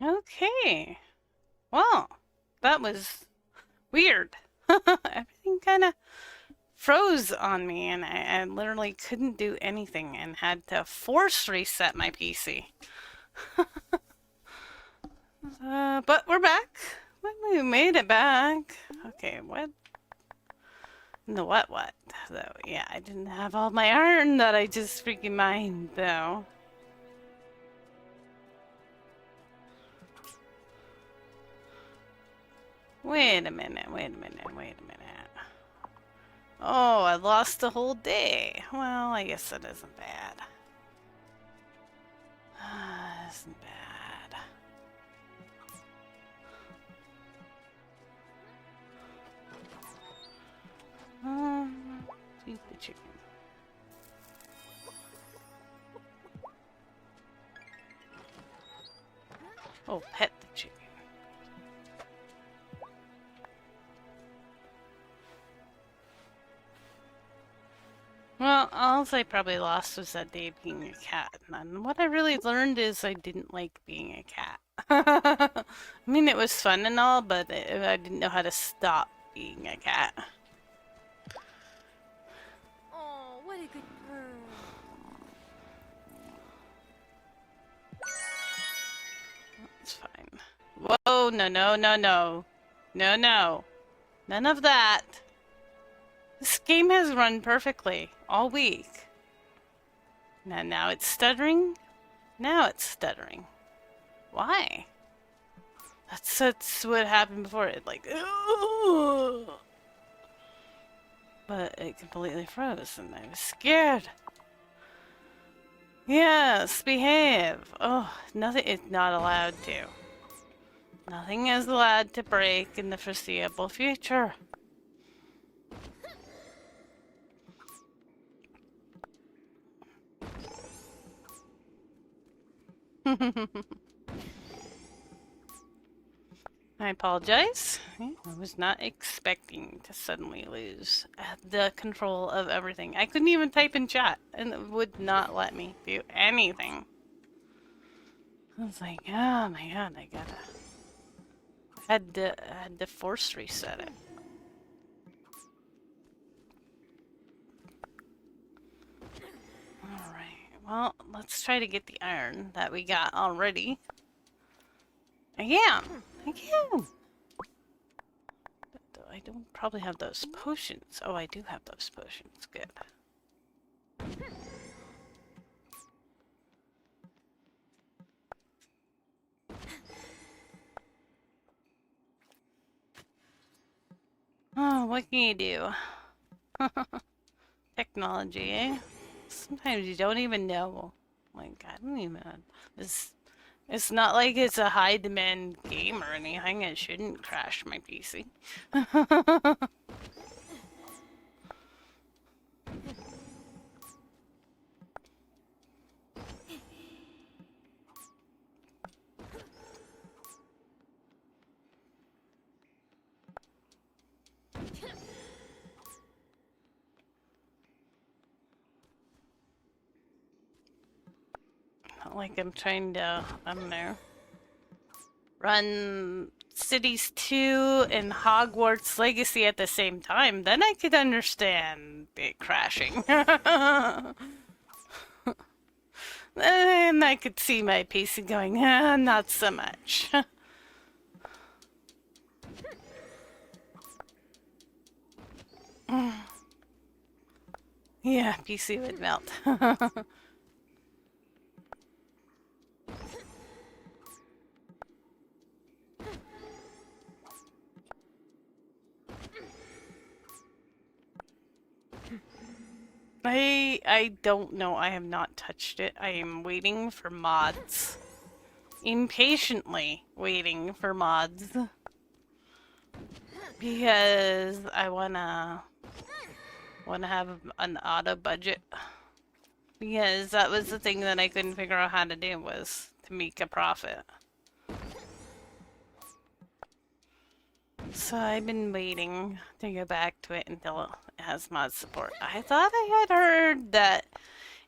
Okay. Well, that was weird. Everything kind of froze on me, and I literally couldn't do anything and had to force reset my PC. But we're back. We made it back. Okay, what? No, what? Though, yeah, I didn't have all my iron that I just freaking mined, though. Wait a minute, wait a minute, wait a minute. Oh, I lost a whole day. Well, I guess that isn't bad. Isn't bad. Eat the chicken. Oh, pet the chicken. Well, all I probably lost was that day being a cat. And what I really learned is I didn't like being a cat. I mean, it was fun and all, but I didn't know how to stop being a cat. Oh, what a good girl. It's fine. Whoa, no, no, no, no. No, no. None of that. This game has run perfectly all week. Now it's stuttering. Now it's stuttering. Why? That's what happened before. It like, ooh, but it completely froze, and I was scared. Yes, behave. Oh, nothing. It's not allowed to. Nothing is allowed to break in the foreseeable future. I apologize. I was not expecting to suddenly lose the control of everything. I couldn't even type in chat, and it would not let me do anything. I was like, oh my god, I had to force reset it. Alright, well, let's try to get the iron that we got already. I can! I don't probably have those potions. Oh, I do have those potions. Good. Oh, what can you do? Technology, eh? Sometimes you don't even know. Like, I don't even know. It's not like it's a high demand game or anything. It shouldn't crash my PC. Not like I'm trying to, I don't know, run Cities 2 and Hogwarts Legacy at the same time. Then I could understand it crashing. And I could see my PC going, not so much. Yeah, PC would melt. I don't know. I have not touched it. I am waiting for mods. Impatiently waiting for mods. Because I wanna have an auto budget. Because that was the thing that I couldn't figure out how to do, was to make a profit. So I've been waiting to go back to it until it has mod support. I thought I had heard that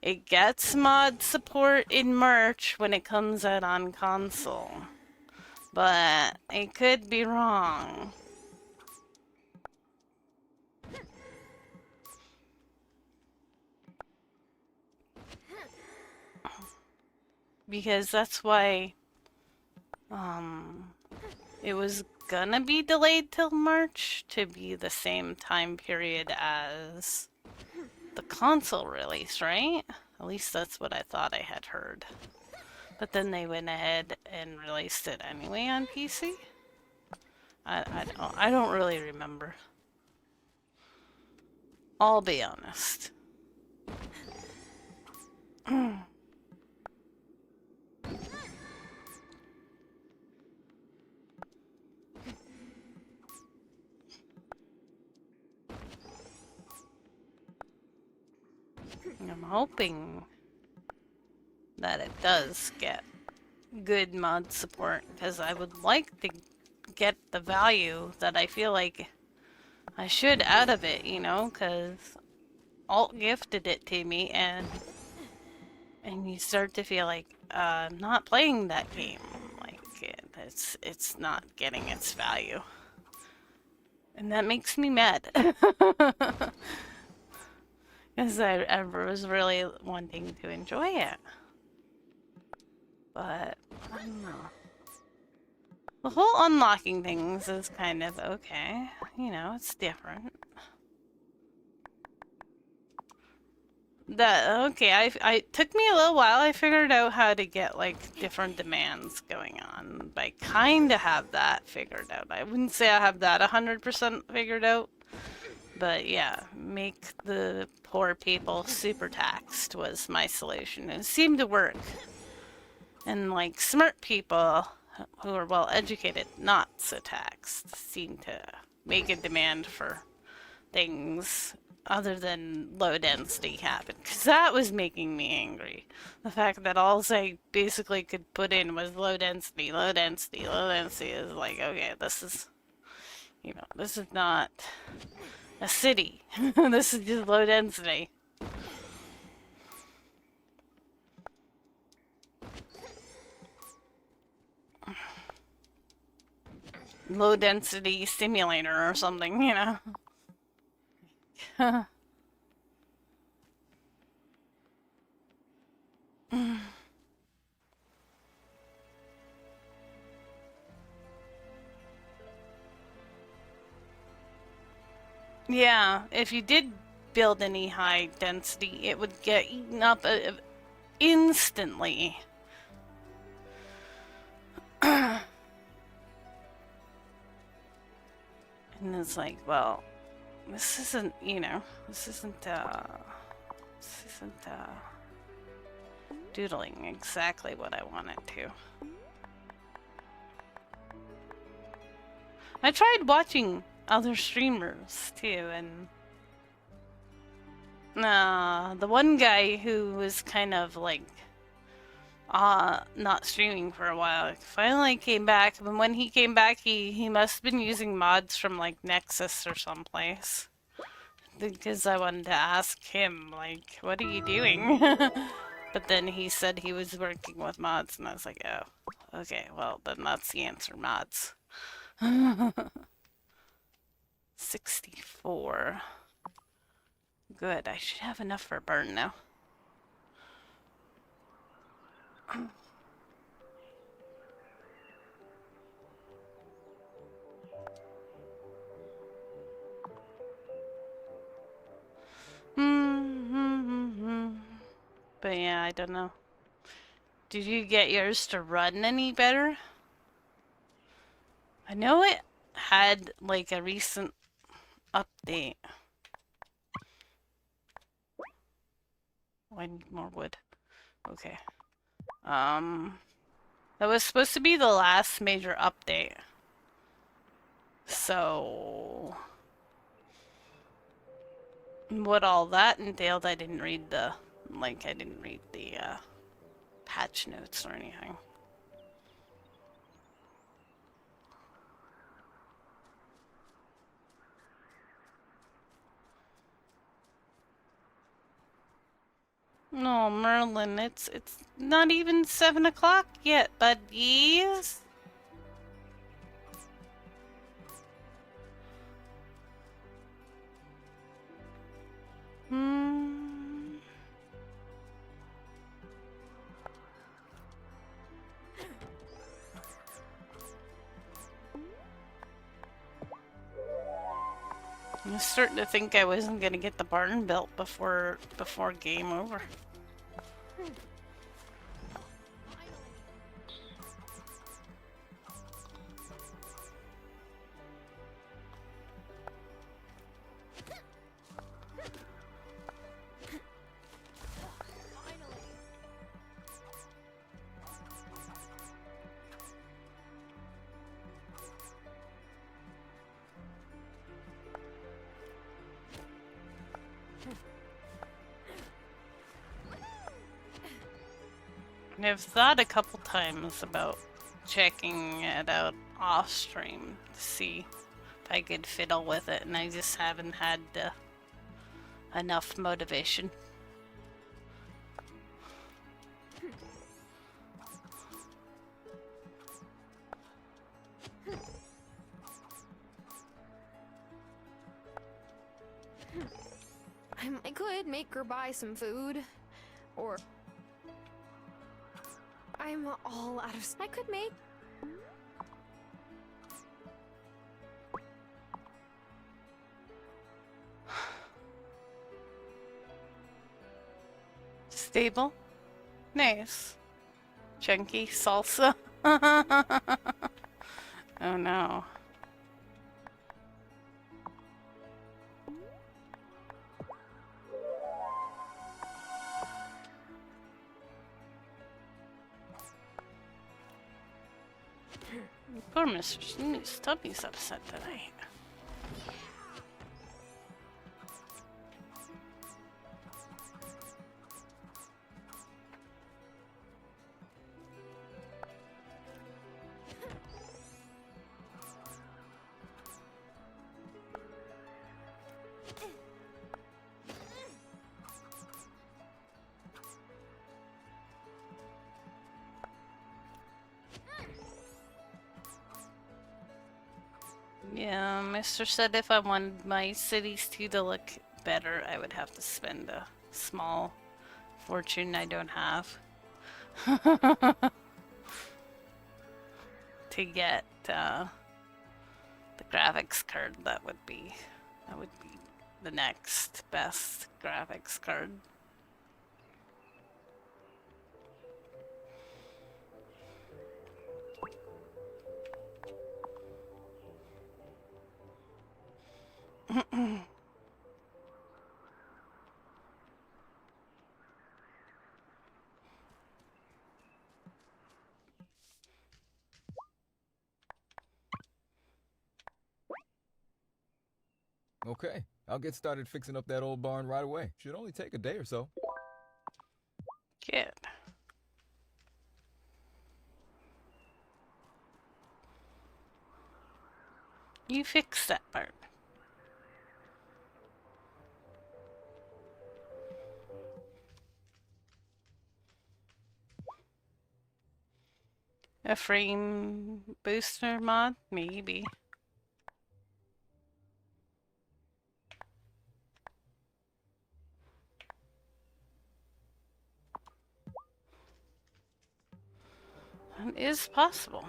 it gets mod support in March when it comes out on console. but it could be wrong. Because that's why, it was gonna be delayed till March to be the same time period as the console release, right? At least that's what I thought I had heard. But then they went ahead and released it anyway on PC? I don't really remember. I'll be honest. I'm hoping that it does get good mod support, because I would like to get the value that I feel like I should out of it, you know, because Alt gifted it to me, and you start to feel like I'm not playing that game. Like it's not getting its value, and that makes me mad. Because I was really wanting to enjoy it, but I don't know. The whole unlocking things is kind of okay. You know, it's different. I took me a little while. I figured out how to get like different demands going on. But I kind of have that figured out. I wouldn't say I have that 100% figured out. But yeah, make the poor people super taxed was my solution. It seemed to work. And like smart people who are well educated, not so taxed, seem to make a demand for things other than low density happen, because that was making me angry. The fact that all I basically could put in was low density, low density, low density is like, okay, this is, you know, this is not a city. This is just low density. Low density simulator or something, you know. Yeah, if you did build any high density, it would get eaten up instantly. And it's like, well, this isn't, you know, this isn't doodling exactly what I want it to. I tried watching other streamers too, and the one guy who was kind of like not streaming for a while finally came back, and when he came back he must have been using mods from like Nexus or someplace, because I wanted to ask him like, what are you doing? But then he said he was working with mods, and I was like, oh, okay, well then that's the answer, mods. 64. Good, I should have enough for a burn now. But yeah, I don't know. Did you get yours to run any better? I know it had like a recent update. Oh, I need more wood. Okay. That was supposed to be the last major update. So, what all that entailed, I didn't read the, patch notes or anything. No, Merlin, it's not even 7 o'clock yet, buddies. I'm starting to think I wasn't gonna get the barn built before game over. I've thought a couple times about checking it out off stream to see if I could fiddle with it, and I just haven't had enough motivation. I could make her buy some food, or I'm all out of. I could make. Stable? Nice. Chunky salsa? Oh no. Poor Mr. Snooze tummy's upset tonight. Yeah, Mr. said if I wanted my cities to look better, I would have to spend a small fortune I don't have to get the graphics card. That would be the next best graphics card. Okay, I'll get started fixing up that old barn right away. Should only take a day or so. Good. You fix that part. A frame booster mod? Maybe. It is possible.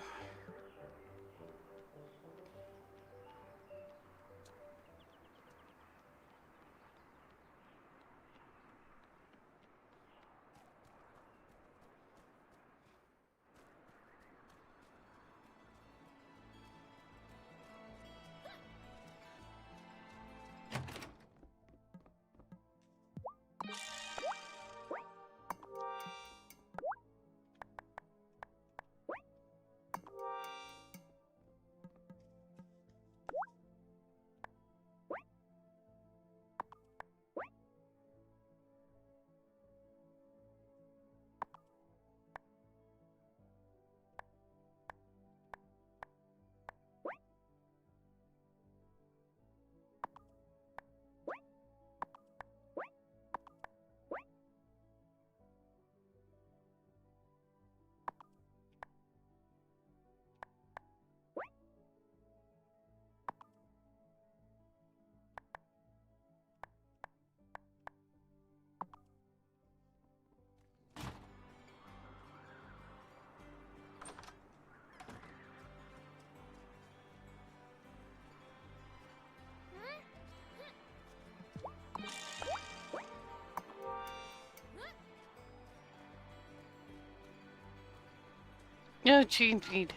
No, cheat feed.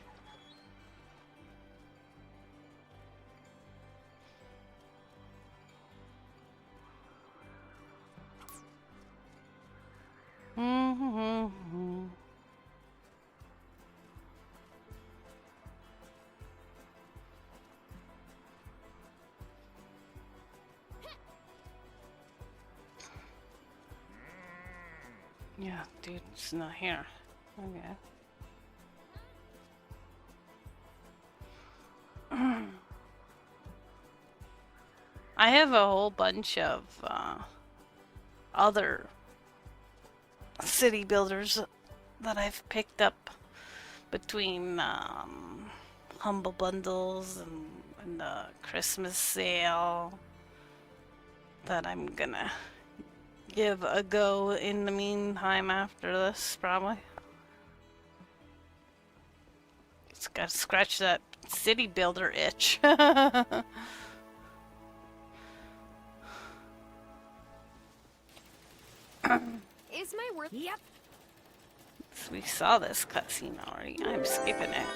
Mm-hmm. Yeah, dude, it's not here. Okay. I have a whole bunch of other city builders that I've picked up between Humble Bundles and the Christmas sale that I'm gonna give a go in the meantime after this, probably. Just gotta scratch that city builder itch. Is my worth? Yep. We saw this cutscene already. I'm skipping it.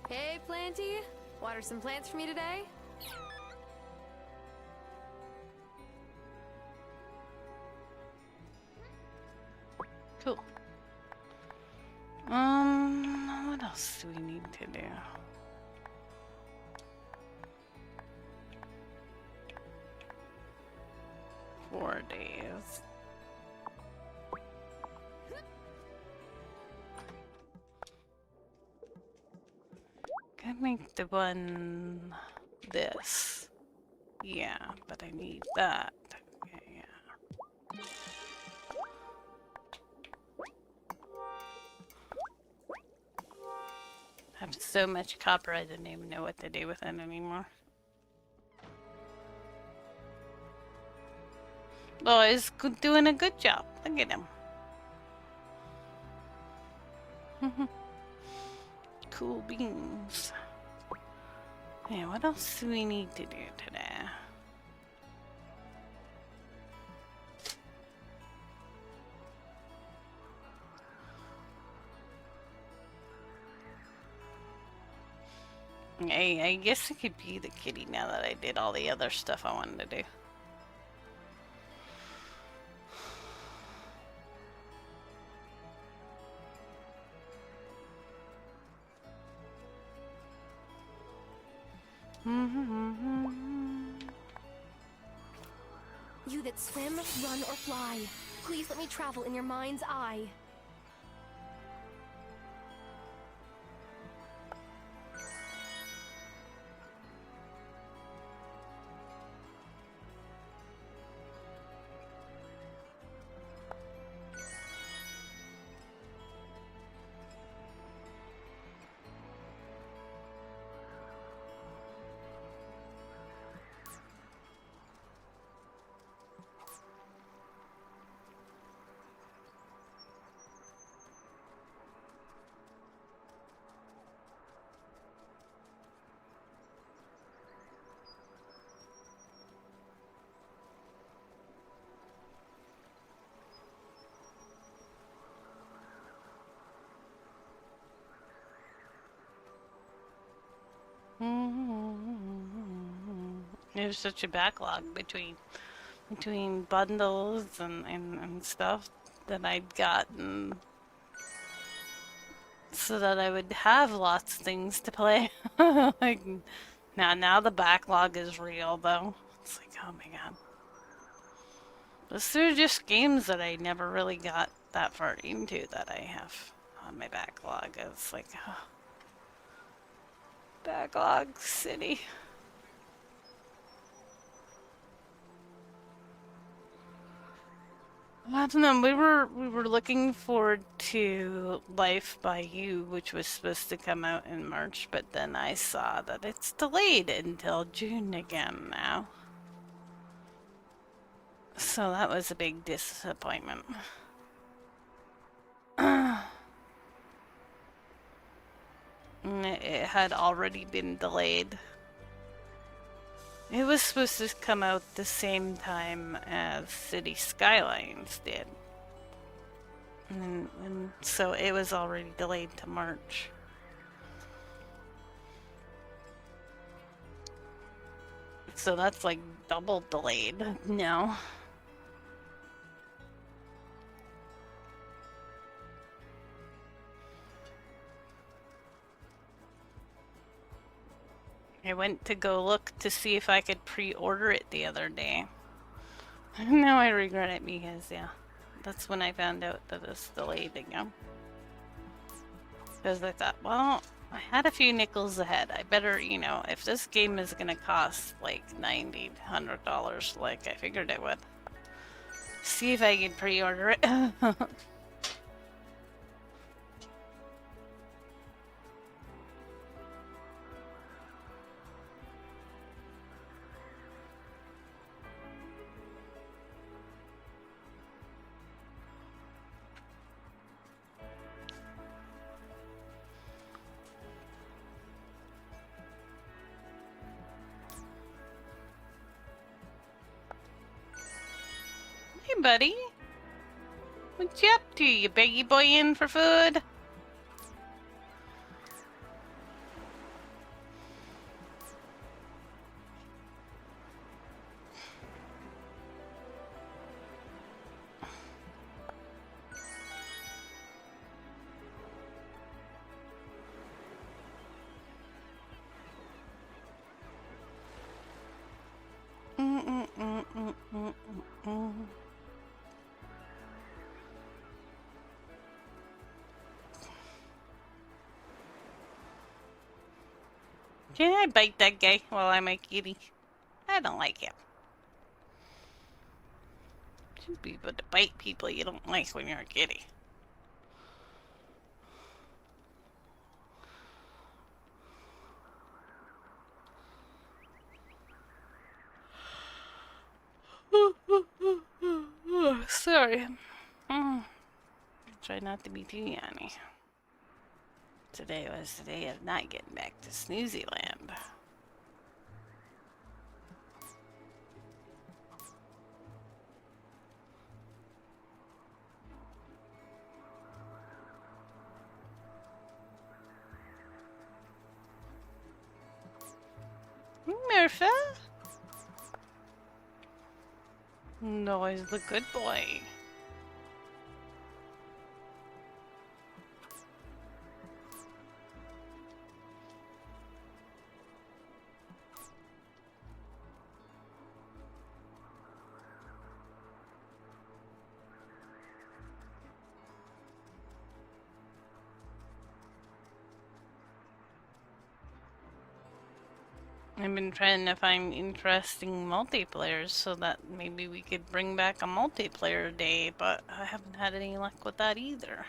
Hey, Planty. Water some plants for me today? Cool. What else do we need to do? Four days. Can make the one this. Yeah, but I need that. Okay, yeah. I have so much copper I didn't even know what to do with it anymore. Oh, he's doing a good job. Look at him. Cool beans. Yeah, what else do we need to do today? I guess I could be the kitty now that I did all the other stuff I wanted to do. You that swim, run, or fly, please let me travel in your mind's eye. There's such a backlog between bundles and stuff that I'd gotten so that I would have lots of things to play. Like now the backlog is real though. It's like, oh my god. Those are just games that I never really got that far into that I have on my backlog. It's like, oh, backlog city. I don't know. We were looking forward to Life by You, which was supposed to come out in March, but then I saw that it's delayed until June again now. So that was a big disappointment. It had already been delayed. It was supposed to come out the same time as City Skylines did. And so it was already delayed to March. So that's like double delayed now. I went to go look to see if I could pre-order it the other day. Now I regret it because, yeah, that's when I found out that it's delayed again. Because I thought, well, I had a few nickels ahead. I better, you know, if this game is gonna cost like $90, $100, like I figured it would, see if I can pre-order it. Hey, buddy. What you up to? You beggy boy in for food? Can I bite that guy while I'm a kitty? I don't like him. Shouldn't be able to bite people you don't like when you're a kitty. Sorry. Try not to be too yawny. Today was the day of not getting back to Snoozy Land. Murphy? No, he's the good boy. I've been trying to find interesting multiplayers so that maybe we could bring back a multiplayer day, but I haven't had any luck with that either.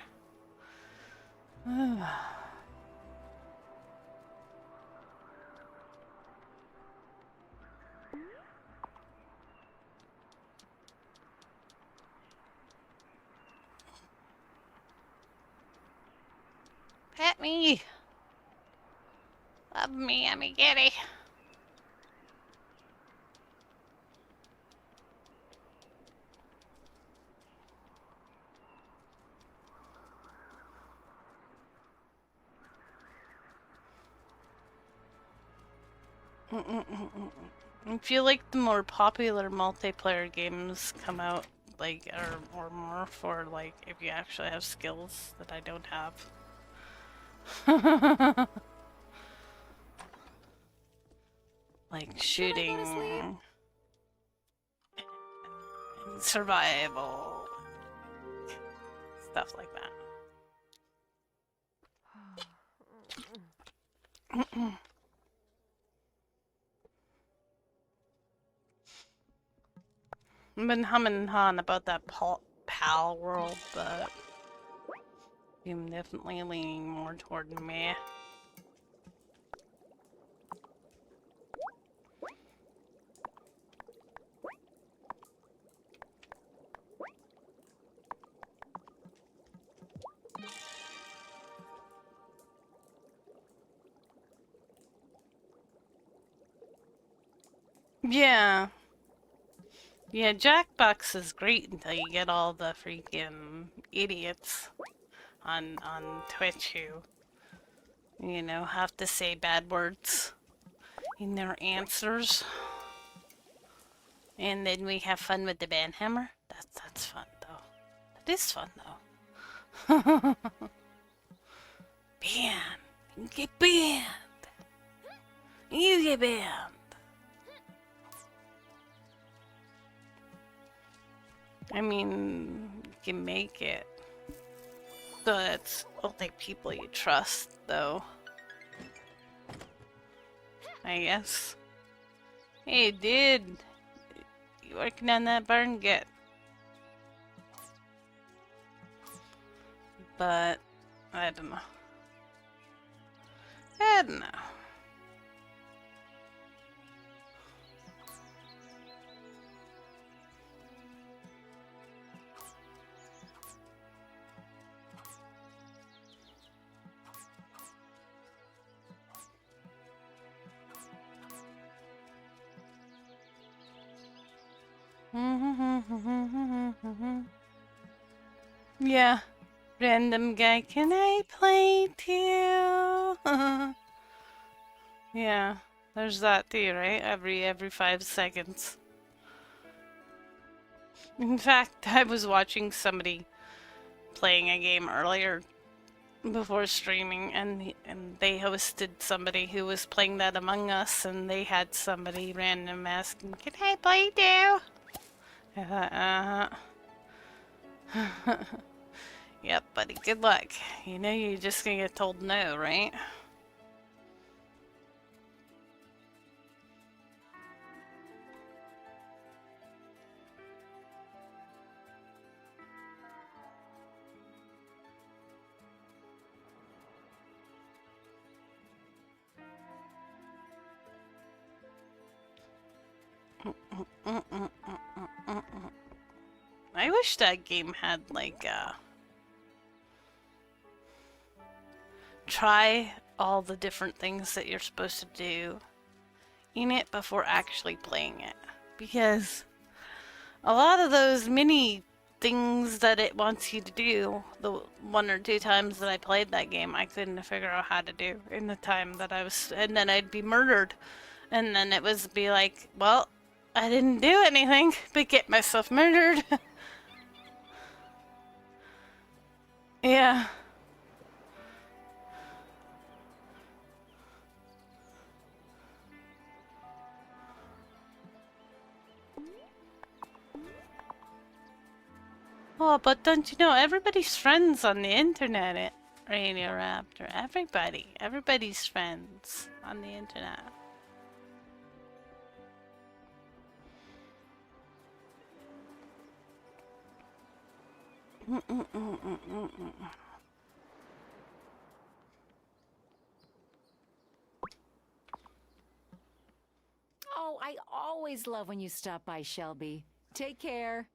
Pet me! Love me, I'm a kitty. I feel like the more popular multiplayer games come out, like, or more for, like, if you actually have skills that I don't have. Like shooting and survival, stuff like that. I've been humming and hawing about that PAL world, but I'm definitely leaning more toward meh. Yeah. Yeah, Jackbox is great until you get all the freaking idiots on Twitch who, have to say bad words in their answers. And then we have fun with the banhammer. That's fun though. That is fun though. Ban. You get banned. You get banned. I mean, you can make it. But it's only people you trust, though. I guess. Hey, dude. You working on that barn? Good. But, I don't know. I don't know. Yeah. Random guy, can I play too? Yeah, there's that too, right? Every 5 seconds. In fact, I was watching somebody playing a game earlier before streaming, and they hosted somebody who was playing that Among Us, and they had somebody random asking, "Can I play too?" I thought, Yep, buddy, good luck. You know you're just gonna get told no, right? I wish that game had like try all the different things that you're supposed to do in it before actually playing it, because a lot of those mini things that it wants you to do, the 1 or 2 times that I played that game, I couldn't figure out how to do in the time that I was, and then I'd be murdered, and then it was be like, well, I didn't do anything but get myself murdered. Yeah. Oh, but don't you know, everybody's friends on the internet, Radio Raptor. Everybody's friends on the internet. Oh, I always love when you stop by, Shelby. Take care.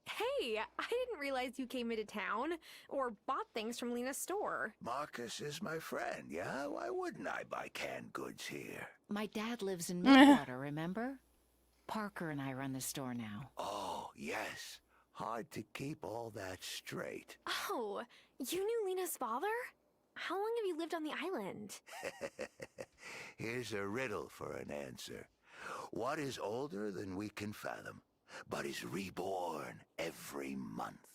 Hey, I didn't realize you came into town or bought things from Lena's store. Marcus is my friend, yeah? Why wouldn't I buy canned goods here? My dad lives in Midwater, remember? Parker and I run the store now. Oh, yes. Hard to keep all that straight. Oh, you knew Lena's father? How long have you lived on the island? Here's a riddle for an answer. What is older than we can fathom, but is reborn every month?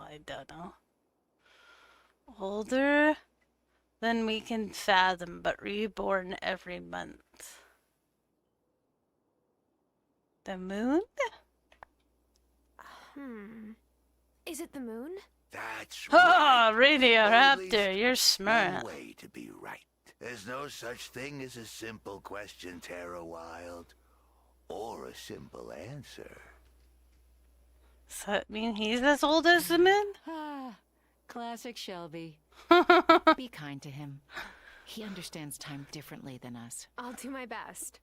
I don't know. Older than we can fathom, but reborn every month. The moon? Is it the moon? That's Oh, right. Radio Or at Raptor, least you're smart. one way to be right. There's no such thing as a simple question, Tara Wylde, or a simple answer. So it mean he's as old as the moon? Ah, classic Shelby. Be kind to him. He understands time differently than us. I'll do my best.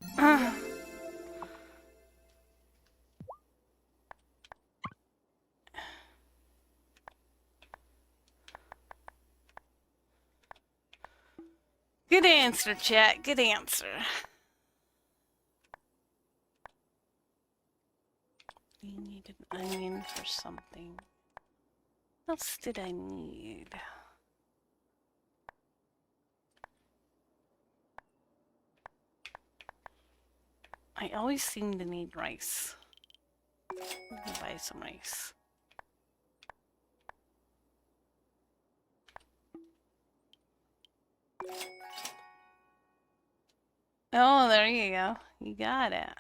Good answer, chat. Good answer. You need an onion for something. What else did I need? I always seem to need rice. Let me buy some rice. Oh, there you go. You got it.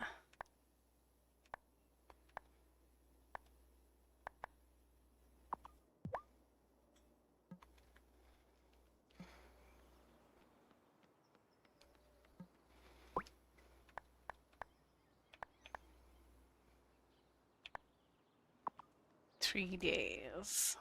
Three days.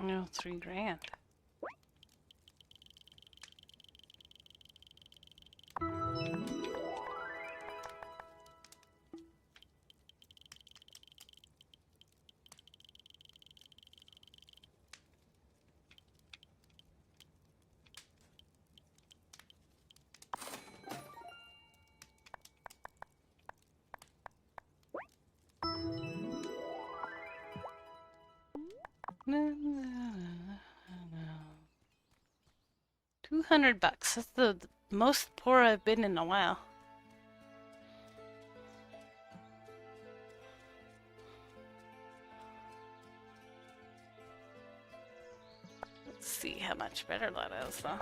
No, 3 grand. No. 200 bucks. That's the most poor I've been in a while. Let's see how much better that is, though.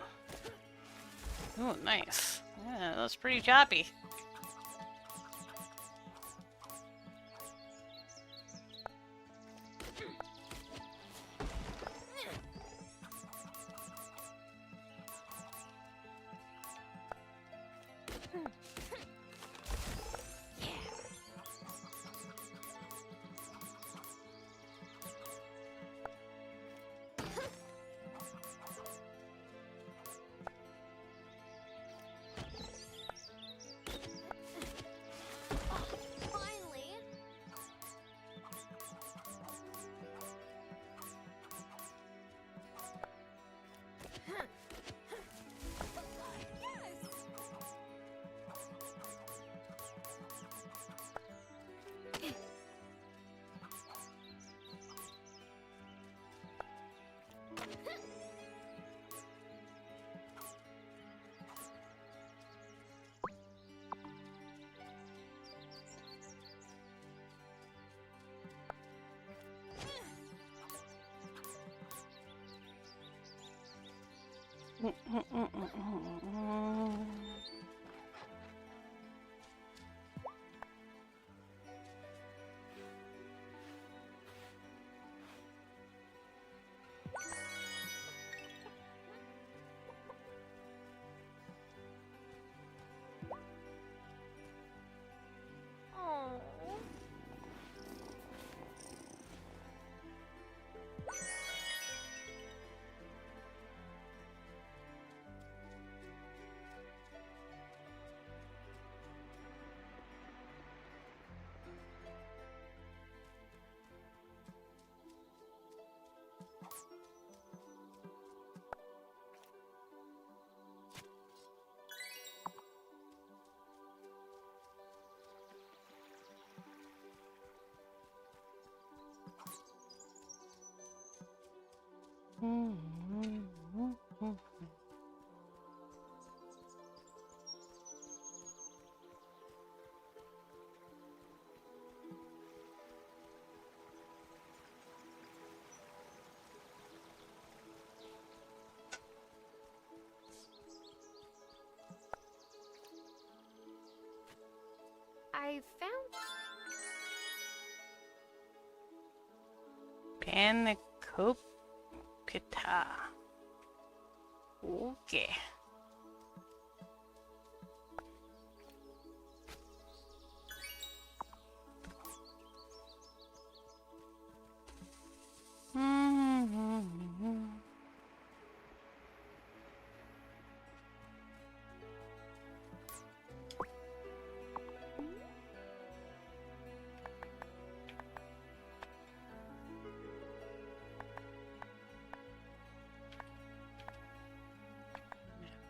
Oh, nice. Yeah, that's pretty choppy. Finally. Oh. I found. Panacopita. Okay.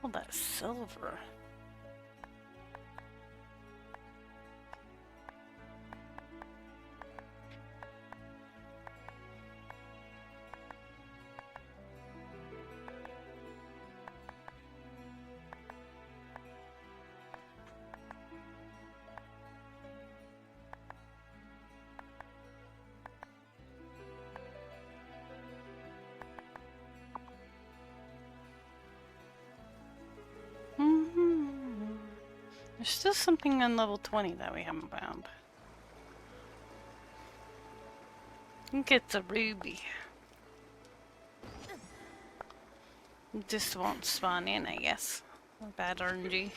All that silver. There's still something on level 20 that we haven't found. I think it's a ruby. It just won't spawn in, I guess. Bad RNG.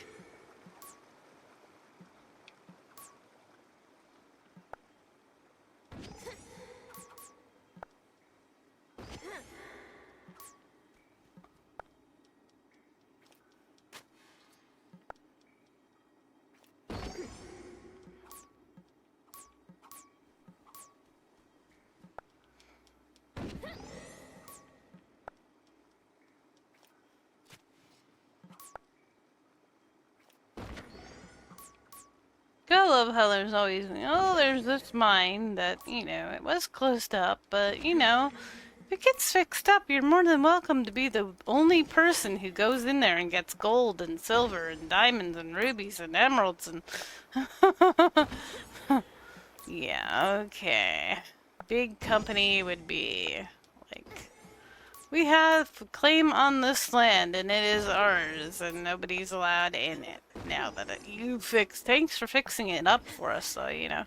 I love how there's always, oh, there's this mine that, you know, it was closed up, but, you know, if it gets fixed up, you're more than welcome to be the only person who goes in there and gets gold and silver and diamonds and rubies and emeralds and... Yeah, okay. Big company would be, like... We have claim on this land, and it is ours, and nobody's allowed in it. Now that you fixed, thanks for fixing it up for us, so you know.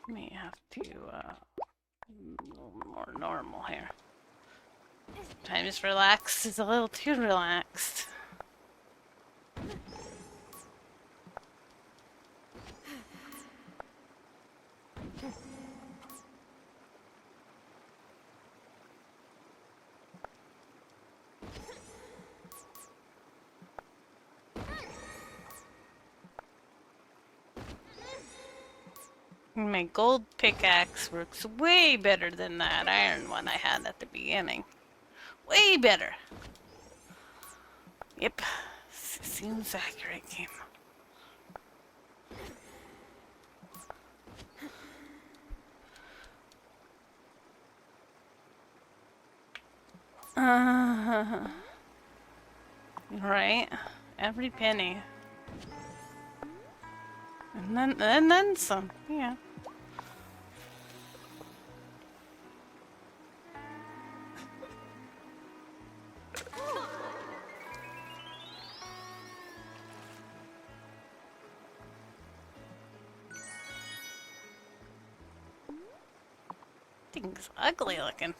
May have to a little more normal here. Times relaxed is a little too relaxed. My gold pickaxe works way better than that iron one I had at the beginning. Way better. Yep. Seems accurate, game. Right. Every penny. And then some. Yeah. Thing's ugly looking.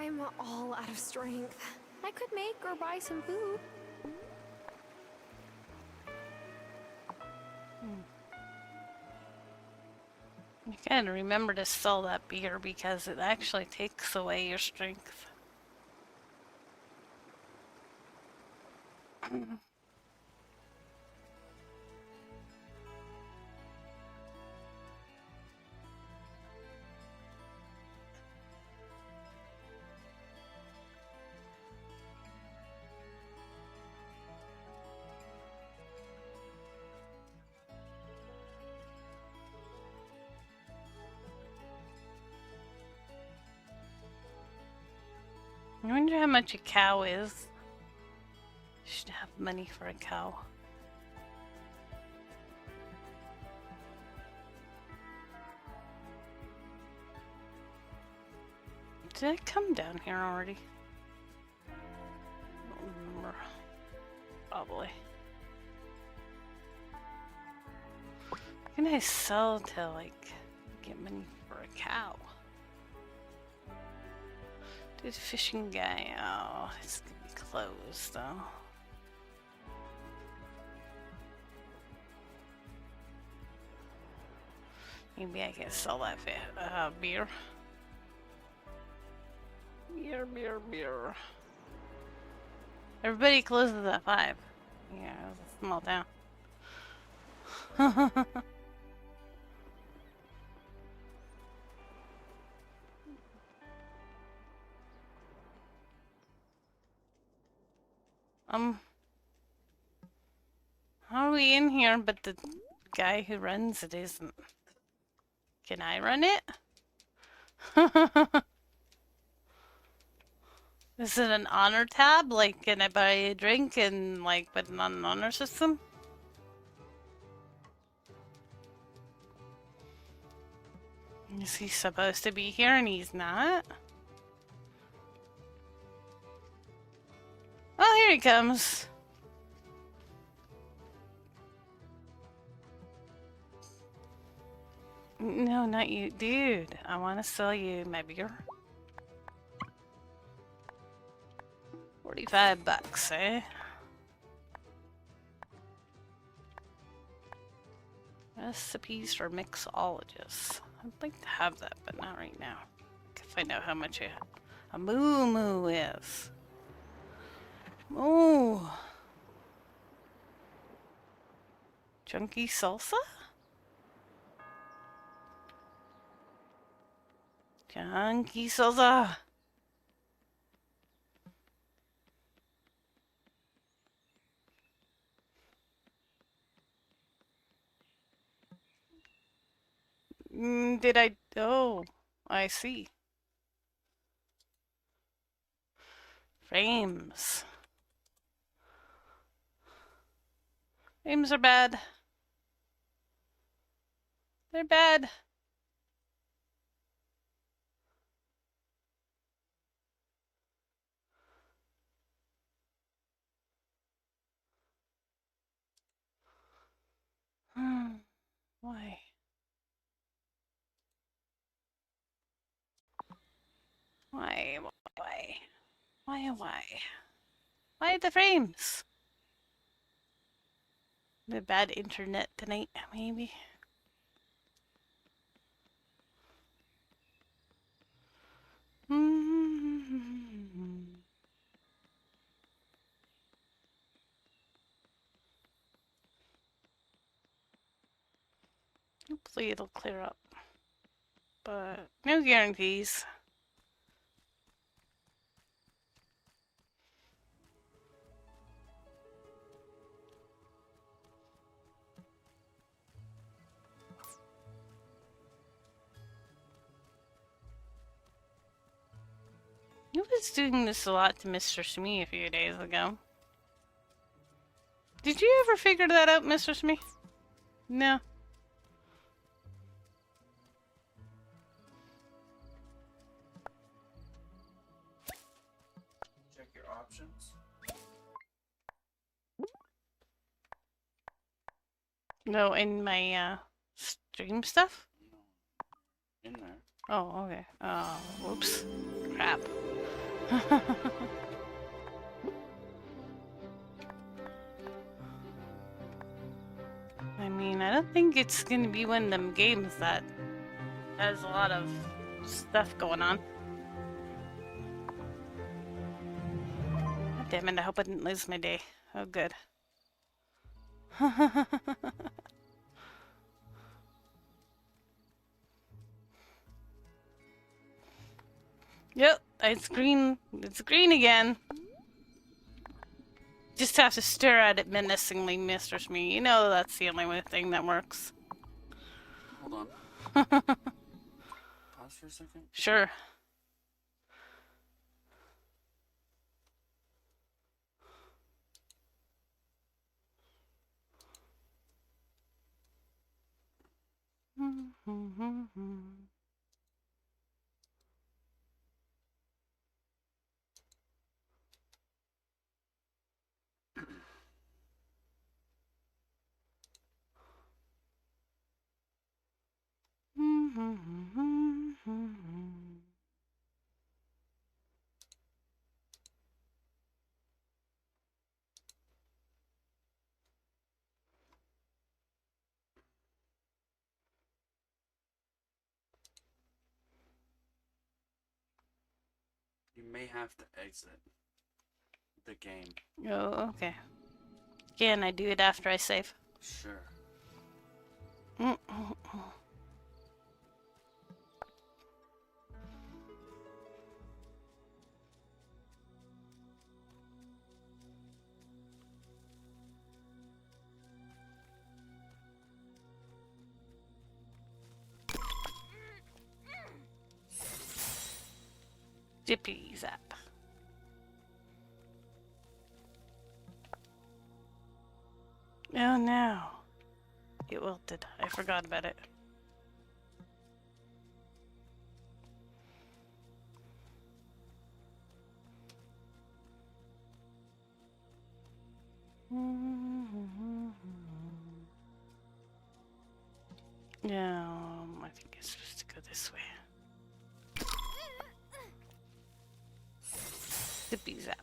I'm all out of strength. I could make or buy some food. You gotta remember to sell that beer because it actually takes away your strength. I wonder how much a cow is. Should have money for a cow. Did I come down here already? I don't remember. Probably. What can I sell to, like, get money for a cow? Dude, fishing guy. Oh, it's gonna be closed though. Maybe I can sell that beer. Beer. Everybody closes at 5. Yeah, it's a small town. How are we in here? But the guy who runs it isn't. Can I run it? Is it an honor tab? Like, can I buy a drink and, like, put it on an honor system? Is he supposed to be here and he's not? Oh, here he comes. No, not you. Dude, I want to sell you my beer. 45 bucks, eh? Recipes for mixologists. I'd like to have that, but not right now. I can find out how much a moo is. Moo. Chunky salsa? Chunky salsa. Did I? Oh, I see. Frames. Frames are bad. They're bad. Why? Why? Why the frames? The bad internet tonight, maybe. Hopefully it'll clear up. But no guarantees. He was doing this a lot to Mr. Smee a few days ago. Did you ever figure that out, Mr. Smee? No. Check your options. No, in my stream stuff? In there. Oh, okay. Whoops. Crap. I mean, I don't think it's gonna be one of them games that has a lot of stuff going on. God damn it, I hope I didn't lose my day. Oh, good. Yep, it's green. It's green again. Just have to stare at it menacingly, Mr. Smee. You know that's the only thing that works. Hold on. Pause for a second. Sure. You may have to exit the game. Oh, okay. Can I do it after I save? Sure. Zippy zap. Oh no. It wilted. I forgot about it. No, I think it's supposed to go this way. Zippy zap.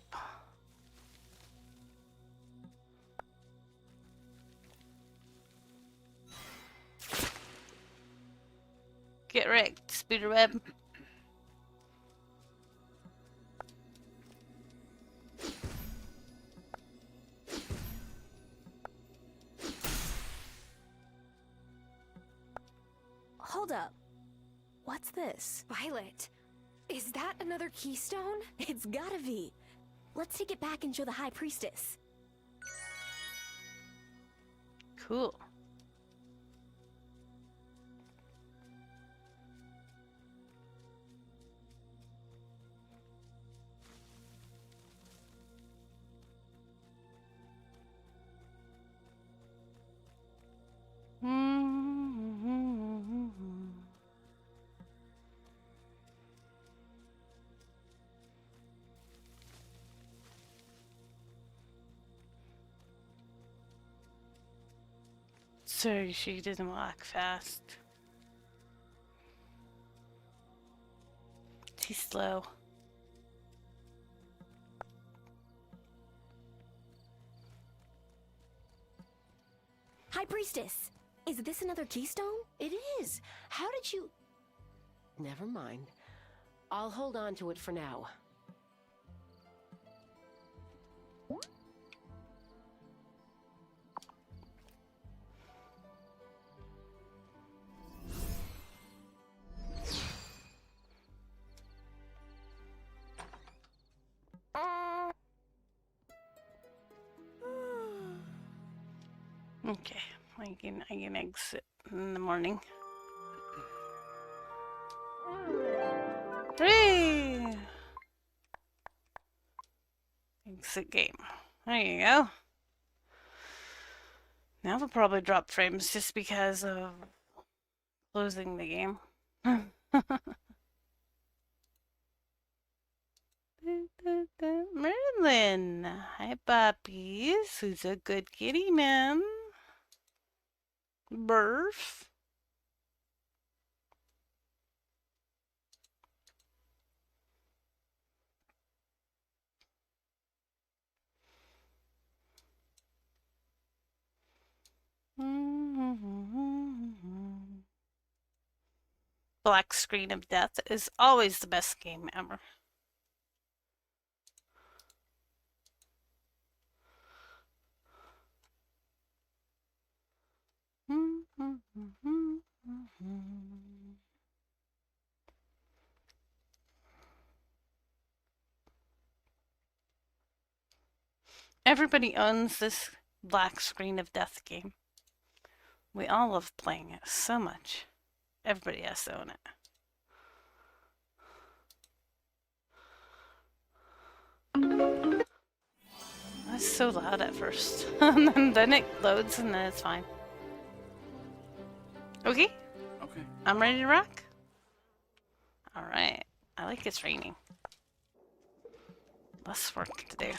Get wrecked, spiderweb. Hold up. What's this? Violet, is that another keystone? It's gotta be. Let's take it back and show the High Priestess. Cool. So she didn't walk fast. She's slow. High Priestess, is this another keystone? It is. How did you... Never mind. I'll hold on to it for now. Okay, I can exit in the morning. Hooray! Exit game. There you go. Now we'll probably drop frames just because of closing the game. Merlin! Hi, puppies. Who's a good kitty, man? Burf. Black Screen of Death is always the best game ever. Everybody owns this Black Screen of Death game. We all love playing it so much. Everybody has to own it. That's so loud at first. And then it loads and then it's fine. Okay, Okay. I'm ready to rock. Alright, I like it's raining. Less work to do.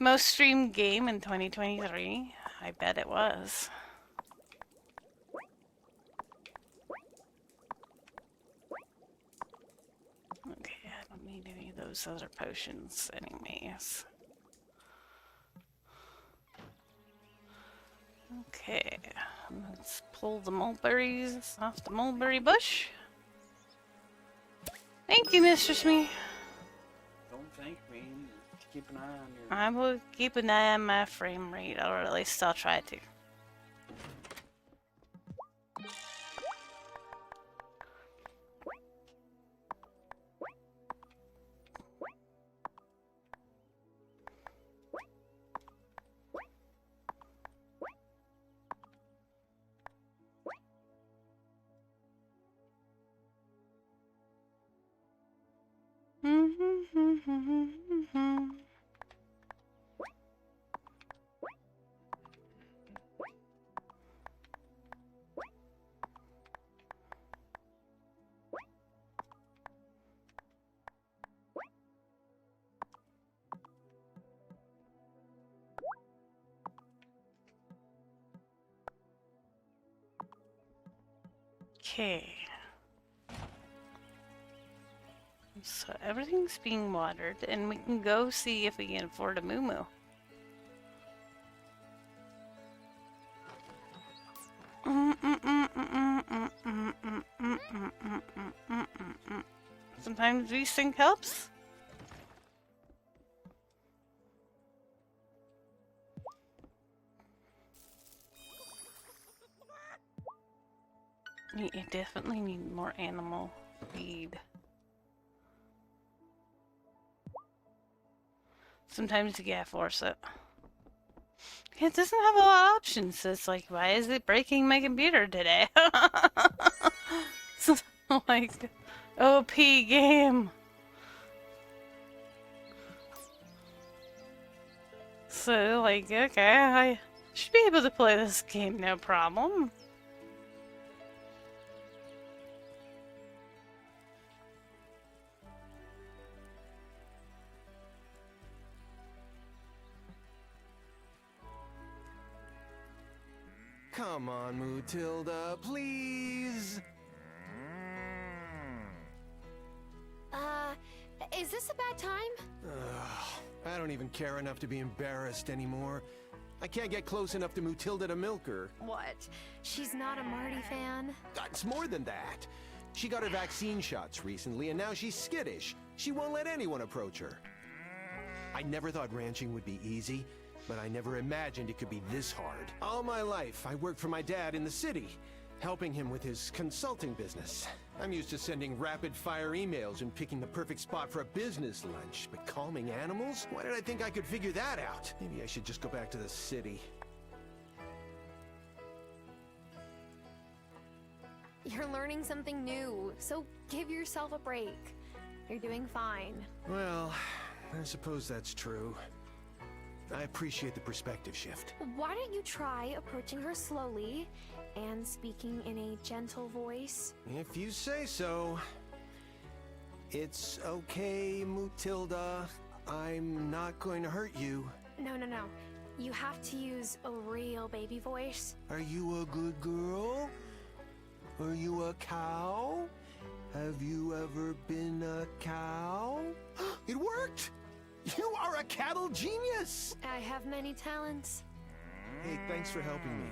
Most streamed game in 2023? I bet it was. Okay, I don't need any of those other potions anyways. Okay, let's pull the mulberries off the mulberry bush. Thank you, Mistress Me. Don't thank me. Keep an eye on your. I will keep an eye on my frame rate, or at least I'll try to. Okay. So everything's being watered, and we can go see if we can afford a moo-moo. Sometimes resync helps. You definitely need more animal feed. Sometimes you gotta force it. It doesn't have a lot of options. So it's like, why is it breaking my computer today? So, like, OP game. So, like, okay, I should be able to play this game, no problem. Come on, Mutilda, please. Is this a bad time? I don't even care enough to be embarrassed anymore. I can't get close enough to Mutilda to milk her. What? She's not a Marty fan? It's more than that. She got her vaccine shots recently, and now she's skittish. She won't let anyone approach her. I never thought ranching would be easy, but I never imagined it could be this hard. All my life, I worked for my dad in the city, helping him with his consulting business. I'm used to sending rapid-fire emails and picking the perfect spot for a business lunch, but calming animals? Why did I think I could figure that out? Maybe I should just go back to the city. You're learning something new, so give yourself a break. You're doing fine. Well, I suppose that's true. I appreciate the perspective shift. Why don't you try approaching her slowly and speaking in a gentle voice? If you say so. It's okay, Mutilda. I'm not going to hurt you. No. You have to use a real baby voice. Are you a good girl? Are you a cow? Have you ever been a cow? It worked! You are a cattle genius! I have many talents. Hey, thanks for helping me.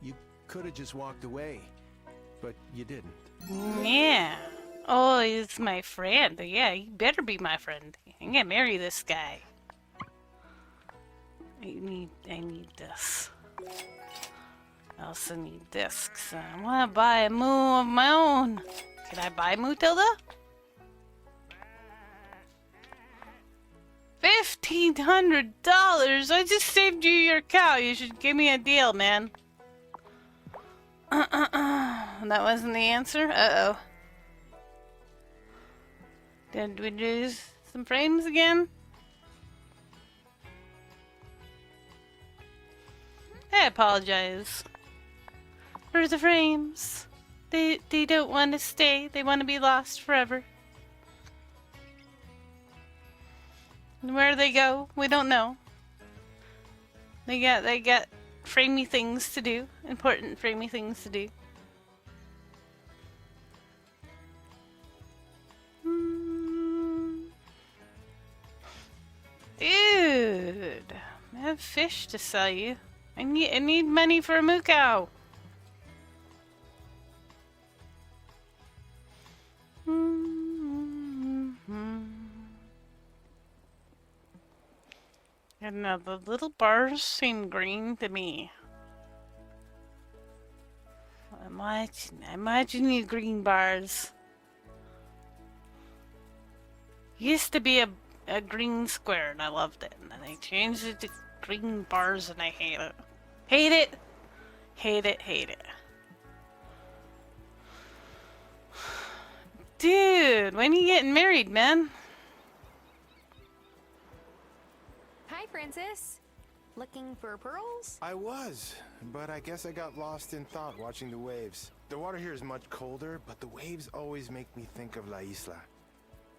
You could have just walked away, but you didn't. Yeah. Oh, he's my friend. Yeah, he better be my friend. I'm gonna marry this guy. I need this. I also need this, 'cause I wanna buy a moo of my own. Can I buy moo, Tilda? $1,500! I just saved you your cow. You should give me a deal, man. That wasn't the answer? Uh-oh. Did we lose some frames again? I apologize for the frames. They don't want to stay. They want to be lost forever. And where they go, we don't know. They got framey things to do. Important framey things to do. Dude, I have fish to sell you. I need money for a moo cow. And now the little bars seem green to me. I imagine these green bars. Used to be a green square and I loved it. And then they changed it to green bars and I hate it. Hate it! Hate it, hate it. Dude, when are you getting married, man? Hi, Francis. Looking for pearls? I was, but I guess I got lost in thought watching the waves. The water here is much colder, but the waves always make me think of La Isla.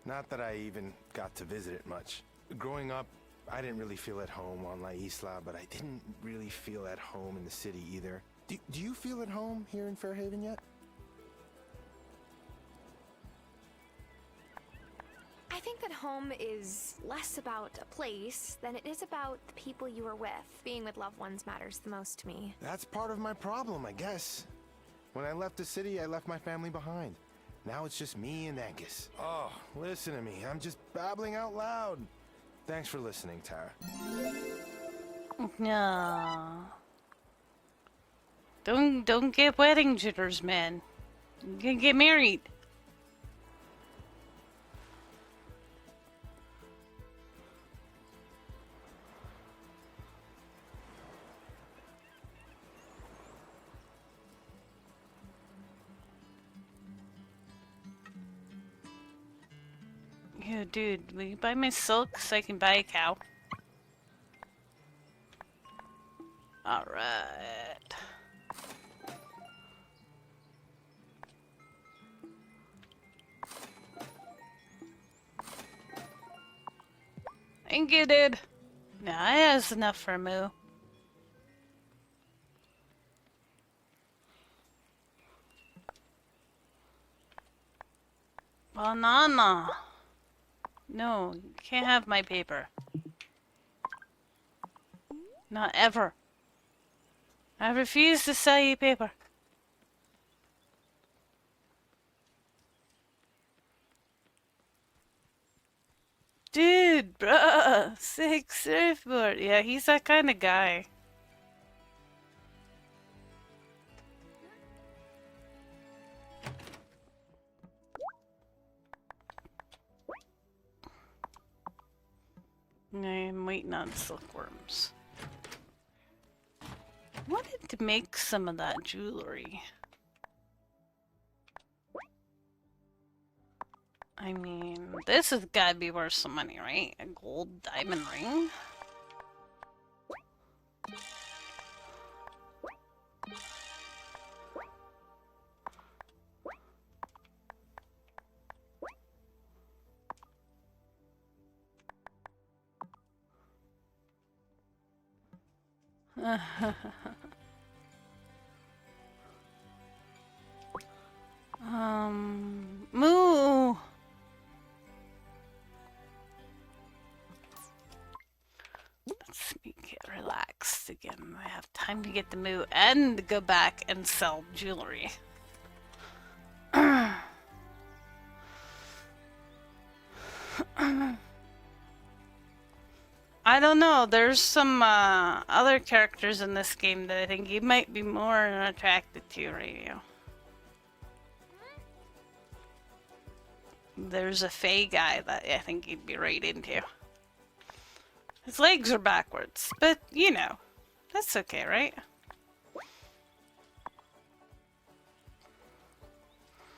Not that I even got to visit it much. Growing up, I didn't really feel at home on La Isla, but I didn't really feel at home in the city either. Do you feel at home here in Fairhaven yet? I think that home is less about a place than it is about the people you are with. Being with loved ones matters the most to me. That's part of my problem, I guess. When I left the city, I left my family behind. Now it's just me and Angus. Oh, listen to me. I'm just babbling out loud. Thanks for listening, Tara. No. Don't get wedding jitters, man. You're gonna get married. Yo, dude, will you buy my silk so I can buy a cow? Alright. Thank you, dude. Nah, that's enough for a moo. Banana. No, you can't have my paper. Not ever. I refuse to sell you paper. Dude, bruh, sick surfboard. Yeah, he's that kind of guy. I'm waiting on silkworms. I wanted to make some of that jewelry. I mean, this has got to be worth some money, right? A gold diamond ring? Moo. Let's get relaxed again. I have time to get the moo and go back and sell jewelry. I don't know. There's some other characters in this game that I think you might be more attracted to, Radio. There's a Fae guy that I think you'd be right into. His legs are backwards, but you know, that's okay, right?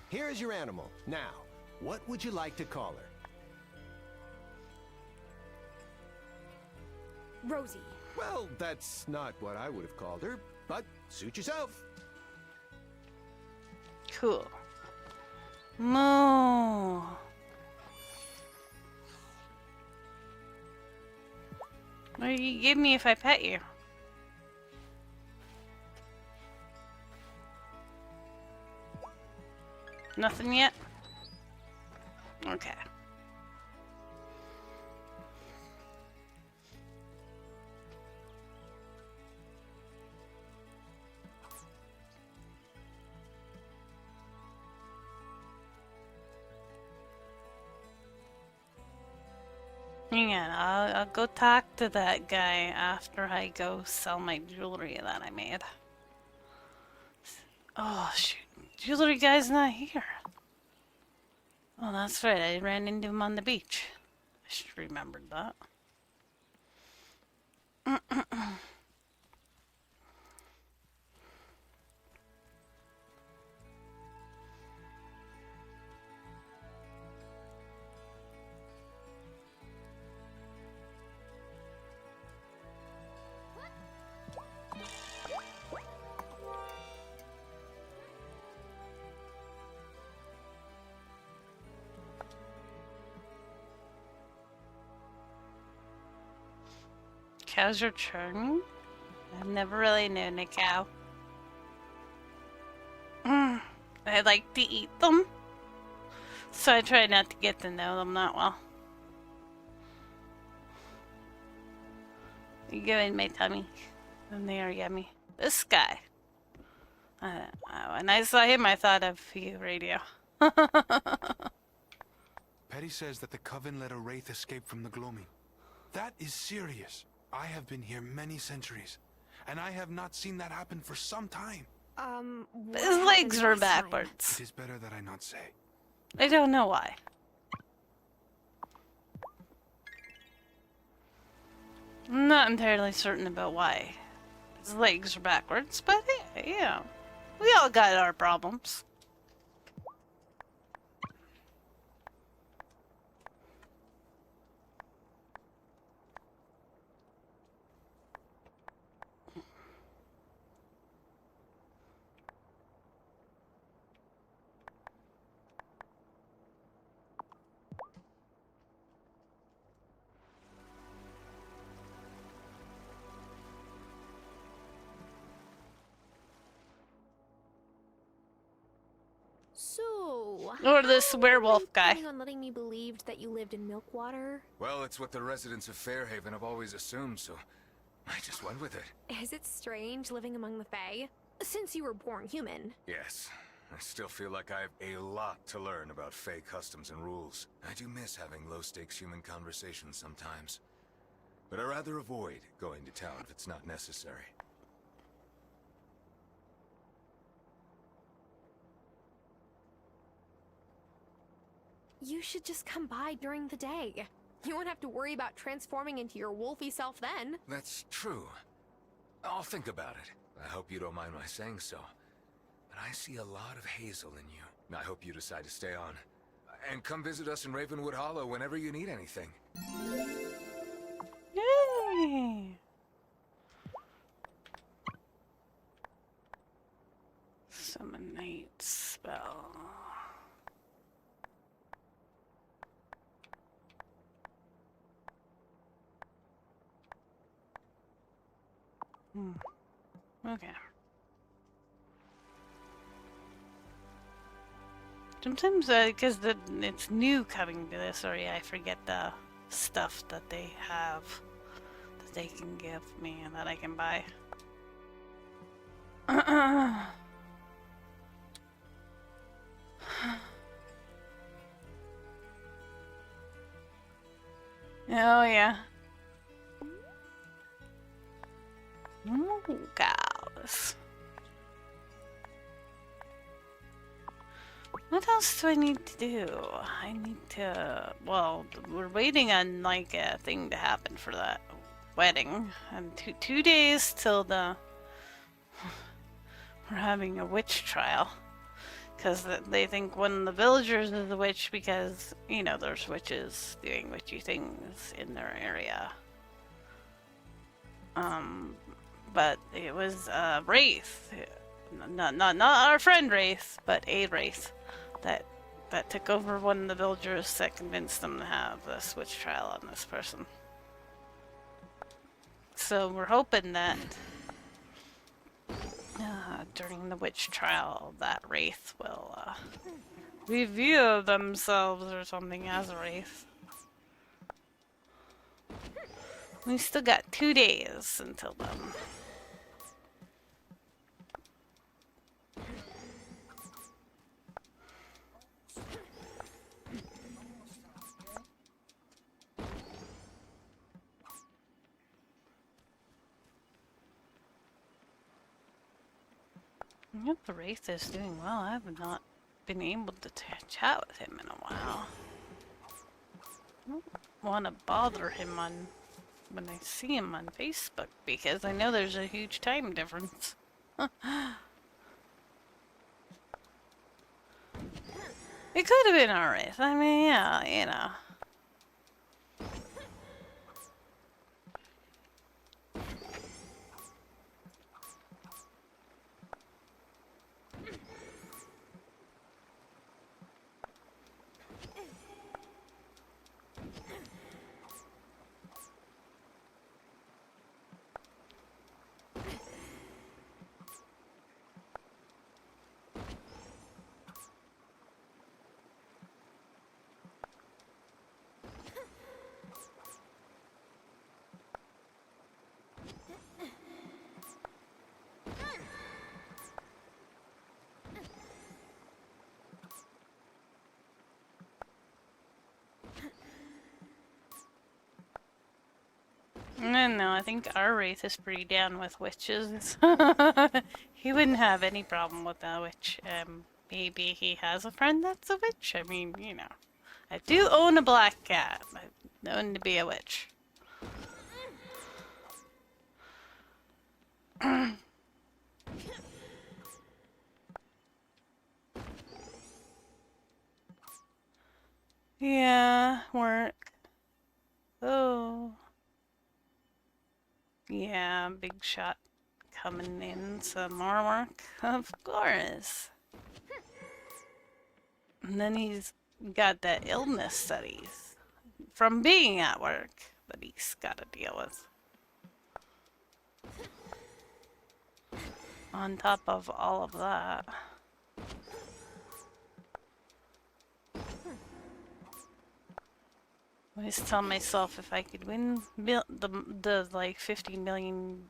Here's your animal. Now, what would you like to call her? Rosie. Well, that's not what I would have called her, but suit yourself. Cool. Moo. What do you give me if I pet you? Nothing yet? Okay. Hang on, I'll go talk to that guy after I go sell my jewelry that I made. Oh shoot, jewelry guy's not here. Oh, that's right, I ran into him on the beach. I should have remembered that. Cows are churning? I've never really known a cow. I like to eat them, so I try not to get to know them that well. They go in my tummy, and they are yummy. This guy. When I saw him, I thought of you, Radio. Petty says that the Coven let a wraith escape from the gloaming. That is serious. I have been here many centuries, and I have not seen that happen for some time. His legs were backwards. It is better that I not say. I don't know why. I'm not entirely certain about why his legs are backwards, but yeah, we all got our problems. So, Or this werewolf guy. planning on letting me believe that you lived in Milkwater? Well, it's what the residents of Fairhaven have always assumed, so I just went with it. Is it strange living among the Fae? Since you were born human. Yes. I still feel like I have a lot to learn about Fae customs and rules. I do miss having low-stakes human conversations sometimes. But I'd rather avoid going to town if it's not necessary. You should just come by during the day. You won't have to worry about transforming into your wolfy self then. That's true. I'll think about it. I hope you don't mind my saying so. But I see a lot of Hazel in you. I hope you decide to stay on. And come visit us in Ravenwood Hollow whenever you need anything. Yay! Summon night spell. Okay. Sometimes, because it's new coming to this area, I forget the stuff that they have that they can give me and that I can buy. Oh yeah. Ooh, cows. What else do I need to do? I need to... Well, we're waiting on, like, a thing to happen for that wedding. And two days till the... We're having a witch trial. Because they think one of the villagers is a witch because, you know, there's witches doing witchy things in their area. But it was a wraith. Not our friend Wraith, but a wraith that took over one of the villagers that convinced them to have this witch trial on this person. So we're hoping that during the witch trial that wraith will reveal themselves or something as a wraith. We still got 2 days until then. Yep, the wraith is doing well. I have not been able to chat with him in a while. I don't want to bother him when I see him on Facebook because I know there's a huge time difference. It could have been a wraith. I mean, yeah, you know. No, I think our wraith is pretty down with witches. He wouldn't have any problem with a witch. Maybe he has a friend that's a witch. I mean, you know. I do own a black cat. I'm known to be a witch. Yeah, work. Oh. Yeah, big shot coming in. Some more work, of course. And then he's got that illness that he's from being at work that he's got to deal with. On top of all of that. I always tell myself if I could win the like 50 million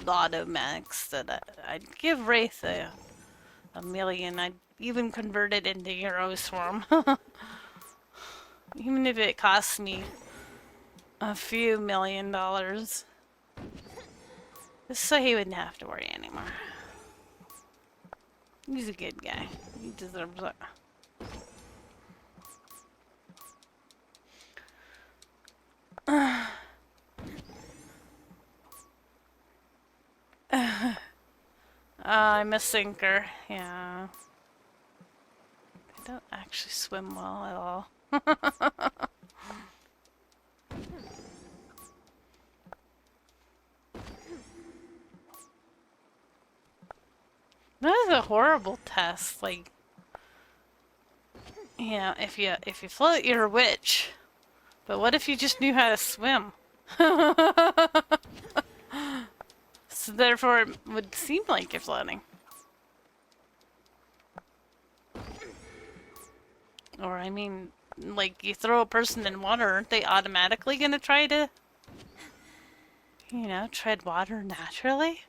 lotto max that I'd give Wraith a million. I'd even convert it into euros for him. Even if it costs me a few $1 million. Just so he wouldn't have to worry anymore. He's a good guy. He deserves it. I'm a sinker, yeah. I don't actually swim well at all. That is a horrible test, like, you know, if you float, you're a witch. But what if you just knew how to swim? So therefore it would seem like you're floating. Or, I mean, like, you throw a person in water, aren't they automatically gonna try to, you know, tread water naturally?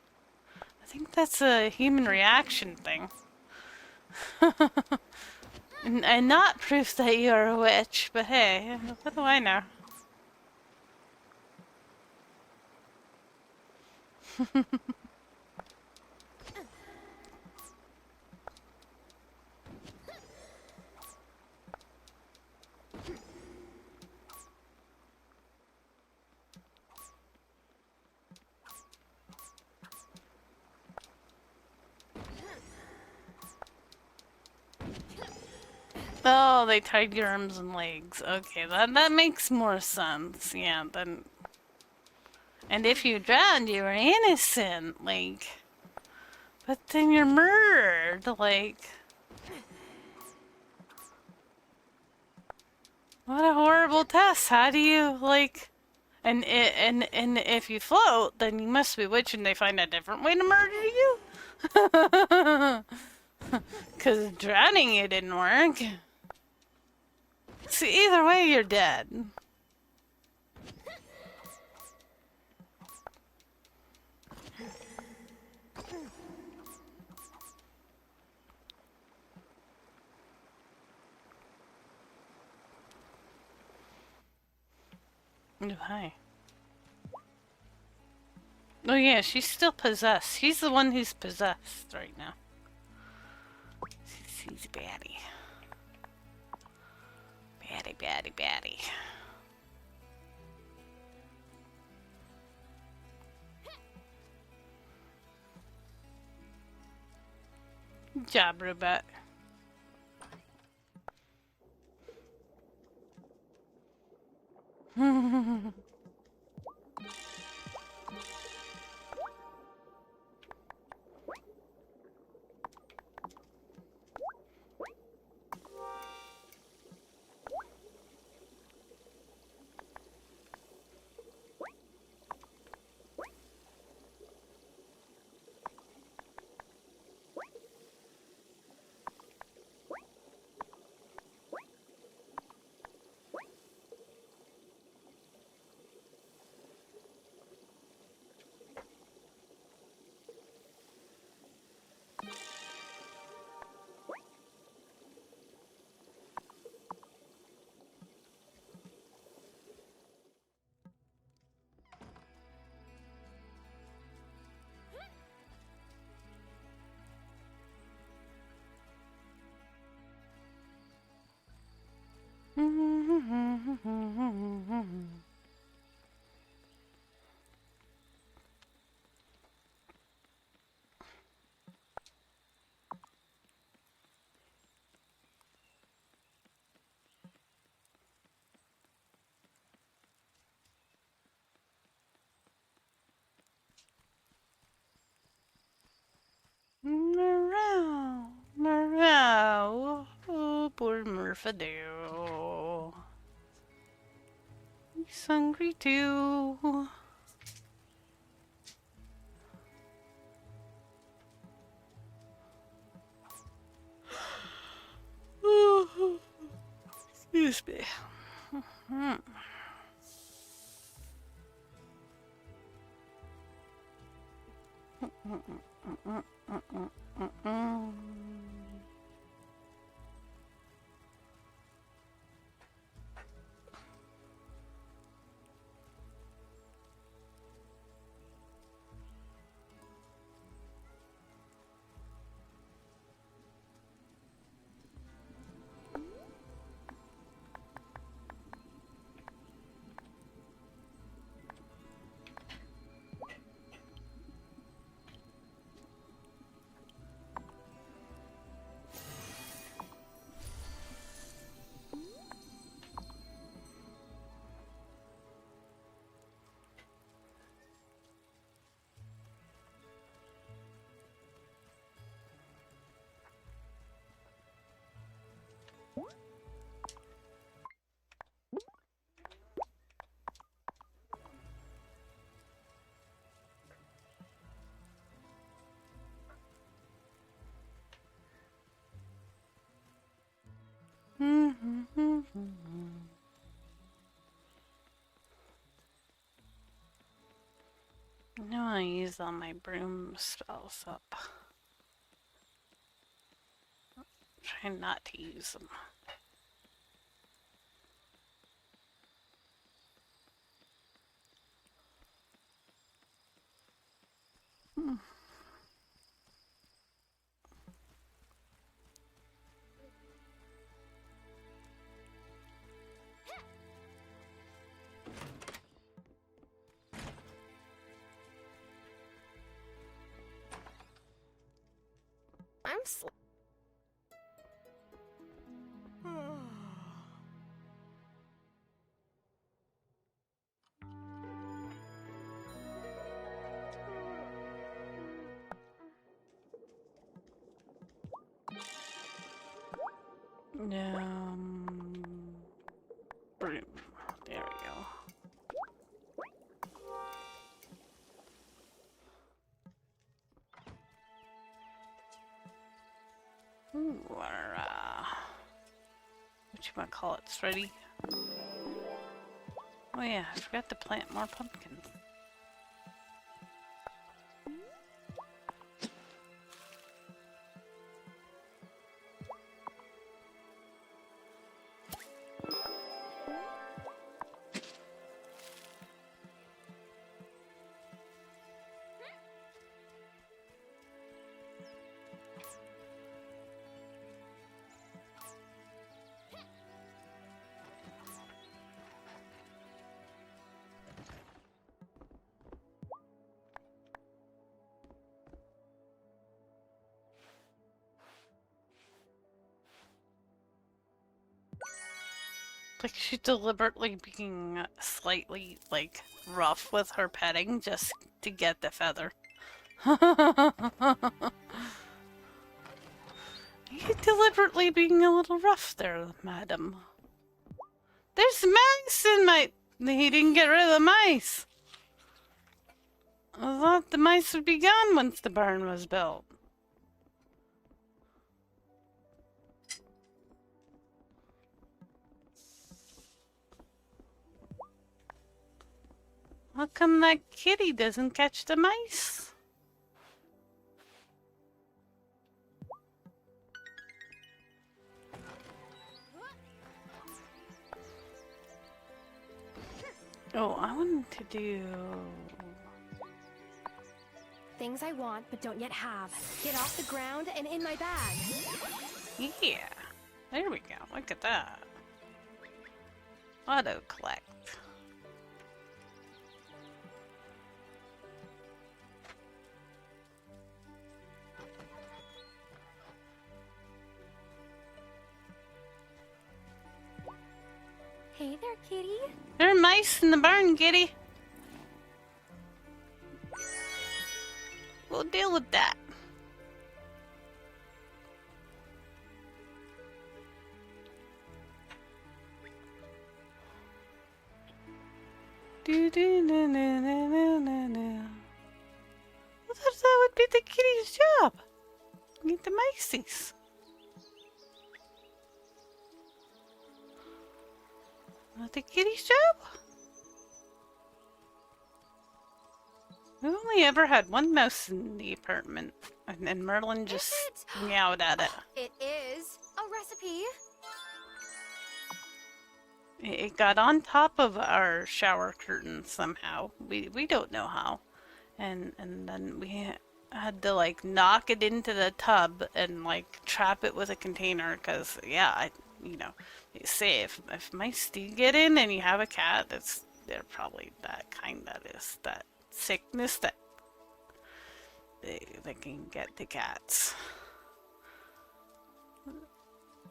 I think that's a human reaction thing. And not proof that you're a witch, but hey, what do I know? Oh, they tied your arms and legs. Okay, that makes more sense. Yeah, then. And if you drowned, you were innocent. Like, but then you're murdered. Like, what a horrible test. How do you like? And if you float, then you must be witch, and they find a different way to murder you. Because drowning you didn't work. So either way, you're dead. Oh, hi. Oh yeah, she's still possessed. She's the one who's possessed right now. She's a baddie. Baddie, baddie, baddie. Good job, robot. Meow, meow. Oh, poor Murfadero. He's hungry too. Excuse me. No, I use all my broom spells up. Try not to use them. I'm sl- Broom. There we go. Ooh, our, what you might call it? It's ready. Oh yeah, I forgot to plant more pumpkins. Like she's deliberately being slightly, like, rough with her petting just to get the feather. You're deliberately being a little rough there, madam. There's mice in my... He didn't get rid of the mice. I thought the mice would be gone once the barn was built. How come that kitty doesn't catch the mice? Oh, I wanted to do... Things I want but don't yet have. Get off the ground and in my bag. Yeah. There we go. Look at that. Auto collect. Hey there, kitty. There are mice in the barn, kitty. We'll deal with that. Do do na na na na na na. I thought that would be the kitty's job. Get the mices. Not the kitty's job? We've only ever had one mouse in the apartment, and then Merlin just meowed at it. It is a recipe. It got on top of our shower curtain somehow. We don't know how. And then we had to like knock it into the tub and like trap it with a container because yeah, you know, they say if mice do get in and you have a cat, they're probably that kind that is that sickness that they can get to cats.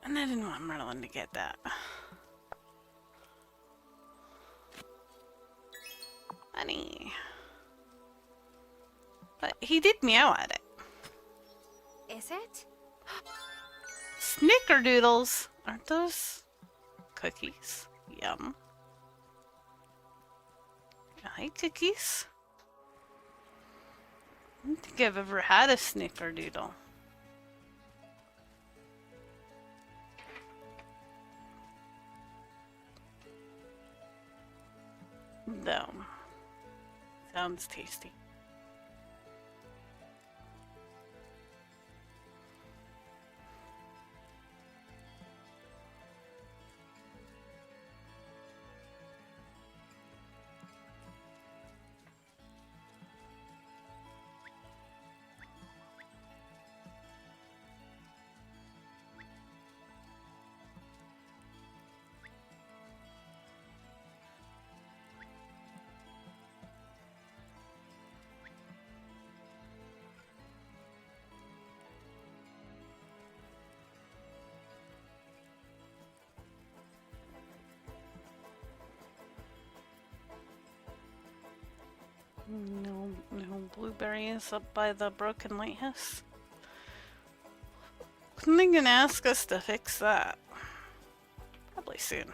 And I didn't want Merlin to get that. Honey. But he did meow at it. Is it? Snickerdoodles! Aren't those cookies? Yum. I like cookies. I don't think I've ever had a snickerdoodle. Though. Sounds tasty. No blueberries up by the broken lighthouse. When they gonna ask us to fix that? Probably soon.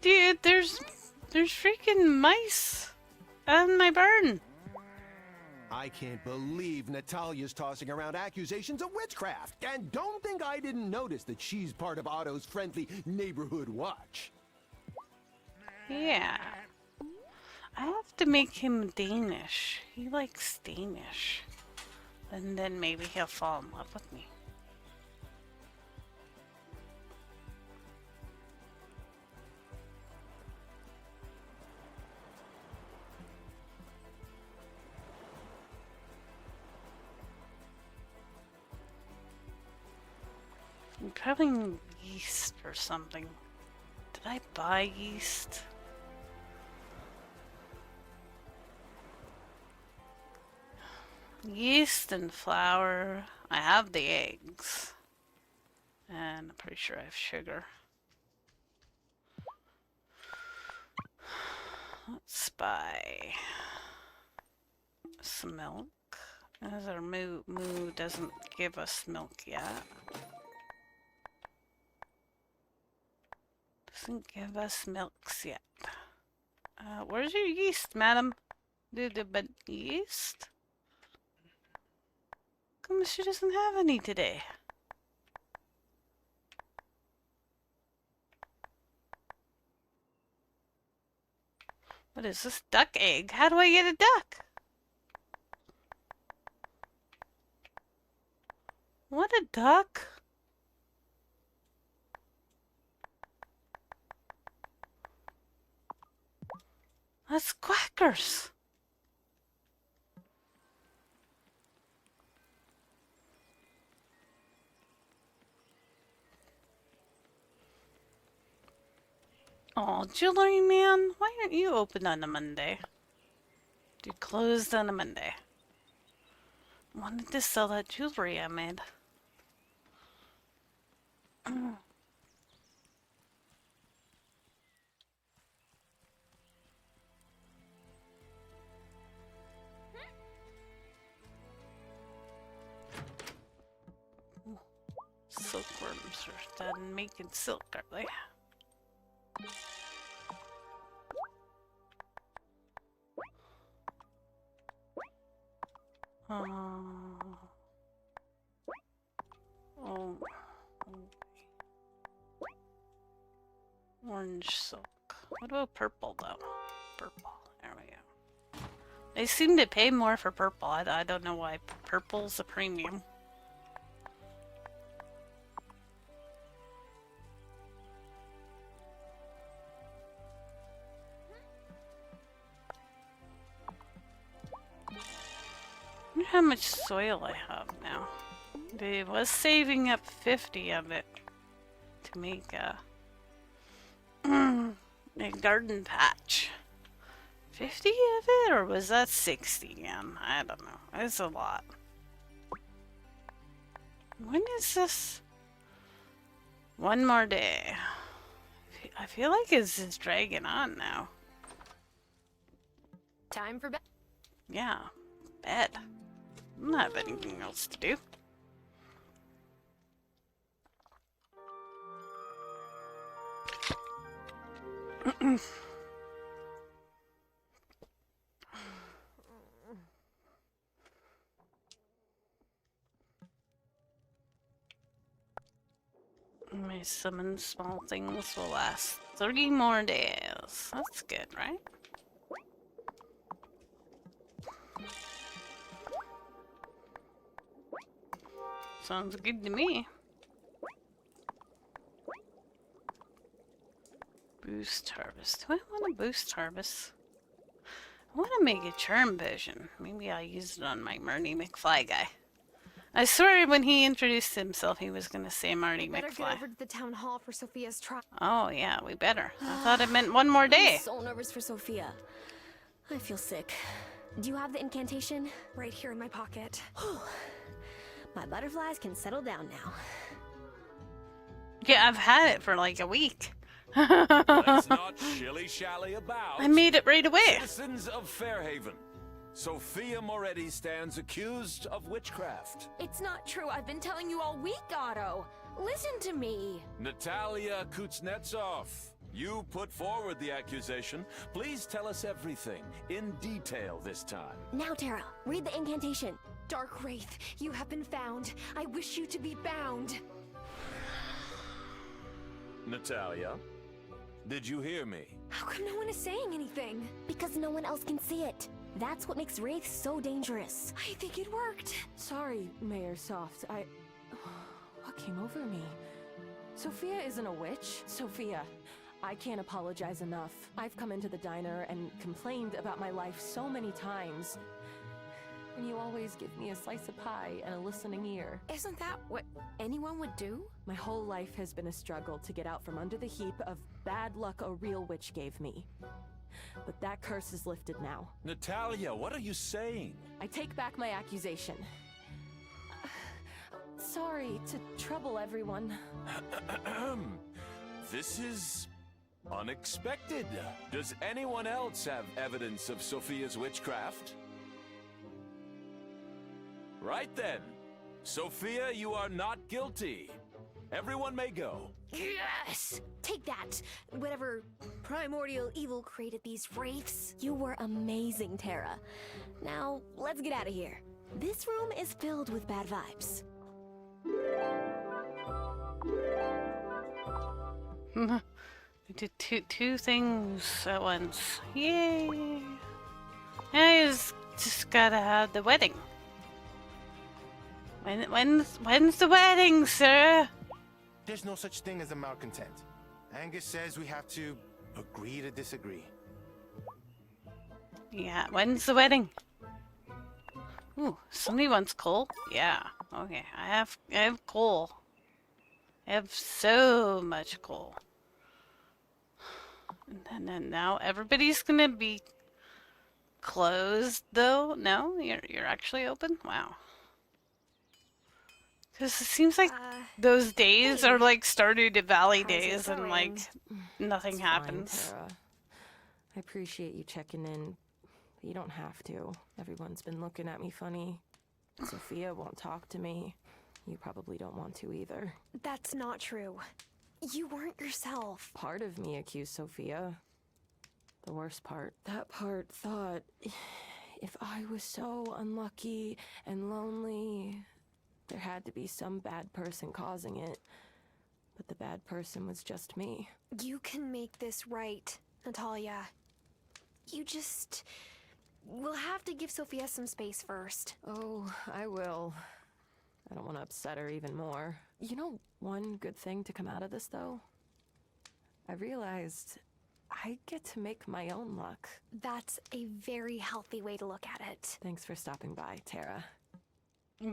Dude, there's freaking mice on my barn. I can't believe Natalia's tossing around accusations of witchcraft. And don't think I didn't notice that she's part of Otto's friendly neighborhood watch. Yeah. I have to make him Danish. He likes Danish. And then maybe he'll fall in love with me. I'm probably yeast or something. Did I buy yeast? Yeast and flour. I have the eggs. And I'm pretty sure I have sugar. Let's buy some milk. As our moo doesn't give us milk yet. Doesn't give us milks yet. Where's your yeast, madam? But yeast? Come, she doesn't have any today. What is this? Duck egg? How do I get a duck? What a duck? That's quackers. Oh, jewelry man, why aren't you open on a Monday? You closed on a Monday. Wanted to sell that jewelry I made. Silkworms are done making silk, are they? Oh. Orange silk. What about purple though? Purple. There we go. They seem to pay more for purple. I don't know why. Purple's a premium. I wonder how much soil I have now. I was saving up 50 of it to make a garden patch. 50 of it, or was that 60 again? I don't know. It's a lot. When is this? One more day. I feel like it's dragging on now. Time for bed. Yeah, bed. I don't have anything else to do. My summon small things will last 30 more days. That's good, right? Sounds good to me. Boost harvest. Do I want to boost harvest? I want to make a charm version. Maybe I'll use it on my Marty McFly guy. I swear when he introduced himself he was going to say Marty Better McFly. get over to the town hall for Sophia's trial. Oh yeah, we better. I thought it meant one more day. I'm so nervous for Sophia. I feel sick. Do you have the incantation? Right here in my pocket. My butterflies can settle down now. Yeah, I've had it for like a week. Let's not shilly-shally about. I made it right away. Citizens of Fairhaven, Sophia Moretti stands accused of witchcraft. It's not true. I've been telling you all week, Otto. Listen to me. Natalia Kuznetsov, you put forward the accusation. Please tell us everything, in detail this time. Now, Tara, read the incantation. Dark Wraith, you have been found. I wish you to be bound. Natalia, did you hear me? How come no one is saying anything? Because no one else can see it. That's what makes wraiths so dangerous. I think it worked. Sorry, Mayor Soft. What came over me? Sophia isn't a witch. Sophia, I can't apologize enough. I've come into the diner and complained about my life so many times. And you always give me a slice of pie and a listening ear. Isn't that what anyone would do? My whole life has been a struggle to get out from under the heap of bad luck a real witch gave me. But that curse is lifted now. Natalia, what are you saying? I take back my accusation. Sorry to trouble everyone. This is unexpected. Does anyone else have evidence of Sophia's witchcraft? Right then. Sophia, you are not guilty. Everyone may go. Yes! Take that! Whatever primordial evil created these wraiths. You were amazing, Tara. Now, let's get out of here. This room is filled with bad vibes. We did two things at once. Yay! I just gotta have the wedding. When's the wedding, sir? There's no such thing as a malcontent. Angus says we have to agree to disagree. Yeah, when's the wedding? Ooh, somebody wants coal? Yeah, okay. I have coal. I have so much coal. And then now everybody's gonna be closed though? No? You're actually open? Wow. Because it seems like those days are like Stardew Valley days and like nothing happens. Fine, Tara. I appreciate you checking in, but you don't have to. Everyone's been looking at me funny. Sophia won't talk to me. You probably don't want to either. That's not true. You weren't yourself. Part of me accused Sophia. The worst part. That part thought, if I was so unlucky and lonely, there had to be some bad person causing it. But the bad person was just me. You can make this right, Natalia. You just... We'll have to give Sophia some space first. Oh, I will. I don't want to upset her even more. You know one good thing to come out of this, though? I realized I get to make my own luck. That's a very healthy way to look at it. Thanks for stopping by, Tara.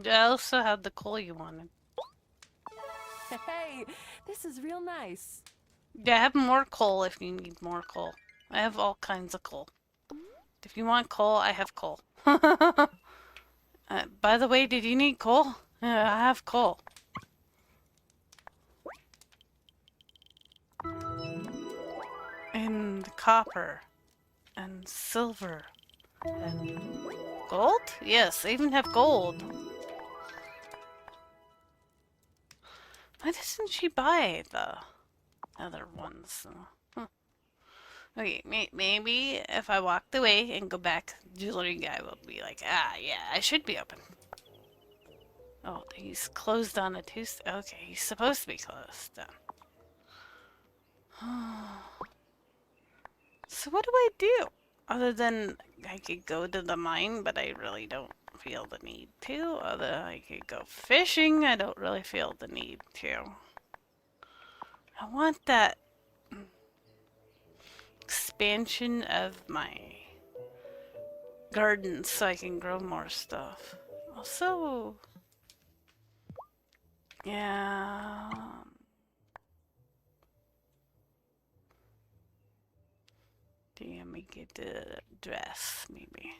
I also had the coal you wanted. Hey, this is real nice. Yeah, I have more coal if you need more coal. I have all kinds of coal. If you want coal, I have coal. By the way, did you need coal? I have coal. And copper. And silver. And gold? Yes, I even have gold. Why doesn't she buy the other ones? Okay, maybe if I walked away and go back, jewelry guy will be like, ah, yeah, I should be open. Oh, he's closed on a Tuesday. Okay, he's supposed to be closed then. So what do I do? Other than I could go to the mine, but I really don't feel the need to. Other I could go fishing, I don't really feel the need to. I want that expansion of my garden so I can grow more stuff. Also, yeah. Damn, me get the dress, maybe.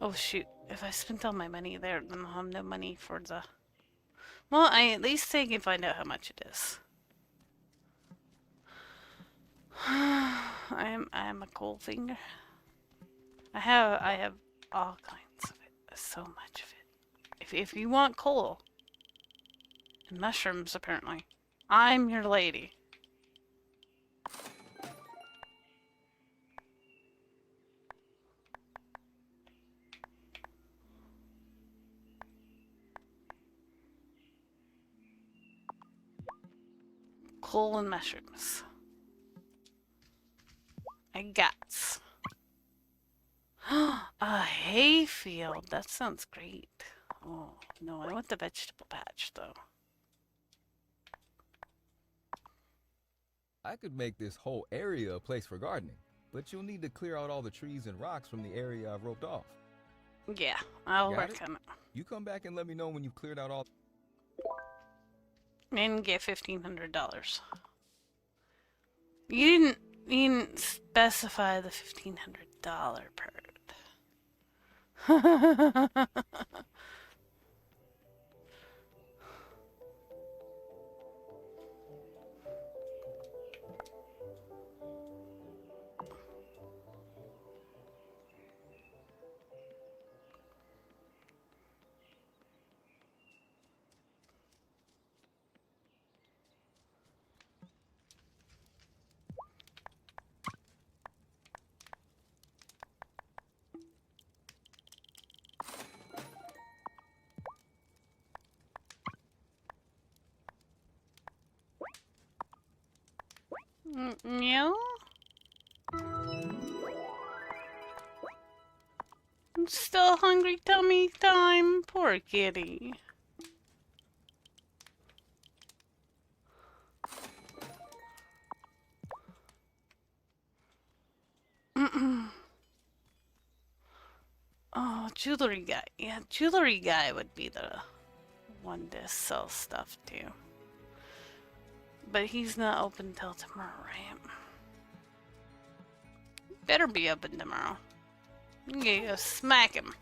Oh shoot, if I spent all my money there, then I'll have no money for the... Well, I at least I can find out how much it is. I am a coal finger. I have all kinds of it. So much of it. If you want coal and mushrooms, apparently, I'm your lady. Coal and mushrooms. I got a hayfield. That sounds great. Oh no, I want the vegetable patch though. I could make this whole area a place for gardening, but you'll need to clear out all the trees and rocks from the area I've roped off. Yeah, I'll Got work it? on it. You come back and let me know when you've cleared out all... And get $1,500. You didn't specify the $1,500 part. Meow? I'm still hungry tummy time. Poor kitty. Oh, jewelry guy. Yeah, jewelry guy would be the one to sell stuff to. But he's not open till tomorrow, right? Better be open tomorrow. I'm gonna go smack him.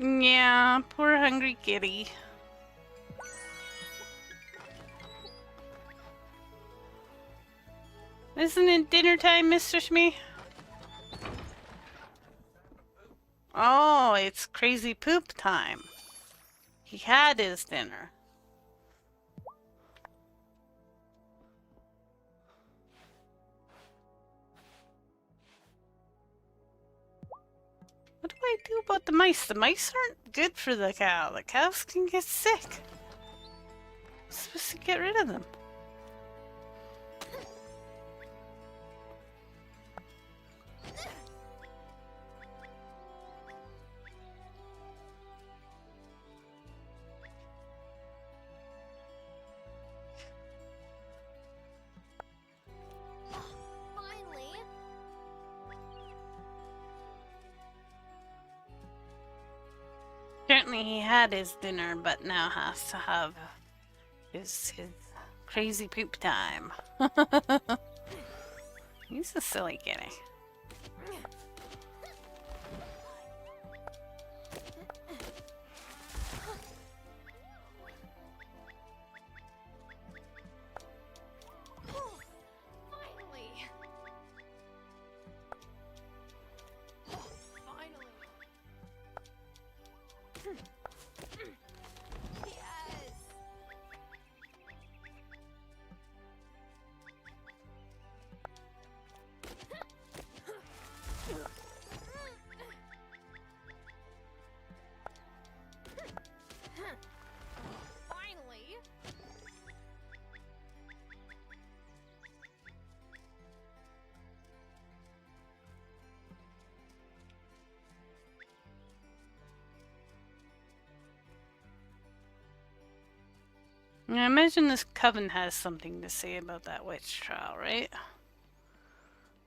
Yeah, poor hungry kitty. Isn't it dinner time, Mr. Shmee? Oh, it's crazy poop time. He had his dinner. What do I do about the mice? The mice aren't good for the cow. The cows can get sick. I'm supposed to get rid of them. he had his dinner, but now has to have his crazy poop time. He's a silly kitty. I imagine this coven has something to say about that witch trial, right?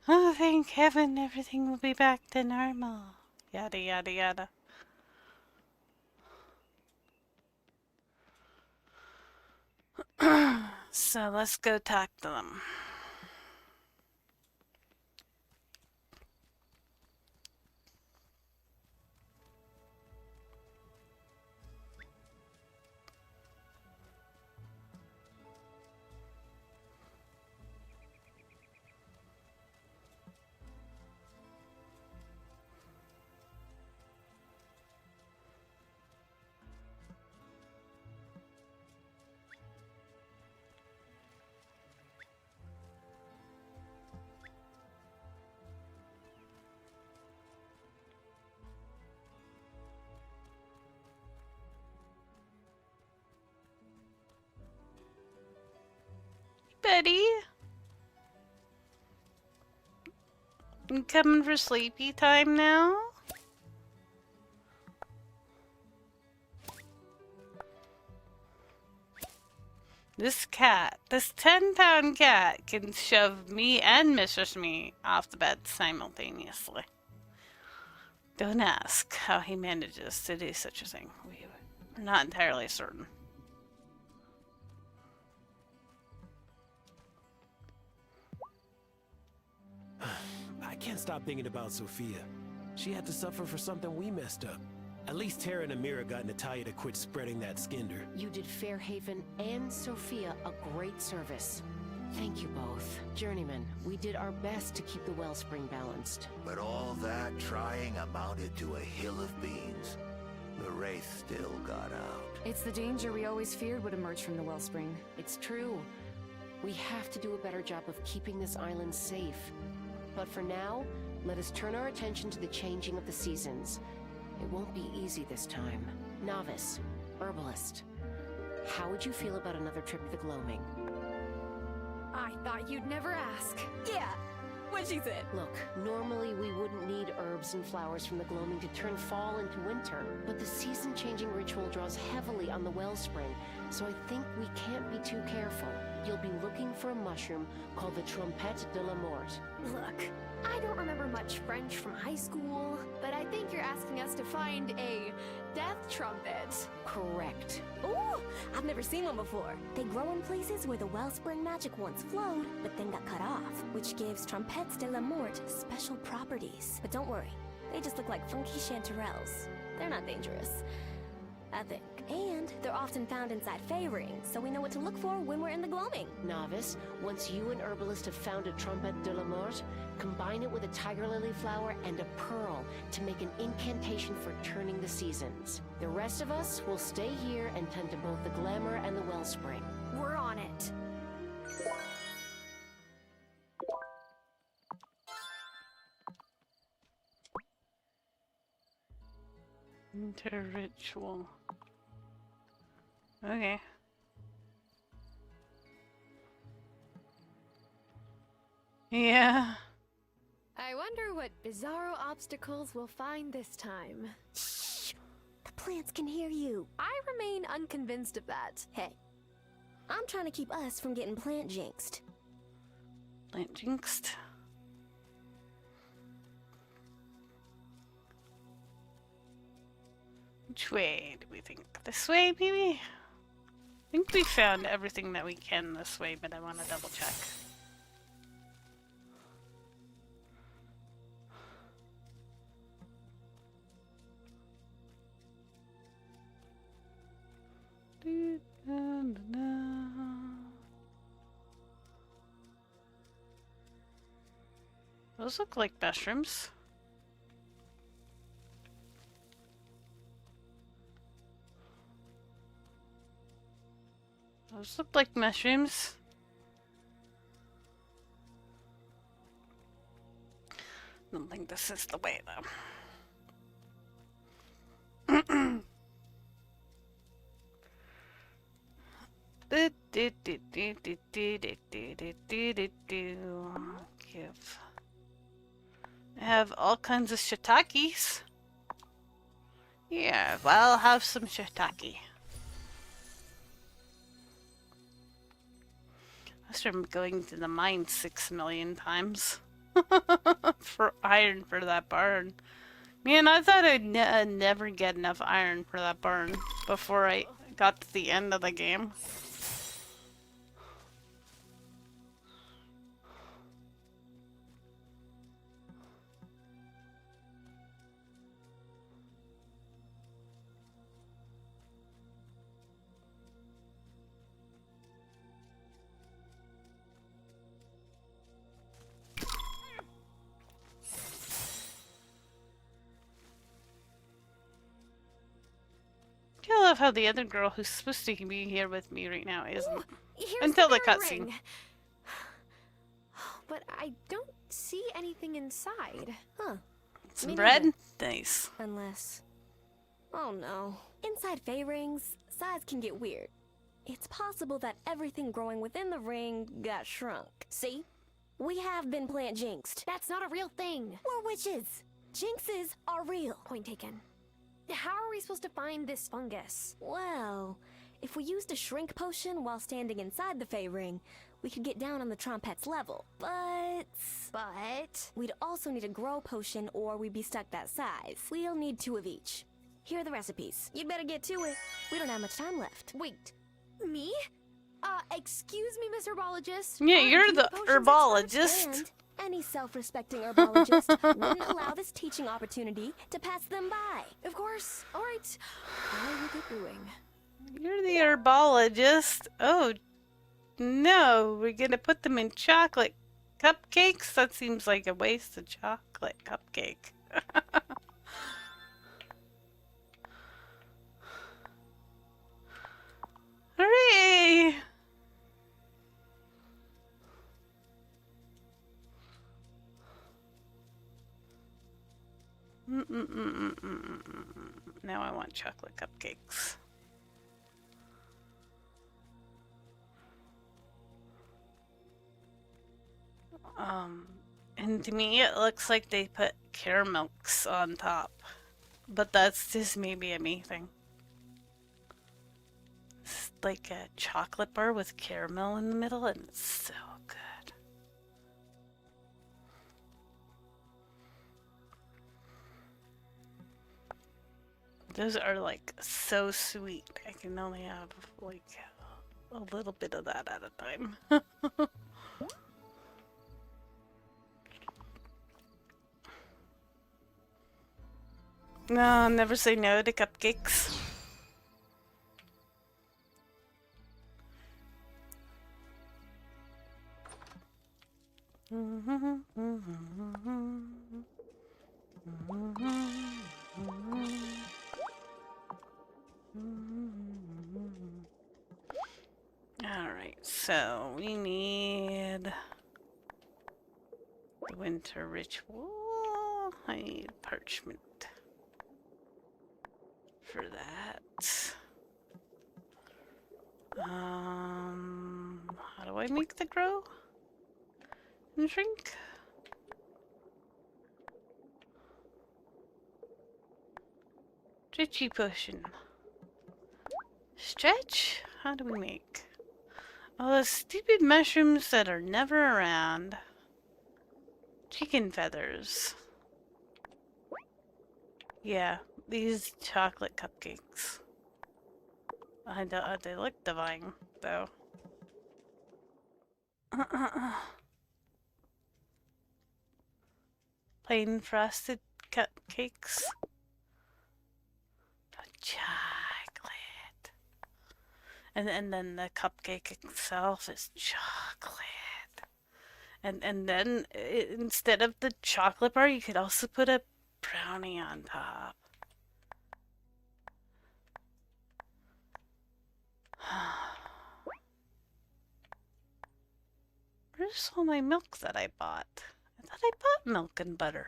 Oh, thank heaven everything will be back to normal. Yada yada yada. So let's go talk to them. Betty? You coming for sleepy time now? This cat, this 10-pound cat can shove me and Mistress Me off the bed simultaneously. Don't ask how he manages to do such a thing. We're not entirely certain. I can't stop thinking about Sophia. She had to suffer for something we messed up. At least Tara and Amira got Natalia to quit spreading that skinder. You did Fairhaven and Sophia a great service. Thank you both. Journeyman, we did our best to keep the wellspring balanced. But all that trying amounted to a hill of beans. The Wraith still got out. It's the danger we always feared would emerge from the wellspring. It's true. We have to do a better job of keeping this island safe. But for now, let us turn our attention to the changing of the seasons. It won't be easy this time. Novice, herbalist, how would you feel about another trip to the Gloaming? I thought you'd never ask. Yeah, what she said. Look, normally we wouldn't need herbs and flowers from the Gloaming to turn fall into winter, but the season-changing ritual draws heavily on the wellspring, so I think we can't be too careful. You'll be looking for a mushroom called the Trompette de la Mort. Look, I don't remember much French from high school, but I think you're asking us to find a death trumpet. Correct. Ooh, I've never seen one before. They grow in places where the wellspring magic once flowed, but then got cut off, which gives Trompettes de la Mort special properties. But don't worry, they just look like funky chanterelles. They're not dangerous, I think. And they're often found inside Fey rings, so we know what to look for when we're in the Gloaming. Novice, once you and Herbalist have found a Trompette de la Mort, combine it with a tiger lily flower and a pearl to make an incantation for turning the seasons. The rest of us will stay here and tend to both the glamour and the wellspring. We're on it. Inter-ritual. Okay. Yeah. I wonder what bizarro obstacles we'll find this time. Shh! The plants can hear you. I remain unconvinced of that. Hey, I'm trying to keep us from getting plant jinxed. Plant jinxed? Which way do we think? This way, maybe? I think we found everything that we can this way, but I want to double check. Those look like mushrooms. Those look like mushrooms. I don't think this is the way, though. Give. I have all kinds of shiitakes. Yeah, well, I'll have some shiitake. That's from going to the mine 6 million times. For iron for that barn. Man, I thought I'd never get enough iron for that barn before I got to the end of the game. I love how the other girl who's supposed to be here with me right now isn't. Until the cutscene. But I don't see anything inside. Huh. Some Me bread? neither. Nice. Unless... Oh no. Inside Fey rings, size can get weird. It's possible that everything growing within the ring got shrunk. See? We have been plant jinxed. That's not a real thing. We're witches. Jinxes are real. Point taken. How are we supposed to find this fungus? Well, if we used a shrink potion while standing inside the Fey ring, we could get down on the Trompette's level. But we'd also need a grow potion or we'd be stuck that size. We'll need 2 of each. Here are the recipes. You'd better get to it. We don't have much time left. Wait, me? Excuse me, Miss Herbologist. Yeah, you're the herbologist. And any self-respecting herbologist wouldn't allow this teaching opportunity to pass them by. Of course. All right. I will get brewing. You're the herbologist. Oh, no. We're gonna put them in chocolate cupcakes? That seems like a waste of chocolate cupcake. Hooray! Now I want chocolate cupcakes. And to me it looks like they put caramels on top. But that's just maybe a me thing. It's like a chocolate bar with caramel in the middle and it's so good. Those are like so sweet. I can only have like a little bit of that at a time. No, never say no to cupcakes. Alright, so we need the winter ritual. I need parchment for that. How do I make the grow and shrink? Stretchy potion. Stretch? How do we make? Oh, those stupid mushrooms that are never around. Chicken feathers. Yeah, these chocolate cupcakes. They look divine, though. Plain frosted cupcakes. Chocolate. And then the cupcake itself is chocolate. And then instead of the chocolate bar, you could also put a brownie on top. Where's all my milk that I bought? I thought I bought milk and butter.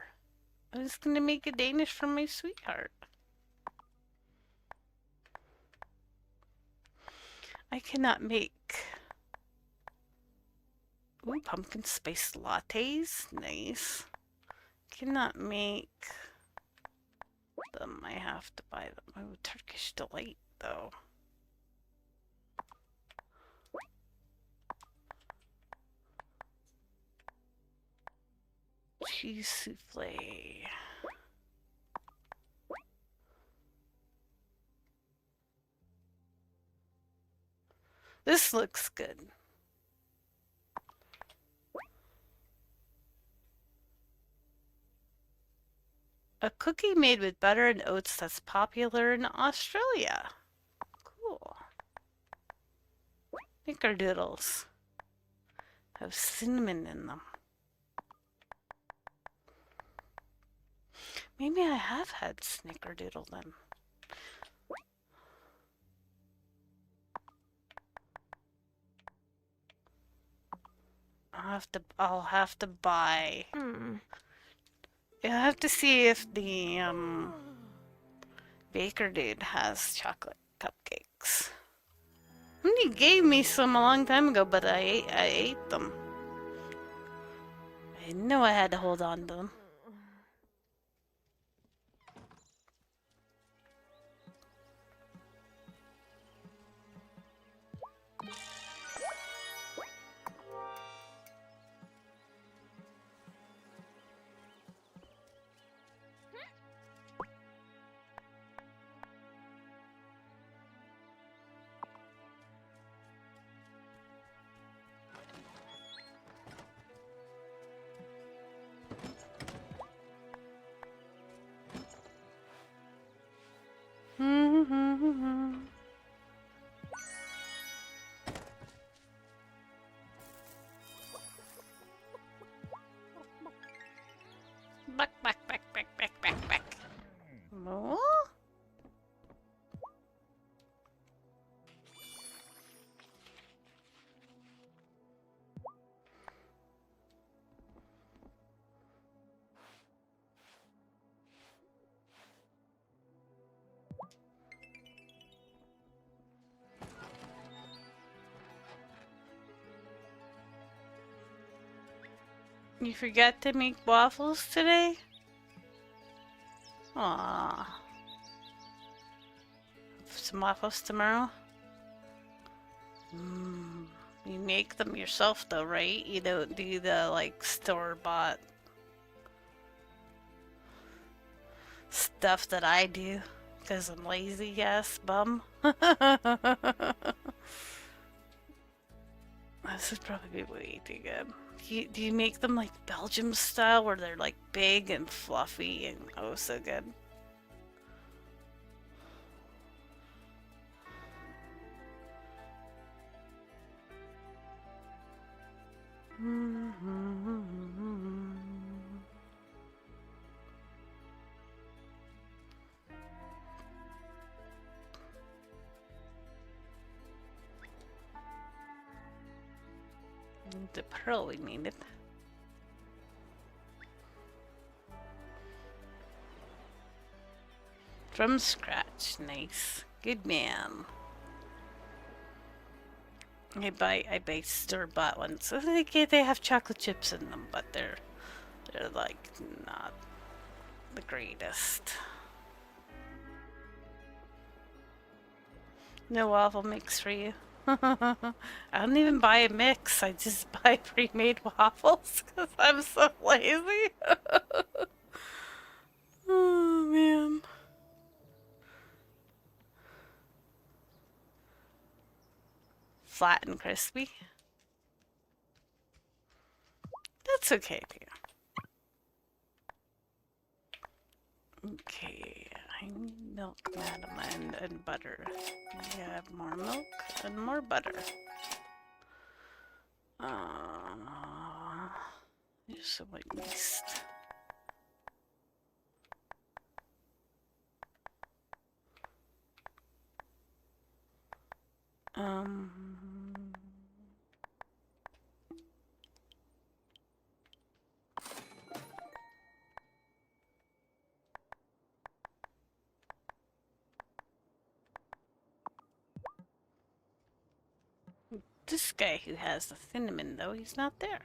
I was gonna make a Danish for my sweetheart. I cannot make... Ooh, pumpkin spice lattes. Nice. Cannot make them. I have to buy them. Oh, Turkish Delight, though. Cheese souffle. This looks good. A cookie made with butter and oats that's popular in Australia. Cool. Snickerdoodles have cinnamon in them. Maybe I have had snickerdoodle then. I'll have to buy. I'll have to see if the baker dude has chocolate cupcakes. He gave me some a long time ago, but I ate them. I didn't know I had to hold on to them. Back. More? You forgot to make waffles today? Aww. Some waffles tomorrow? You make them yourself though, right? You don't do the, like, store-bought stuff that I do. Because I'm lazy ass bum. This would probably be way too good. Do you make them like Belgium style where they're like big and fluffy and oh so good? The pearl we needed. From scratch, nice. Good man. I buy store-bought ones. So they have chocolate chips in them, but they're like not the greatest. No waffle mix for you. I don't even buy a mix. I just buy pre-made waffles because I'm so lazy. Oh man. flat and crispy. That's okay too. Okay, I need milk, madam, and butter. We have more milk and more butter. Just so at least. This guy who has the cinnamon, though, he's not there.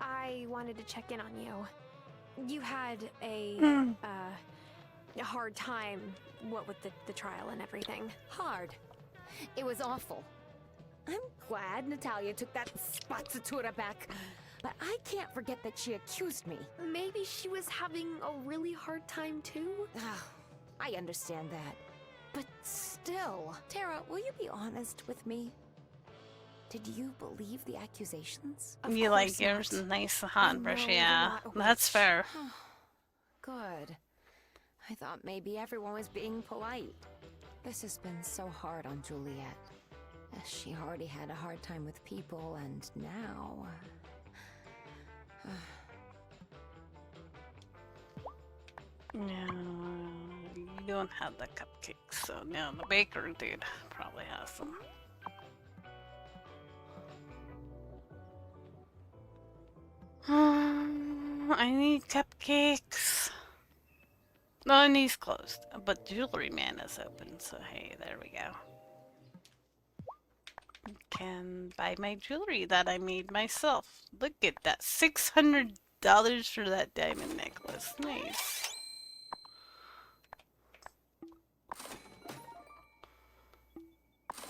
I wanted to check in on you. You had a hard time, what with the trial and everything. Hard. It was awful. I'm glad Natalia took that spazzatura back, but I can't forget that she accused me. Maybe she was having a really hard time too? I understand that. But still, Tara, will you be honest with me? Did you believe the accusations? You like yours nice hot brush, yeah. That's fair. Good. I thought maybe everyone was being polite. This has been so hard on Juliet. She already had a hard time with people, and now... No, you don't have the cupcakes, so no, the baker dude probably has them. I need cupcakes. No, and he's closed, but Jewelry Man is open, so hey, there we go. Can buy my jewelry that I made myself. Look at that, $600 for that diamond necklace. Nice.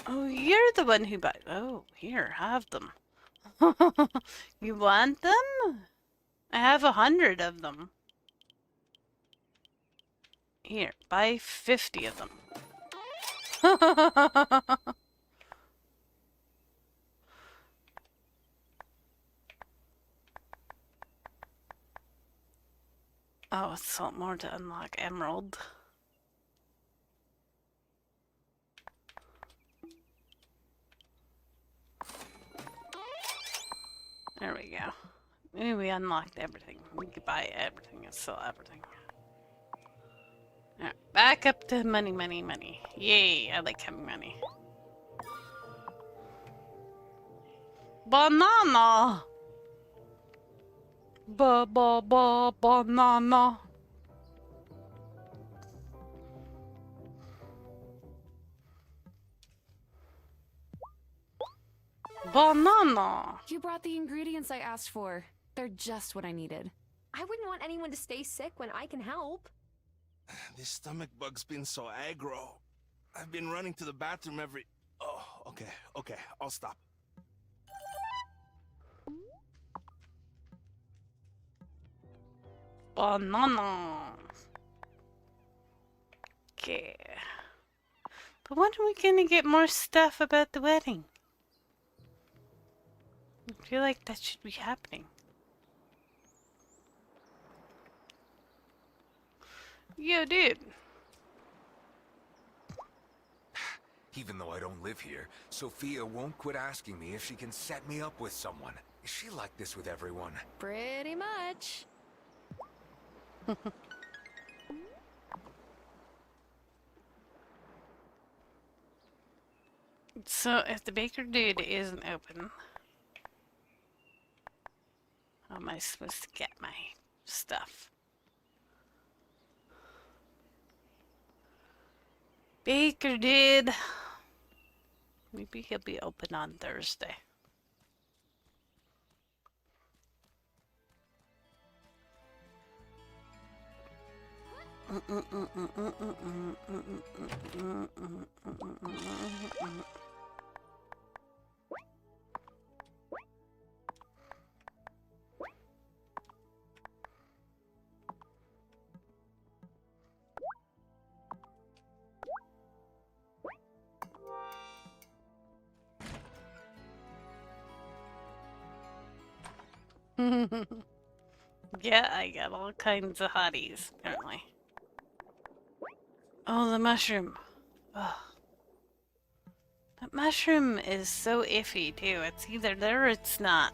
Oh, you're the one who bought. Oh, here, have them. You want them? I have 100 of them. Here, buy 50 of them. Oh, it's a lot more to unlock Emerald. There we go. Maybe we unlocked everything. We could buy everything and sell everything. Alright, back up to money, money, money. Yay, I like having money. Banana! Banana. Banana! You brought the ingredients I asked for. They're just what I needed. I wouldn't want anyone to stay sick when I can help. This stomach bug's been so aggro. I've been running to the bathroom every... Oh, okay, I'll stop. Banana. Okay. But when are we gonna get more stuff about the wedding? I feel like that should be happening. Yo, dude. Even though I don't live here, Sophia won't quit asking me if she can set me up with someone. Is she like this with everyone? Pretty much. So, if the baker dude isn't open, how am I supposed to get my stuff? Baker dude! Maybe he'll be open on Thursday. Yeah, I got all kinds of hotties, apparently. Oh, the mushroom. Ugh. That mushroom is so iffy, too. It's either there or it's not.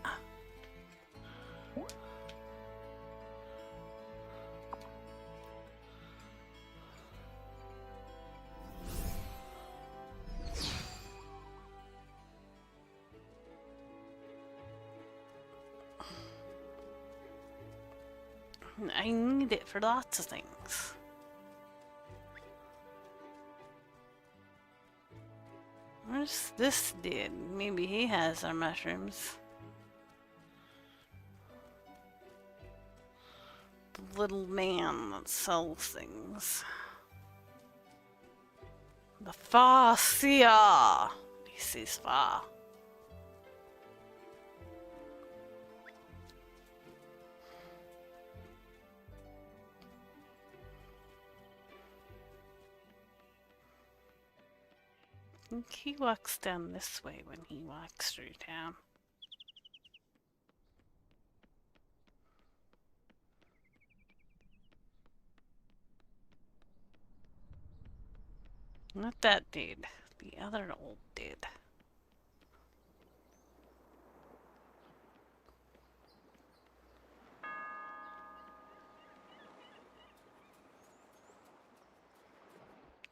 I need it for lots of things. Where's this dude? Maybe he has our mushrooms. The little man that sells things. The Farsia. He says far. I think he walks down this way when he walks through town. Not that dude. The other old dude.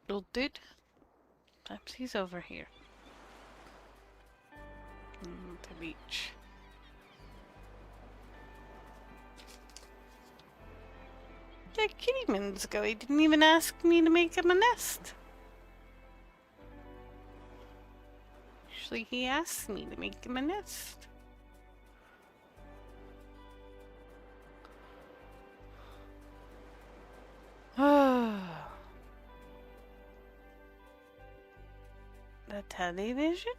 Old dude? Perhaps he's over here. The beach. Yeah, Kittyman's go. He didn't even ask me to make him a nest. Usually he asks me to make him a nest. The television?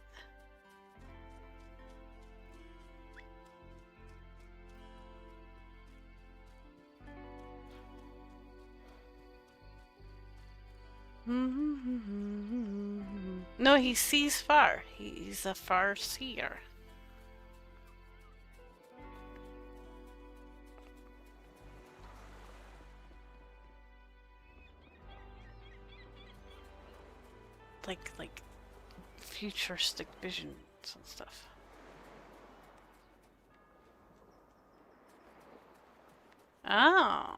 No, he sees far. He's a far seer. Like futuristic visions and stuff. Oh.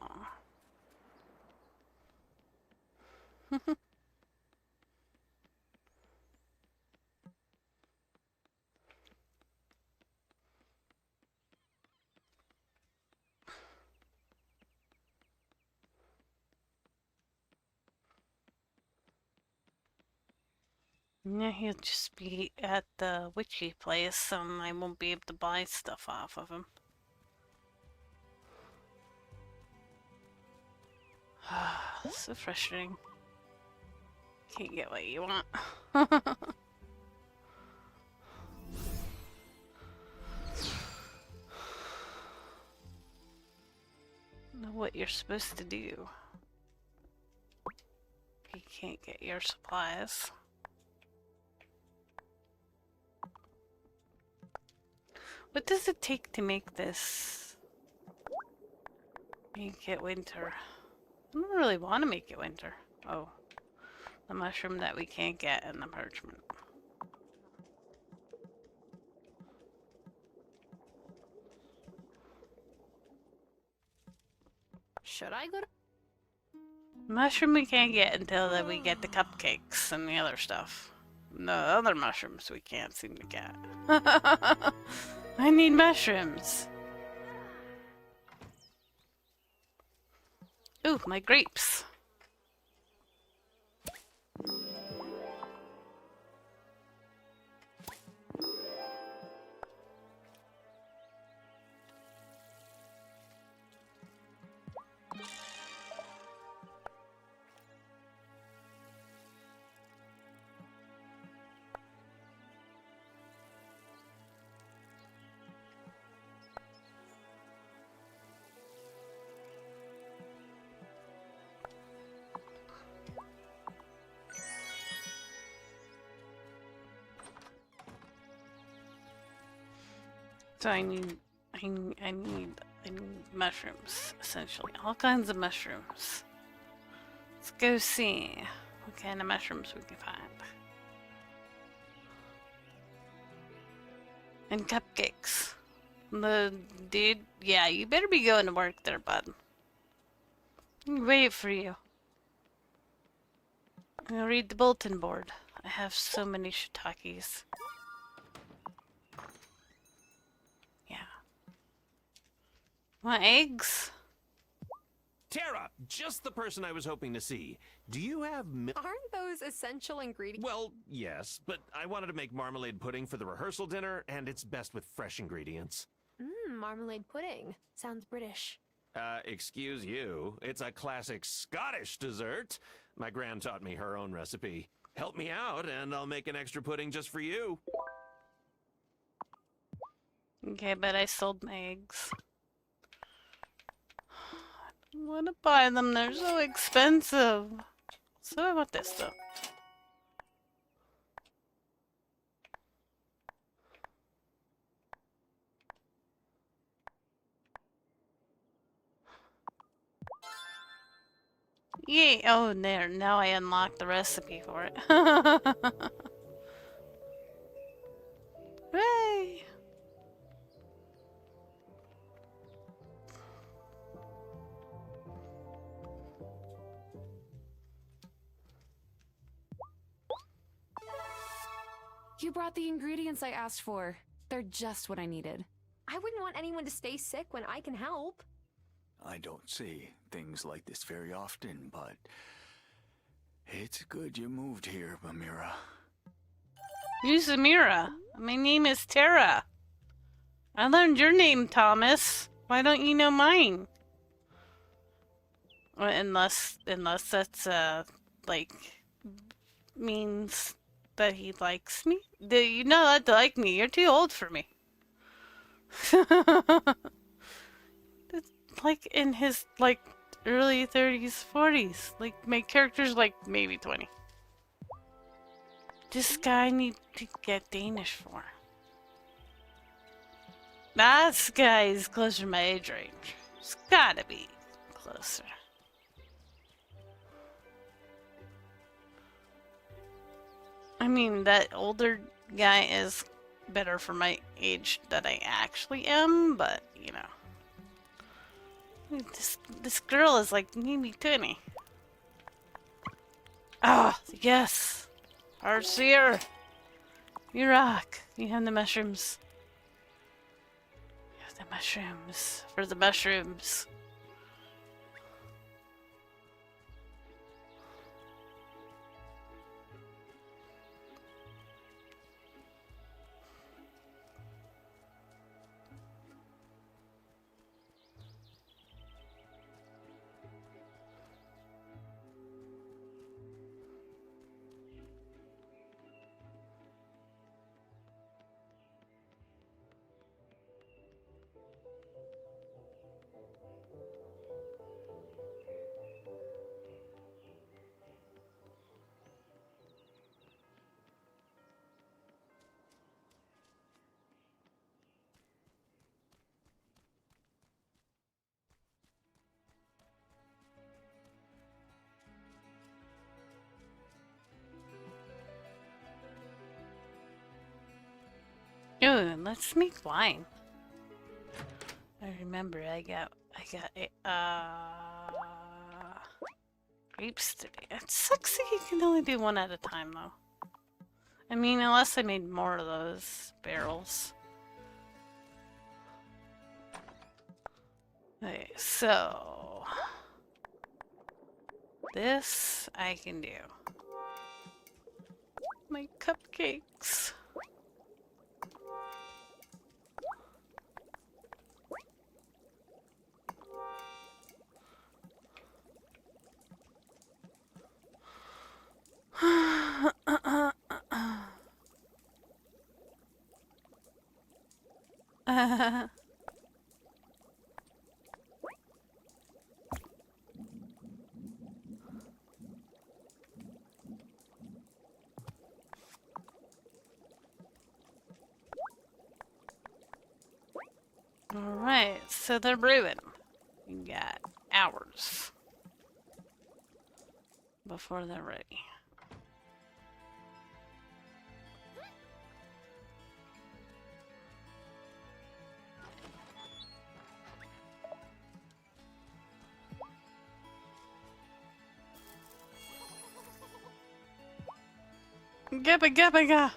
Yeah, he'll just be at the witchy place and I won't be able to buy stuff off of him. So frustrating. Can't get what you want. Know what you're supposed to do. You can't get your supplies. What does it take to make this? Make it winter. I don't really want to make it winter. Oh. The mushroom that we can't get in the parchment. Should I go to... Mushroom we can't get until that we get the cupcakes and the other stuff. The other mushrooms we can't seem to get. I need mushrooms. Ooh, my grapes. So I need mushrooms, essentially. All kinds of mushrooms. Let's go see what kind of mushrooms we can find. And cupcakes. The dude, yeah, you better be going to work there, bud. Wait for you. I'm gonna read the bulletin board. I have so many shiitakes. Yeah. Want eggs? Tara, just the person I was hoping to see. Do you have Aren't those essential ingredients? Well, yes, but I wanted to make marmalade pudding for the rehearsal dinner, and it's best with fresh ingredients. Marmalade pudding. Sounds British. Excuse you. It's a classic Scottish dessert. My gran taught me her own recipe. Help me out, and I'll make an extra pudding just for you. Okay, but I sold my eggs. I don't want to buy them, they're so expensive. So I want this though. Yay! Oh, there. Now I unlocked the recipe for it. Hooray! You brought the ingredients I asked for. They're just what I needed. I wouldn't want anyone to stay sick when I can help. I don't see things like this very often, but it's good you moved here, Amira. Who's Amira? My name is Tara. I learned your name, Thomas. Why don't you know mine? Well, unless that's like means that he likes me. You know not to like me. You're too old for me. It's like in his like early 30s, 40s. Like my character's like maybe 20. This guy I need to get Danish for. That guy is closer to my age range. It's gotta be closer. I mean, that older guy is better for my age that I actually am, but, you know. This girl is like maybe 20. Ah, yes! Arseer! You rock! You have the mushrooms. You have the mushrooms. For the mushrooms. Ooh, let's make wine. I remember I got grapes today. It sucks that you can only do one at a time though. I mean, unless I made more of those barrels. Okay, so this I can do. My cupcakes. to the ruin. We got hours before they're ready. Gabba gabba ga.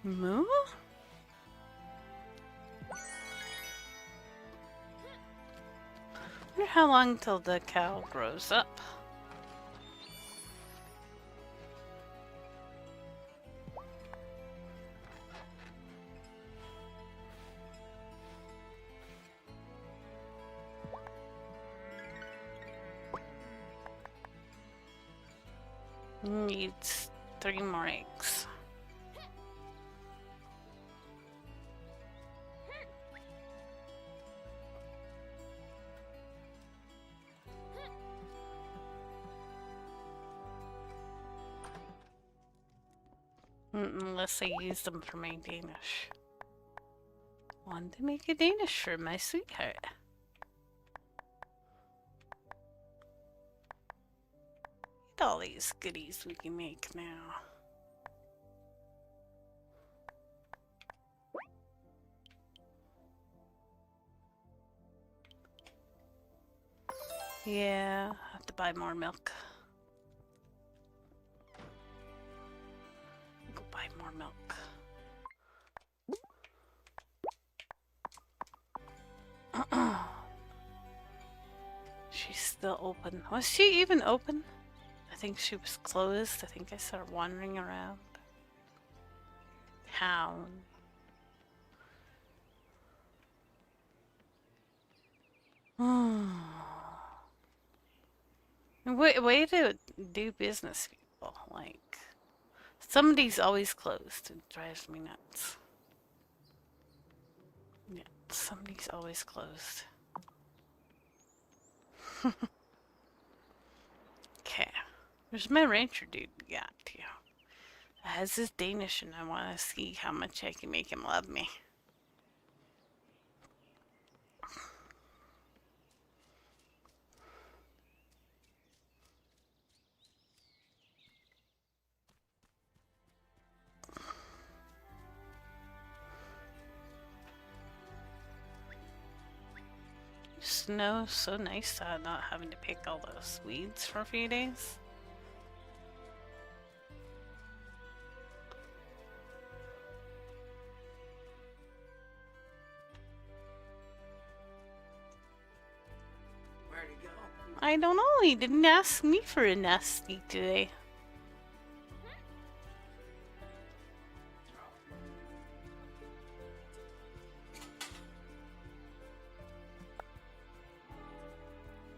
Moo? Wonder how long till the cow grows up. Needs 3 more eggs. Unless I use them for my Danish. Want to make a Danish for my sweetheart. Look at all these goodies we can make now. Yeah, I have to buy more milk. Go buy more milk. She's still open. Was she even open? I think she was closed. I think I saw her wandering around town. Way to do business, people. Like, somebody's always closed. It drives me nuts. Yeah, somebody's always closed. Okay. There's my rancher dude we got, too. Has this Danish and I want to see how much I can make him love me. Snow, so nice not having to pick all those weeds for a few days. Where'd he go? I don't know, he didn't ask me for a nasty today.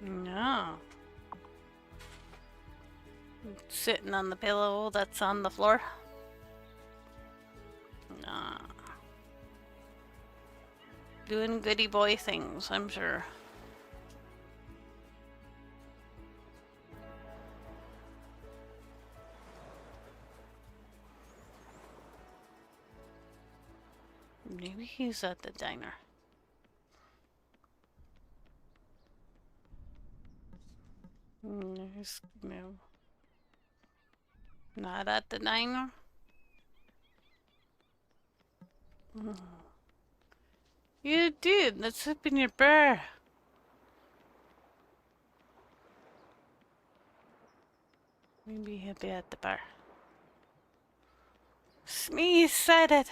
No. Sitting on the pillow that's on the floor. Nah. Doing goody boy things, I'm sure. Maybe he's at the diner. There's no. Not at the diner. You did. Let's open your bar. Maybe he'll be at the bar. Sneeze said it.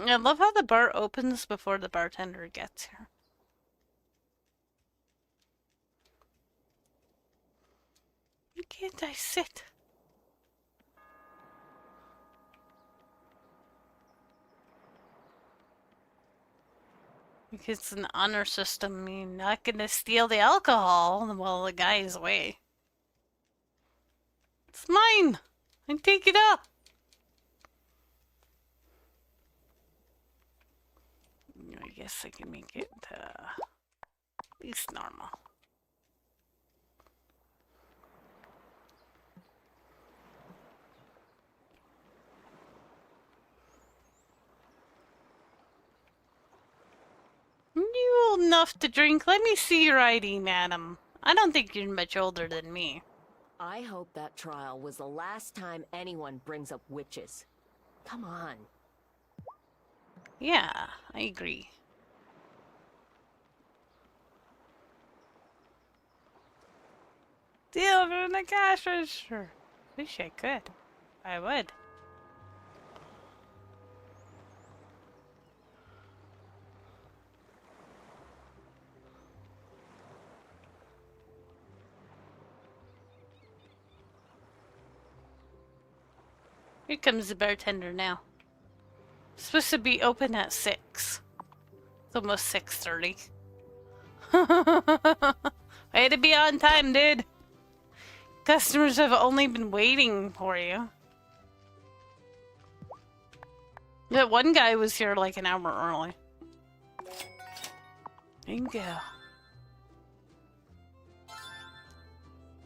I love how the bar opens before the bartender gets here. Why can't I sit? Like it's an honor system. You're not gonna steal the alcohol while the guy is away. It's mine! I take it up! I guess I can make it at least normal. You old enough to drink? Let me see your ID, madam. I don't think you're much older than me. I hope that trial was the last time anyone brings up witches. Come on. Yeah, I agree. Deal in the cash register. Wish I could. I would. Here comes the bartender now. Supposed to be open at 6. It's almost 6:30. Way to be on time, dude. Customers have only been waiting for you. That one guy was here like an hour early. There you go.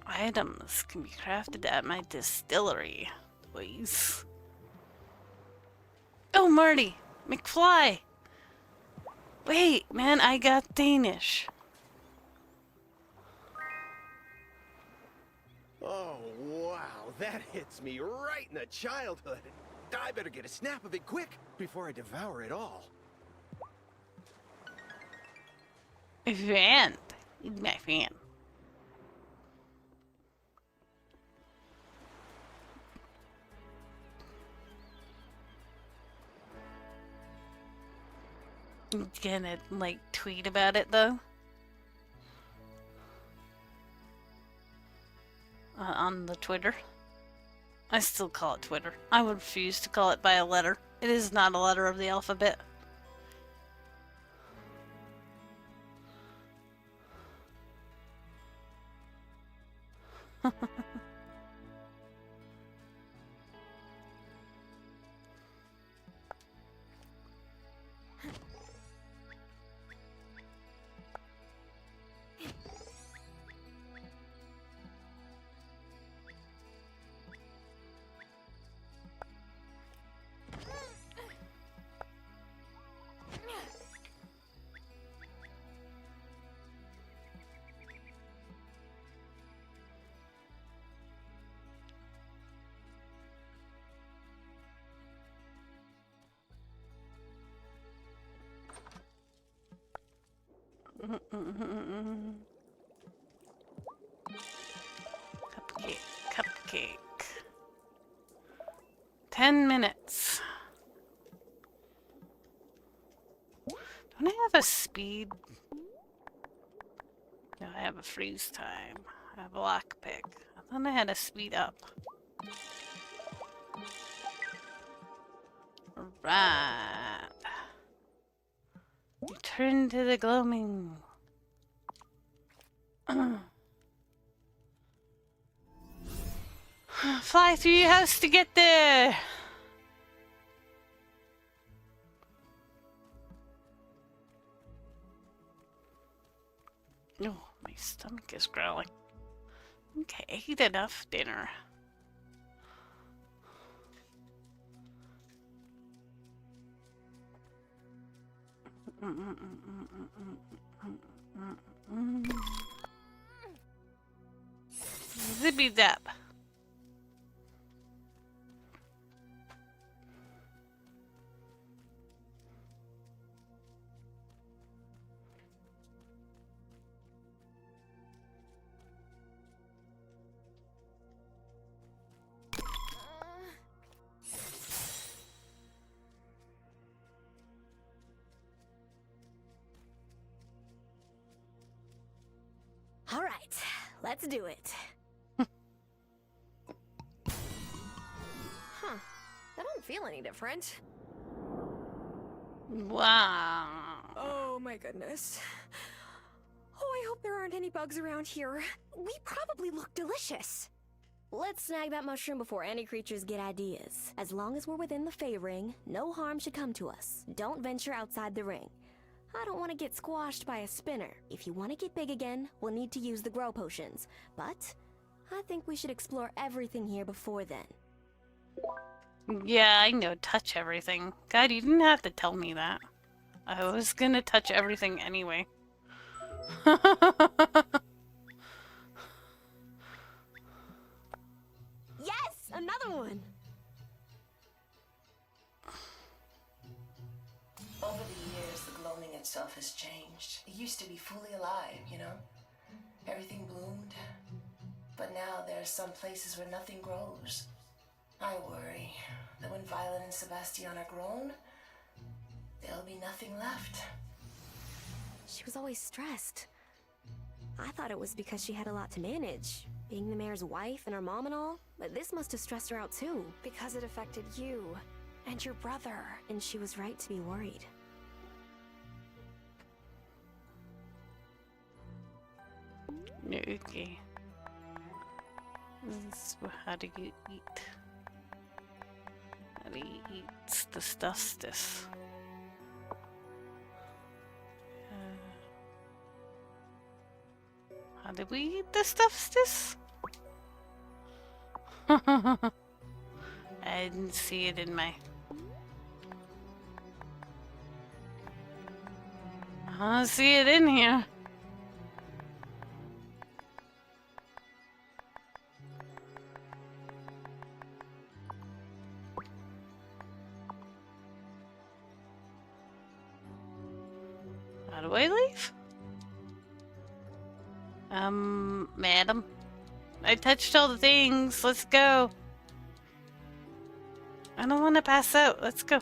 Items can be crafted at my distillery. Please. Oh, Marty! McFly! Wait, man, I got Danish. Oh, wow, that hits me right in the childhood. I better get a snap of it quick before I devour it all. Fan. He's my fan. You gonna, like, tweet about it, though? On the Twitter? I still call it Twitter. I would refuse to call it by a letter. It is not a letter of the alphabet. Cupcake, cupcake. 10 minutes. Don't I have a speed? No, I have a freeze time. I have a lockpick. I thought I had a speed up. Right. Return to the gloaming. Fly through your house to get there. Oh, my stomach is growling. Okay, I ate enough dinner. Zippy zap. All right, let's do it. Huh. I don't feel any different. Wow. Oh my goodness. Oh, I hope there aren't any bugs around here. We probably look delicious. Let's snag that mushroom before any creatures get ideas. As long as we're within the Fey ring, no harm should come to us. Don't venture outside the ring. I don't want to get squashed by a spinner. If you want to get big again, we'll need to use the grow potions. But I think we should explore everything here before then. Yeah, I know. Touch everything. God, you didn't have to tell me that. I was gonna touch everything anyway. Yes, another one. Over the years, the gloaming itself has changed. It used to be fully alive, you know? Everything bloomed. But now there are some places where nothing grows. I worry that when Violet and Sebastian are grown, there'll be nothing left. She was always stressed. I thought it was because she had a lot to manage, being the mayor's wife and her mom and all, but this must have stressed her out too. Because it affected you and your brother. And she was right to be worried. Okay. This is how do you eat? How do you eat the stuff this? How did we eat the stuff this? I didn't see it in my... I don't see it in here. How do I leave? Madam. I touched all the things. Let's go. I don't want to pass out. Let's go.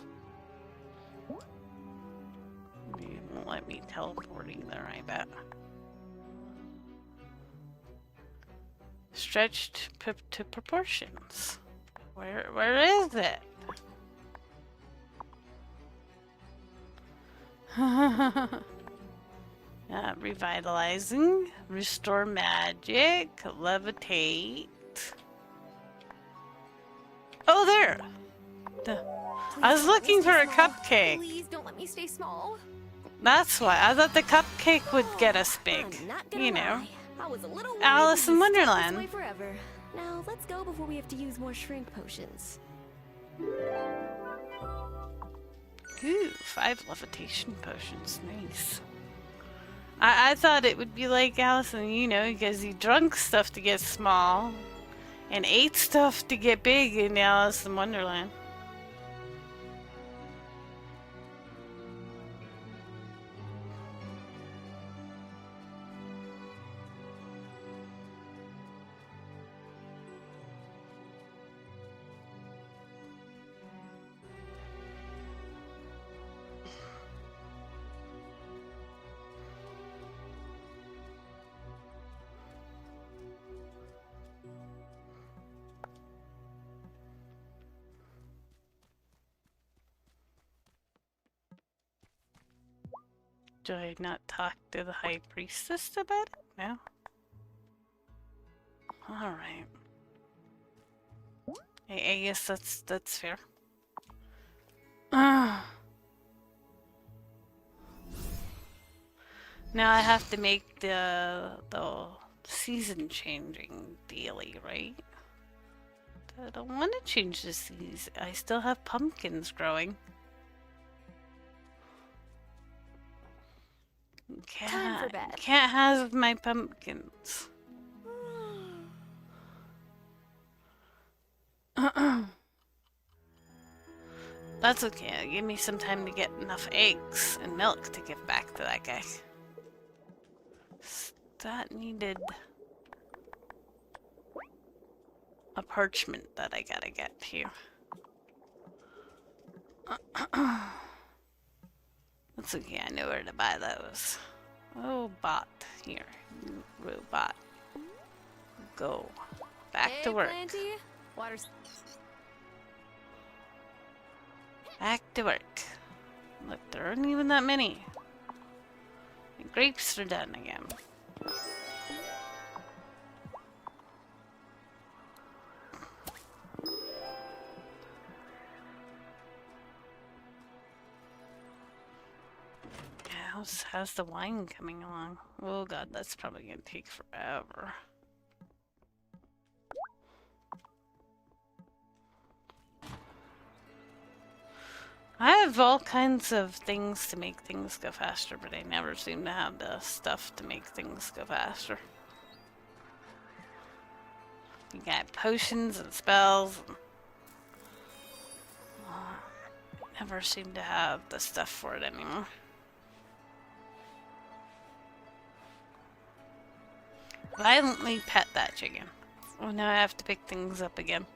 You won't let me teleport either, I bet. Stretched to proportions. Where is it? Revitalizing, restore magic, levitate. Oh, there! I was looking for a cupcake. Please don't let me stay small. That's why. I thought the cupcake would get us big. You know. I was a little Alice in This way Wonderland. forever. Now let's go before we have to use more shrink potions. Ooh, 5 levitation potions. Nice. I thought it would be like Allison, you know, because he drunk stuff to get small and ate stuff to get big in Alice in Wonderland. Do I not talk to the High Priestess about it? No? Alright. I guess that's fair. Now I have to make the season changing daily, right? I don't want to change the season. I still have pumpkins growing. Time for bed. Can't have my pumpkins. That's okay. Give me some time to get enough eggs and milk to give back to that guy. That needed a parchment that I gotta get here. That's okay, I know where to buy those. Oh, bot. Here. Robot. Go. Back to work. Planty. Water's... Back to work. Look, there aren't even that many. grapes are done again. How's the wine coming along? Oh god, that's probably gonna take forever. I have all kinds of things to make things go faster, but I never seem to have the stuff to make things go faster. You got potions and spells. And never seem to have the stuff for it anymore. Violently pet that chicken. Oh, now I have to pick things up again.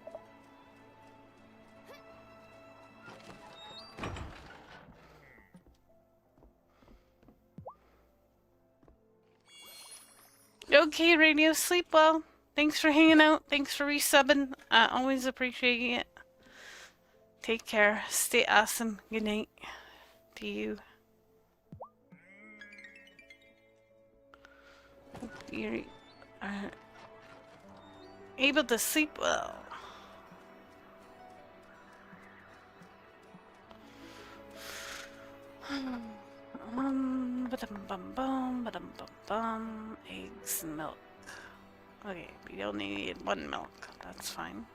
Okay, Radio, sleep well. Thanks for hanging out. Thanks for resubbing. I always appreciate it. Take care. Stay awesome. Good night to you. You're able to sleep well. Eggs and milk. Okay, we only need 1 milk. That's fine.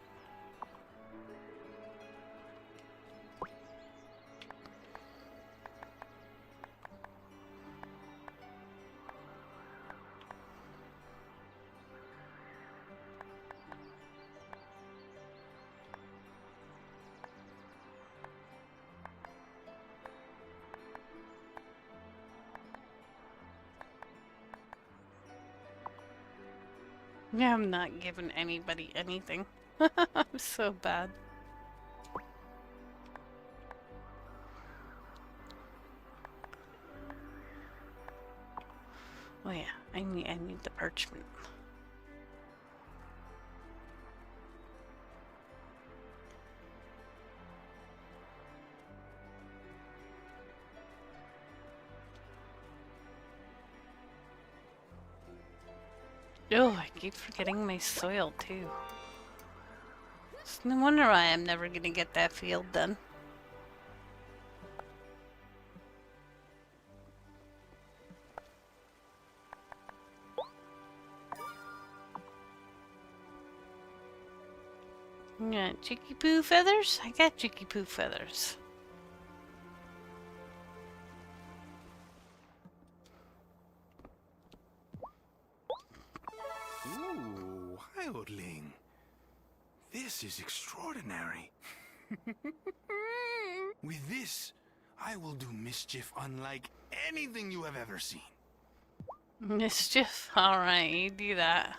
Yeah, I'm not giving anybody anything. I'm so bad. Oh yeah, I need the parchment. Oh, I keep forgetting my soil too. It's no wonder why I'm never gonna get that field done. Yeah, Chicky Poo feathers? I got Chicky Poo feathers. Ooh, Wildling. This is extraordinary. With this, I will do mischief unlike anything you have ever seen. Mischief? Alright, you do that.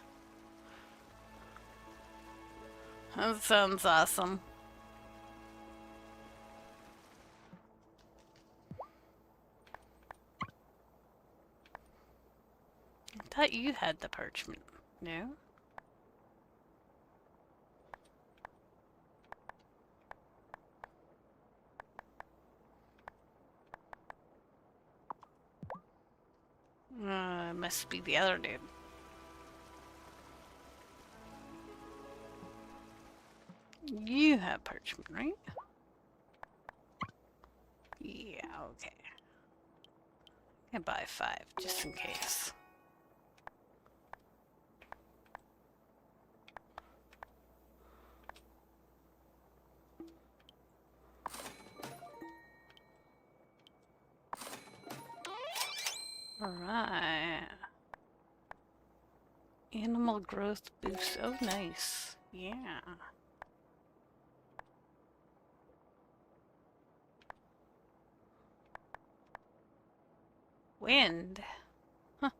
That sounds awesome. I thought you had the parchment. No? It must be the other dude. You have parchment, right? Yeah, okay. I can buy 5, just in case. Alright. Animal growth boost. Oh, nice. Yeah. Wind. Huh.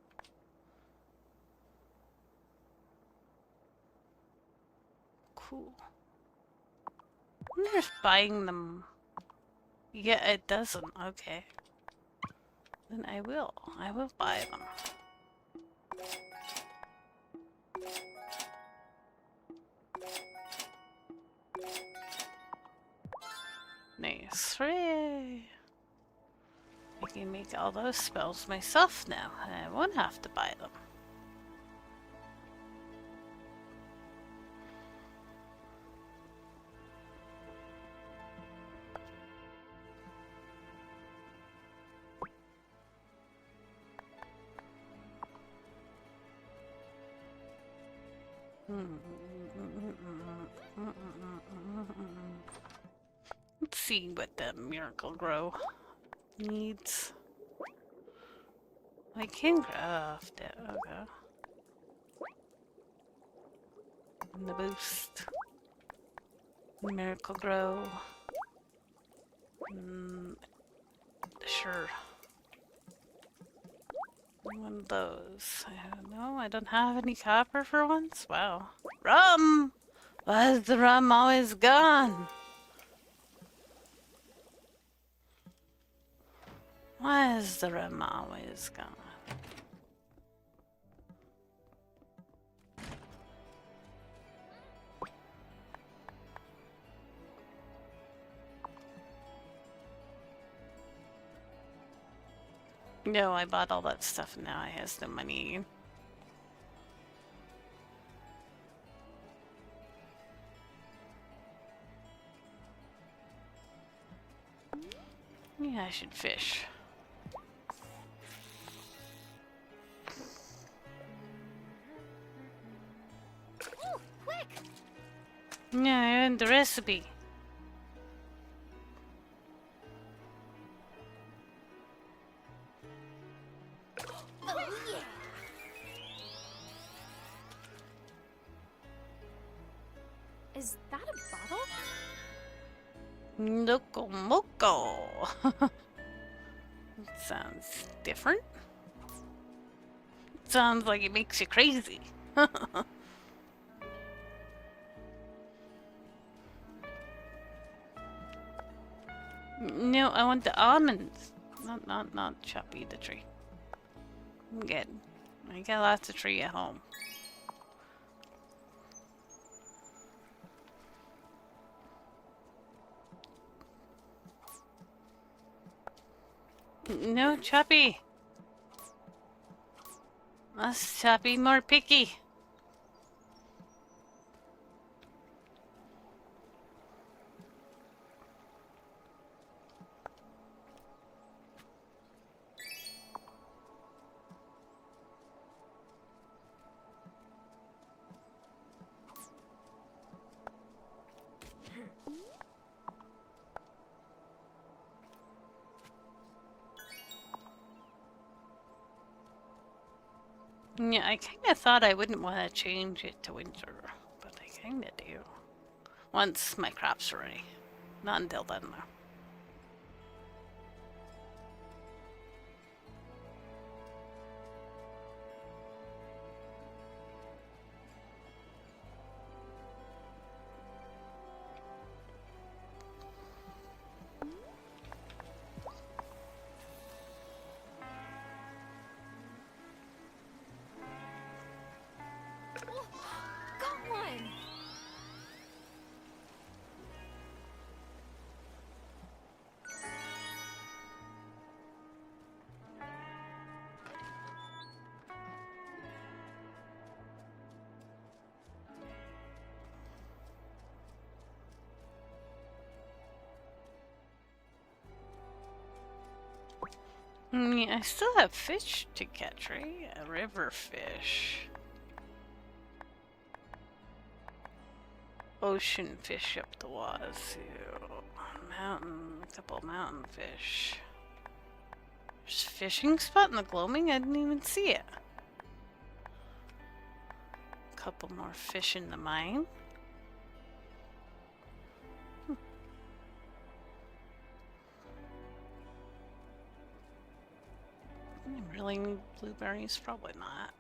Cool. I wonder if buying them... Yeah, it doesn't. Okay. Then I will. I will buy them. Nice. Hooray! I I can make all those spells myself now, and I won't have to buy them. Let's see what the Miracle Grow needs. I can craft it. Okay. And the boost. Miracle Grow. Sure. One of those. I don't know. I don't have any copper for once. Wow. Rum! Why is the rum always gone? Why is the rum always gone? No, I bought all that stuff and now I has no money. Yeah, I should fish. Oh, quick! Yeah, I earned the recipe. Oh, yeah! Is that a bottle? Loco moco. Sounds different. Sounds like it makes you crazy. No, I want the almonds. Not Choppy the tree. I'm good. I got lots of tree at home. No, Choppy. Us Choppy more picky. Yeah, I kind of thought I wouldn't want to change it to winter, but I kind of do. Once my crops are ready. Not until then, though. Got one! Yeah, I still have fish to catch, right? A river fish. Ocean fish up the wazoo. Mountain, a couple mountain fish. There's a fishing spot in the gloaming? I didn't even see it. A couple more fish in the mine. Really need blueberries? Probably not.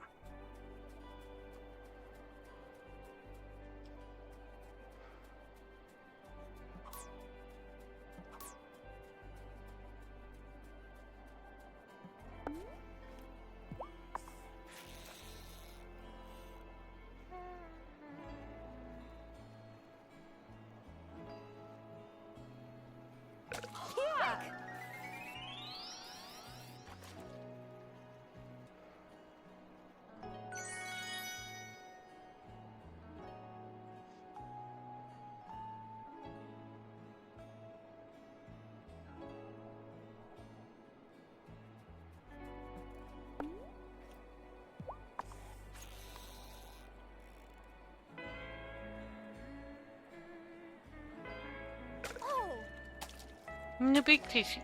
No big fishy.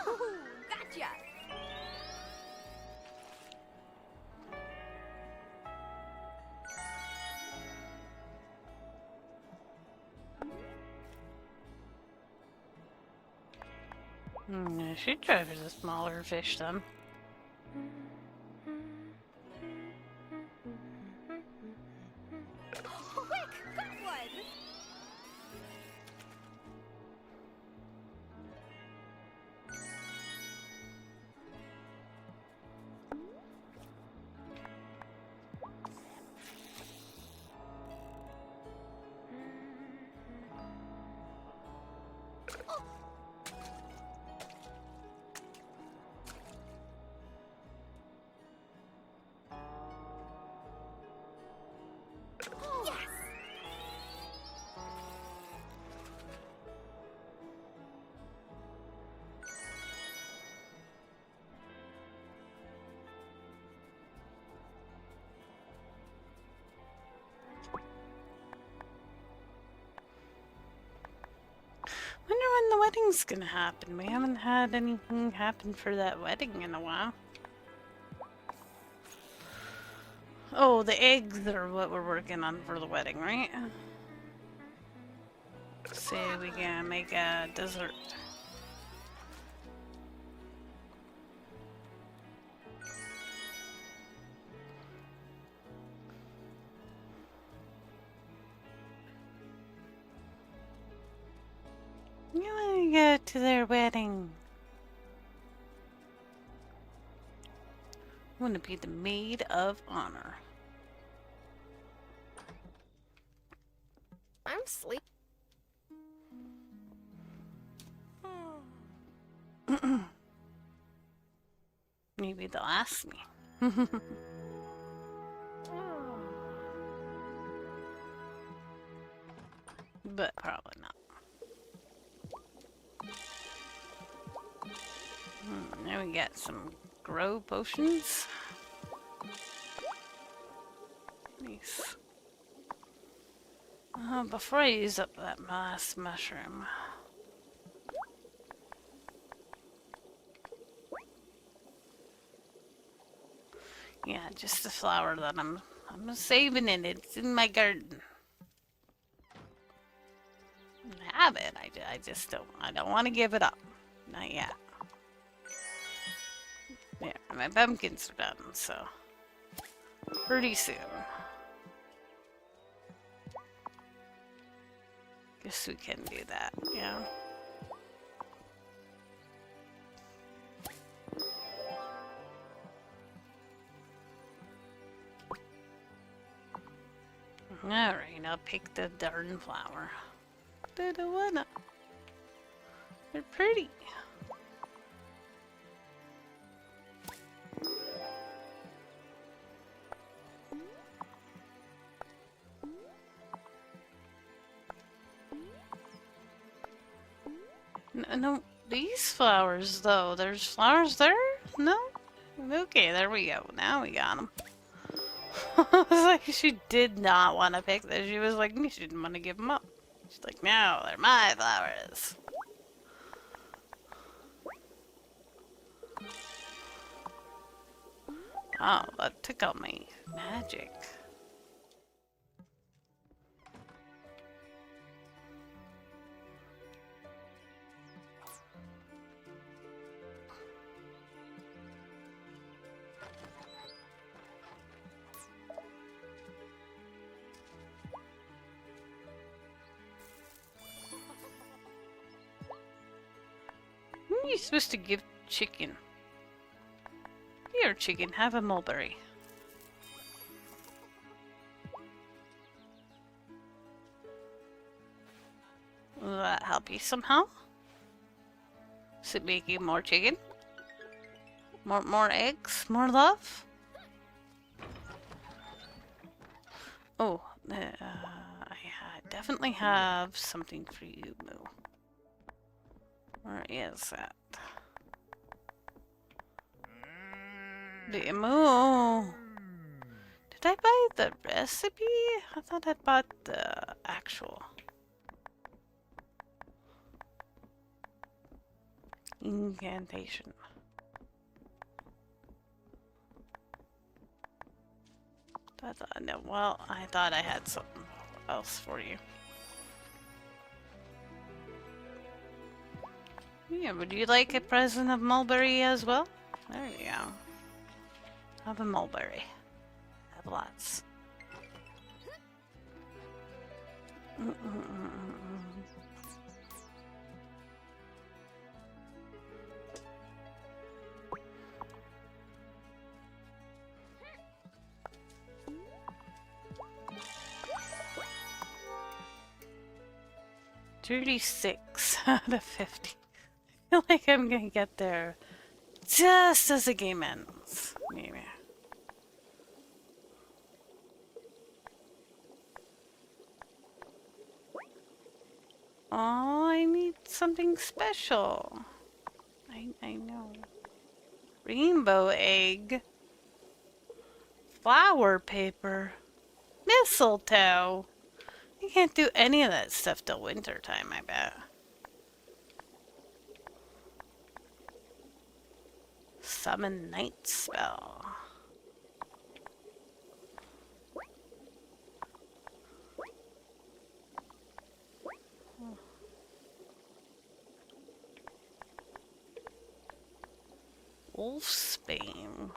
Oh, gotcha! I should try for the smaller fish then. Quick, got one! Yes! Wonder when the wedding's gonna happen. We haven't had anything happen for that wedding in a while. Oh, the eggs are what we're working on for the wedding, right? Say we can make a dessert. You wanna go to their wedding? I wanna be the maid of honor. I'm sleep. Maybe they'll ask me. But probably not. Now we got some grow potions. Nice. Before I use up that last mushroom. Yeah, just the flower that I'm saving it. It's in my garden. I have it. I just don't want to give it up. Not yet. Yeah, my pumpkins are done, so pretty soon. Guess we can do that, yeah. Alright, I'll pick the darn flower. I don't wanna. They're pretty. No, these flowers though. There's flowers there? No? Okay, there we go. Now we got them. I was like, she did not want to pick this. She was like, she didn't want to give them up. She's like, no, they're my flowers. Oh, that took out my magic. What are you supposed to give chicken? Here, chicken, have a mulberry. Will that help you somehow? Does it make you more chicken? More eggs? More love? Oh, I definitely have something for you, Moo. Where is that? Moo! Did I buy the recipe? I thought I bought the actual. Incantation. No, well, I thought I had something else for you. Yeah, would you like a present of mulberry as well? There you go. Have a mulberry. Have lots. $36 out of 50. I feel like I'm gonna get there just as the game ends. Maybe. Oh, I need something special. I know. Rainbow egg. Flower paper. Mistletoe. I can't do any of that stuff till winter time, I bet. Summon night spell. Wolfsbane.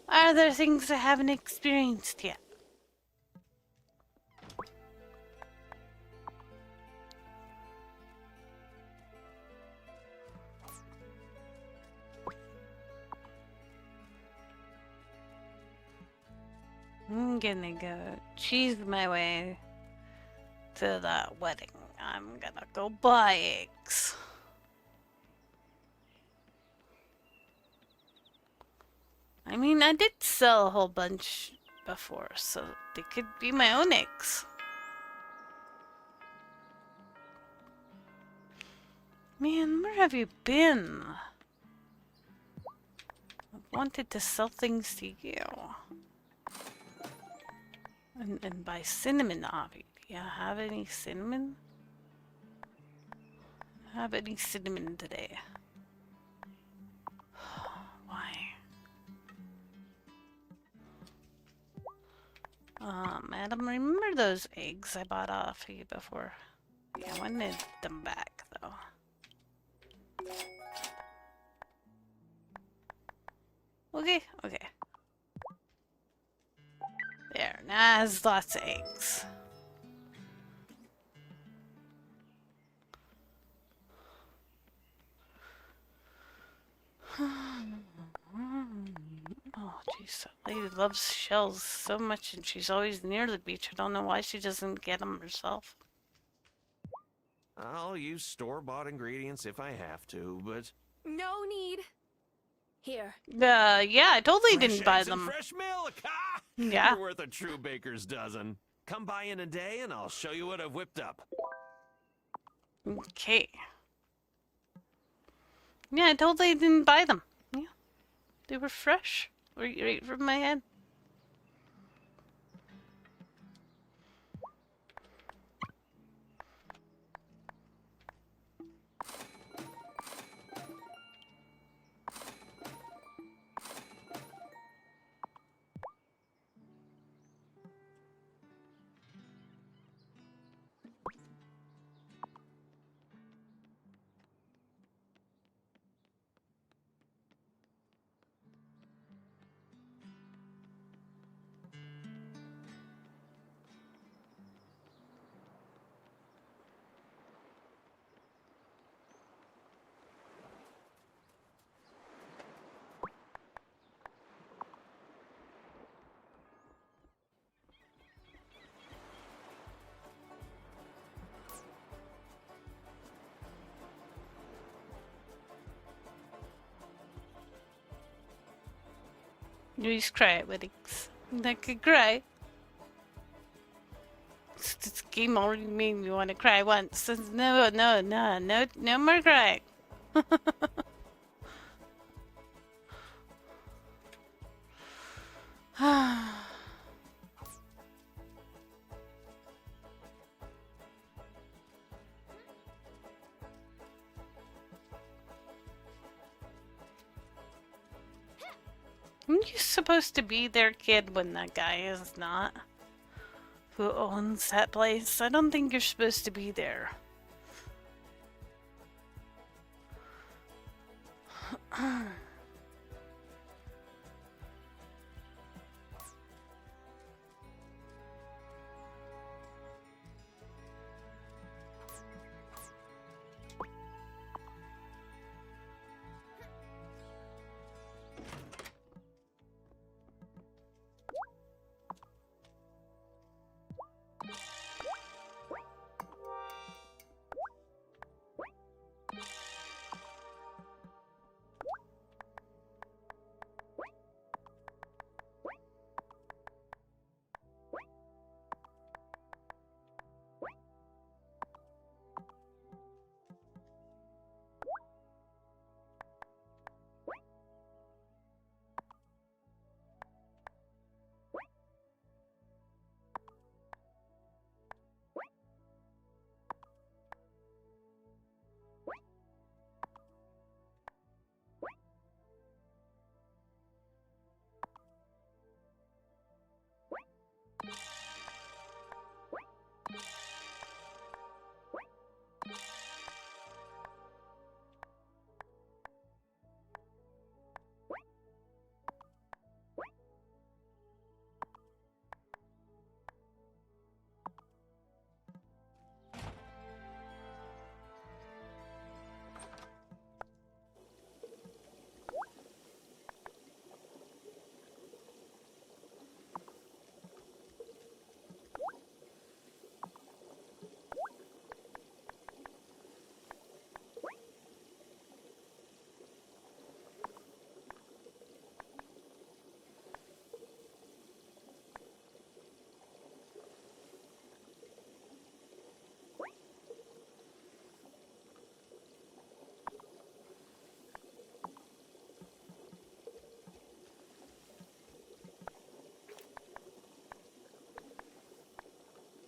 Are there things I haven't experienced yet? I'm gonna go cheese my way to that wedding. I'm gonna go buy eggs. I mean, I did sell a whole bunch before, so they could be my own eggs. Man, where have you been? I wanted to sell things to you. And buy cinnamon, Avi. Do you have any cinnamon? Have any cinnamon today? Why? Madam, remember those eggs I bought off you before? Yeah, I wanted them back, though. Okay, okay. There, now it has lots of eggs. Oh, jeez, that lady loves shells so much and she's always near the beach. I don't know why she doesn't get them herself. I'll use store-bought ingredients if I have to, but... No need. Here. Yeah, I totally Fresh didn't buy eggs and them. fresh milk! Ha! Yeah. You're worth a true baker's dozen. Come by in a day and I'll show you what I've whipped up. Okay. Yeah, I totally didn't buy them. Yeah. They were fresh. Right from my head. You just cry at weddings. Like a cry. This game already made me want to cry once. No more crying. Aren't you supposed to be their kid when that guy is not? Who owns that place? I don't think you're supposed to be there.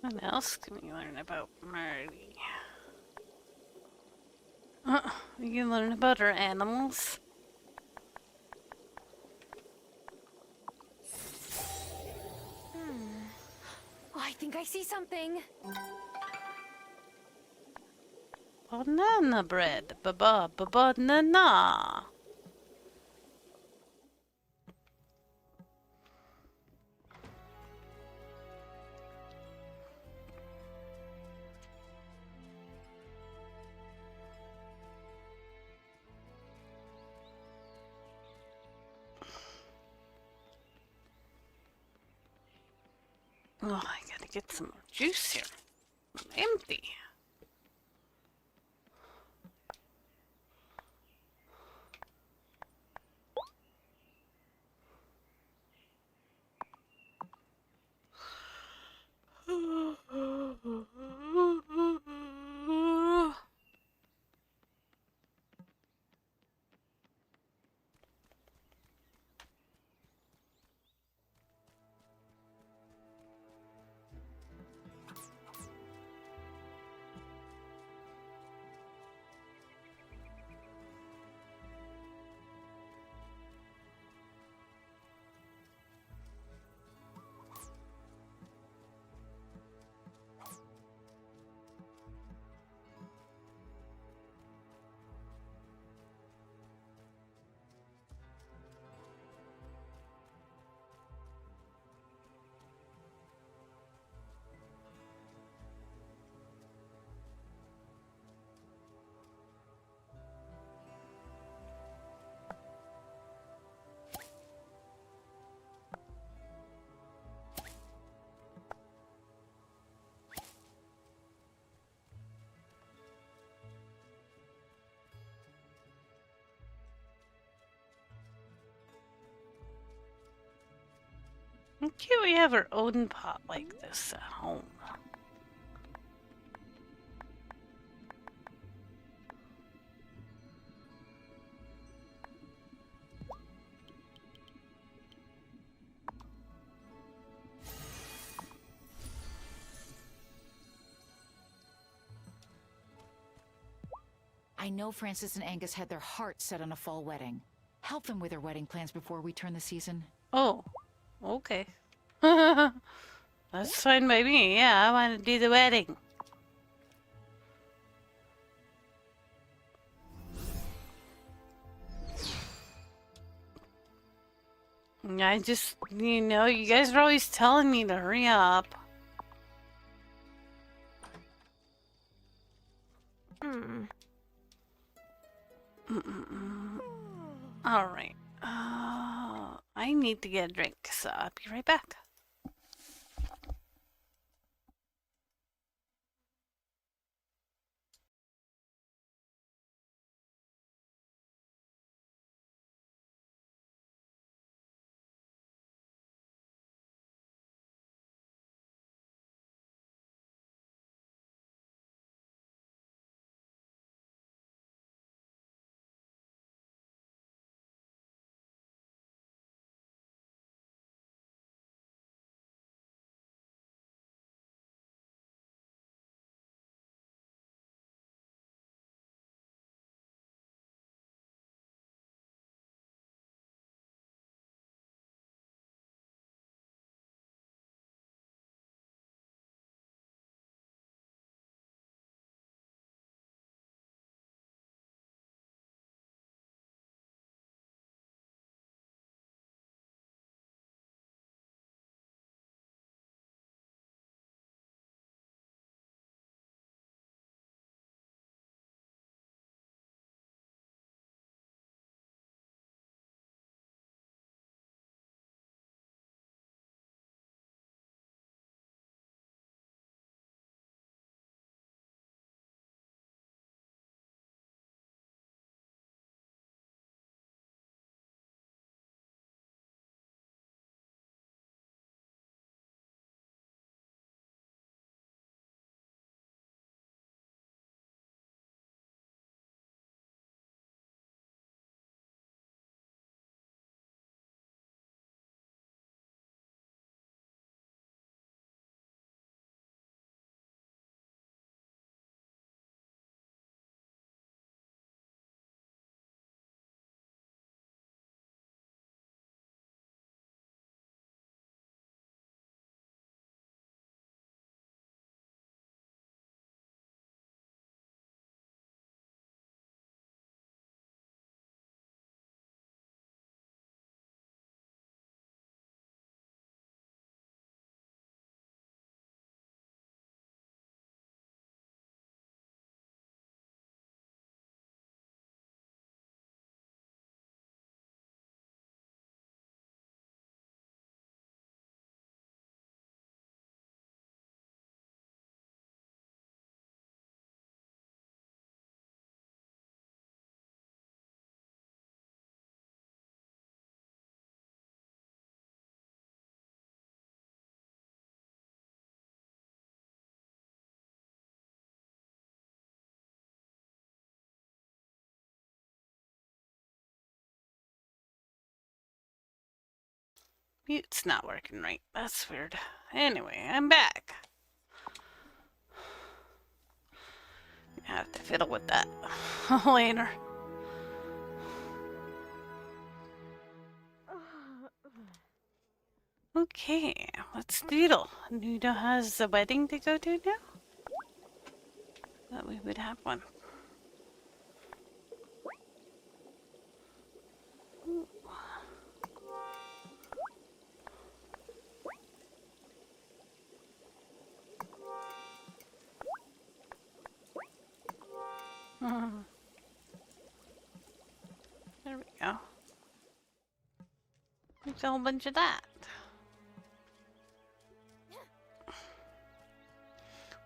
What else can we learn about Marty? We can learn about our animals. Oh, I think I see something. Banana bread. Banana. Oh, I gotta get some more juice here. I'm empty. Can't we have our own pot like this at home? I know Francis and Angus had their hearts set on a fall wedding. Help them with their wedding plans before we turn the season. Oh, okay. That's fine by me. Yeah, I want to do the wedding. I just, you know, you guys are always telling me to hurry up. Alright. I need to get a drink, so I'll be right back. Mute's not working right. That's weird. Anyway, I'm back. I have to fiddle with that later. Okay, let's doodle. Nudo has a wedding to go to now? Thought we would have one. Ooh. There we go. There's a whole bunch of that.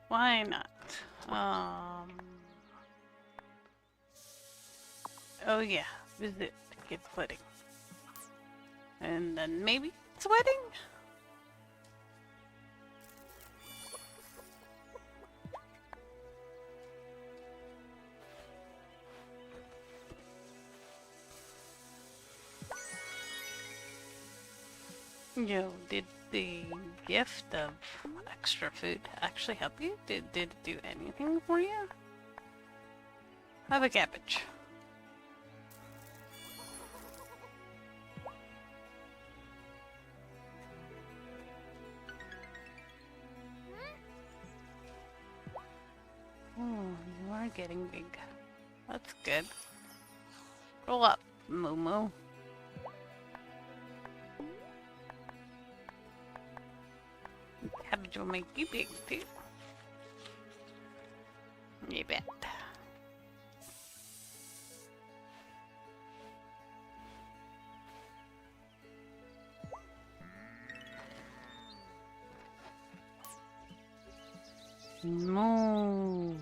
Why not? Oh yeah, visit the kid's wedding. And then maybe it's a wedding? Yo, did the gift of extra food actually help you? Did it do anything for you? Have a cabbage. We're getting big. That's good. Roll up, Moo Moo. Cabbage will make you big too. You bet. No.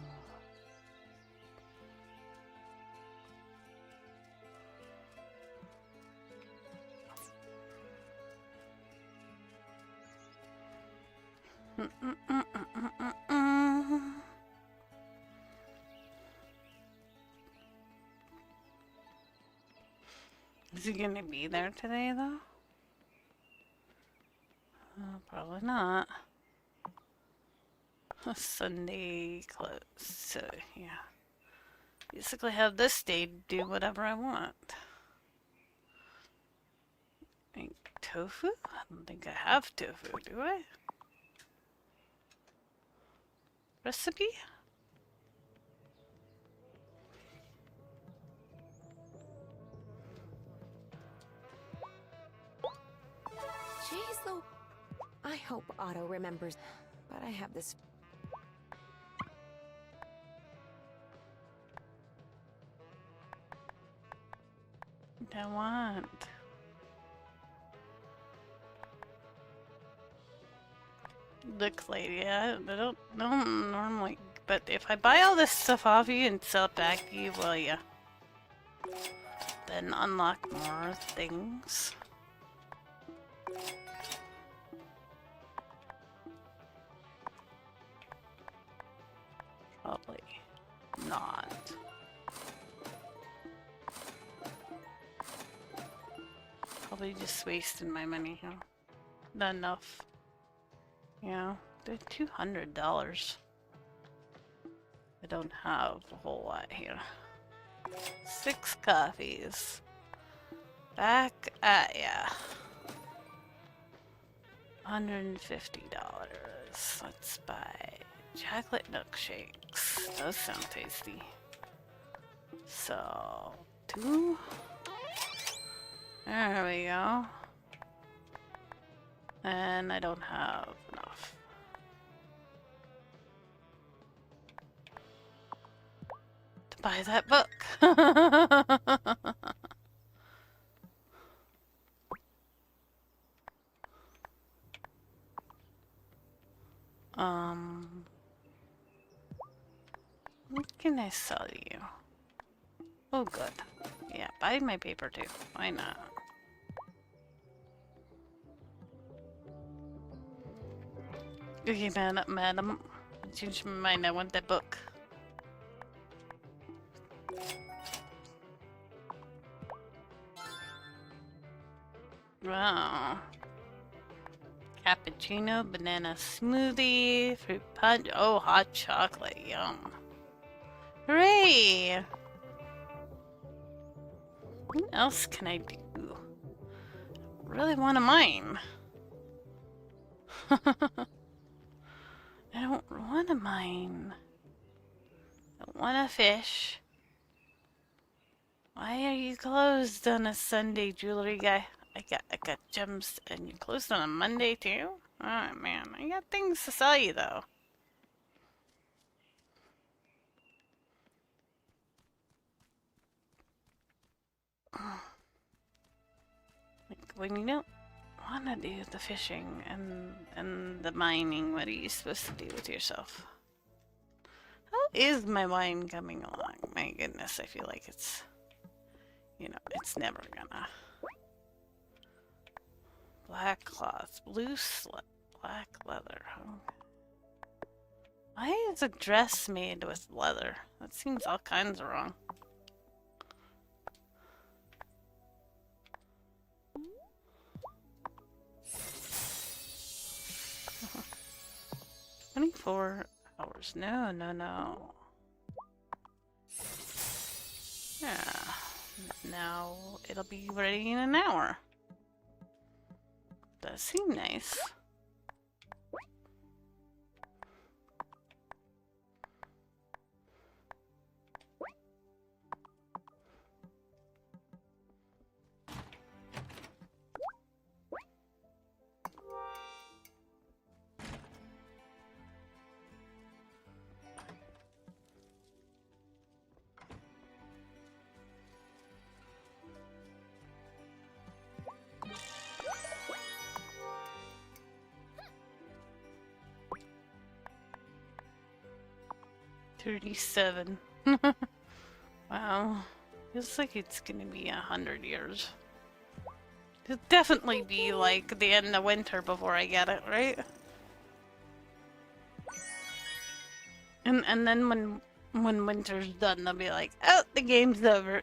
Is he gonna be there today, though? Probably not. Sunday close, so yeah. Basically have this day to do whatever I want. Make tofu? I don't think I have tofu, do I? Recipe? Jeez, though. I hope Otto remembers, but I have this. I want. Look, lady, I don't normally, but if I buy all this stuff off you and sell it back to you, will ya? Then unlock more things. Probably not. Probably just wasting my money here. Not enough. Yeah, they're $200. I don't have a whole lot here. 6 coffees. Back at ya. $150. Let's buy chocolate milkshakes. Those sound tasty. So, 2. There we go. And I don't have enough. To buy that book. What can I sell you? Oh, good. Yeah, buy my paper too. Why not? Okay, madam. Change my mind. I want that book. Wow. Cappuccino, banana smoothie, fruit punch. Oh, hot chocolate. Yum. Hooray! What else can I do? Really want to mine. I don't want to mine. I don't want to fish. Why are you closed on a Sunday, jewelry guy? I got gems, and you're closed on a Monday too? Oh man, I got things to sell you though. Like when you don't want to do the fishing and the mining, what are you supposed to do with yourself? How is my wine coming along? My goodness, I feel like it's, you know, it's never gonna. Black cloth, blue slit, black leather. Why is a dress made with leather? That seems all kinds of wrong. "24 hours. No, no, no. Yeah. Now it'll be ready in an hour. Does seem nice. 37. Wow. Feels like it's gonna be 100 years. It'll definitely be like the end of winter before I get it, right? And then when winter's done, they'll be like, oh, the game's over.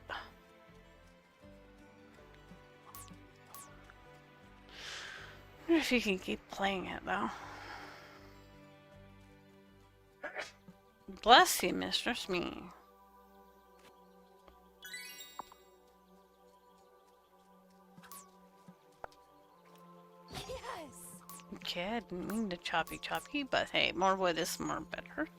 I wonder if you can keep playing it though. Bless you, Mistress Me. Okay, I didn't mean to choppy, but hey, more wood is more better.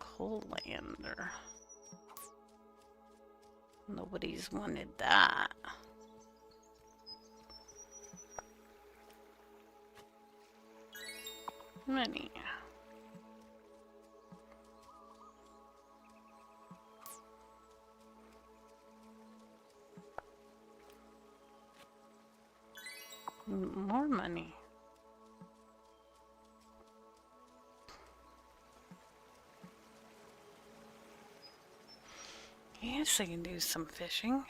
Coalander. Nobody's wanted that. Money. More money. Yes, I can do some fishing.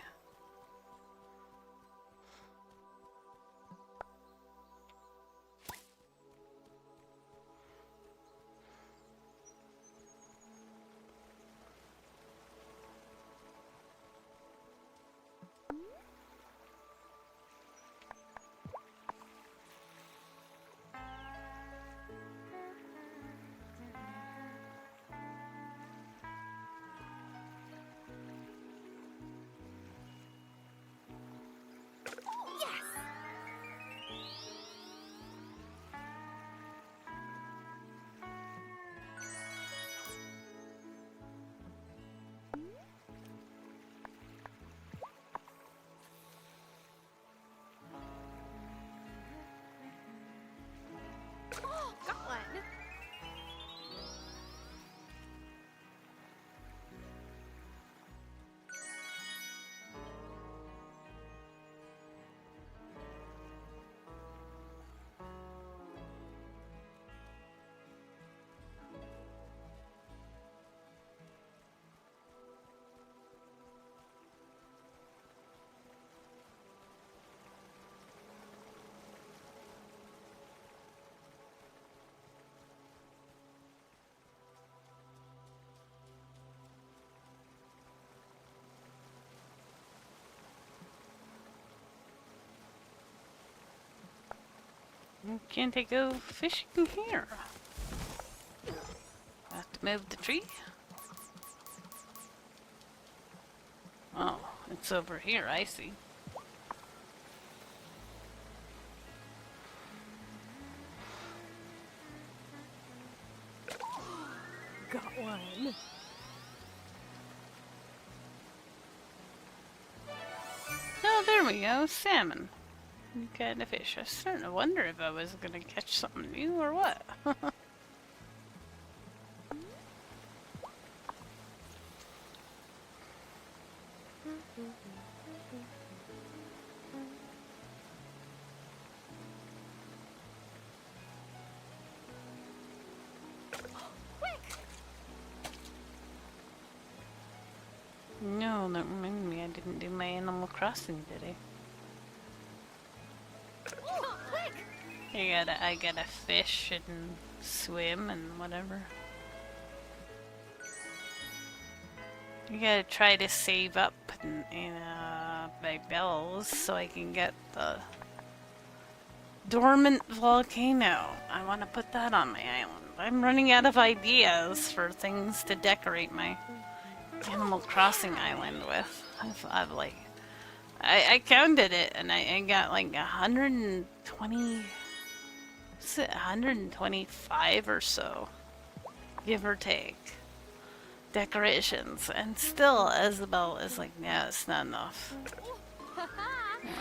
Oh, got one. Can't I go fishing here? Have to move the tree? Oh, it's over here, I see. Got one. Oh, there we go, salmon. New kind of fish. I was starting to wonder if I was gonna catch something new or what. No, that reminded me I didn't do my Animal Crossing today. I gotta fish and swim and whatever. You gotta try to save up my bells so I can get the dormant volcano. I want to put that on my island. I'm running out of ideas for things to decorate my Animal Crossing island with. I've like, I counted it and I got like 120. Is it 125 or so, give or take, decorations, and still Isabel is like, yeah, it's not enough.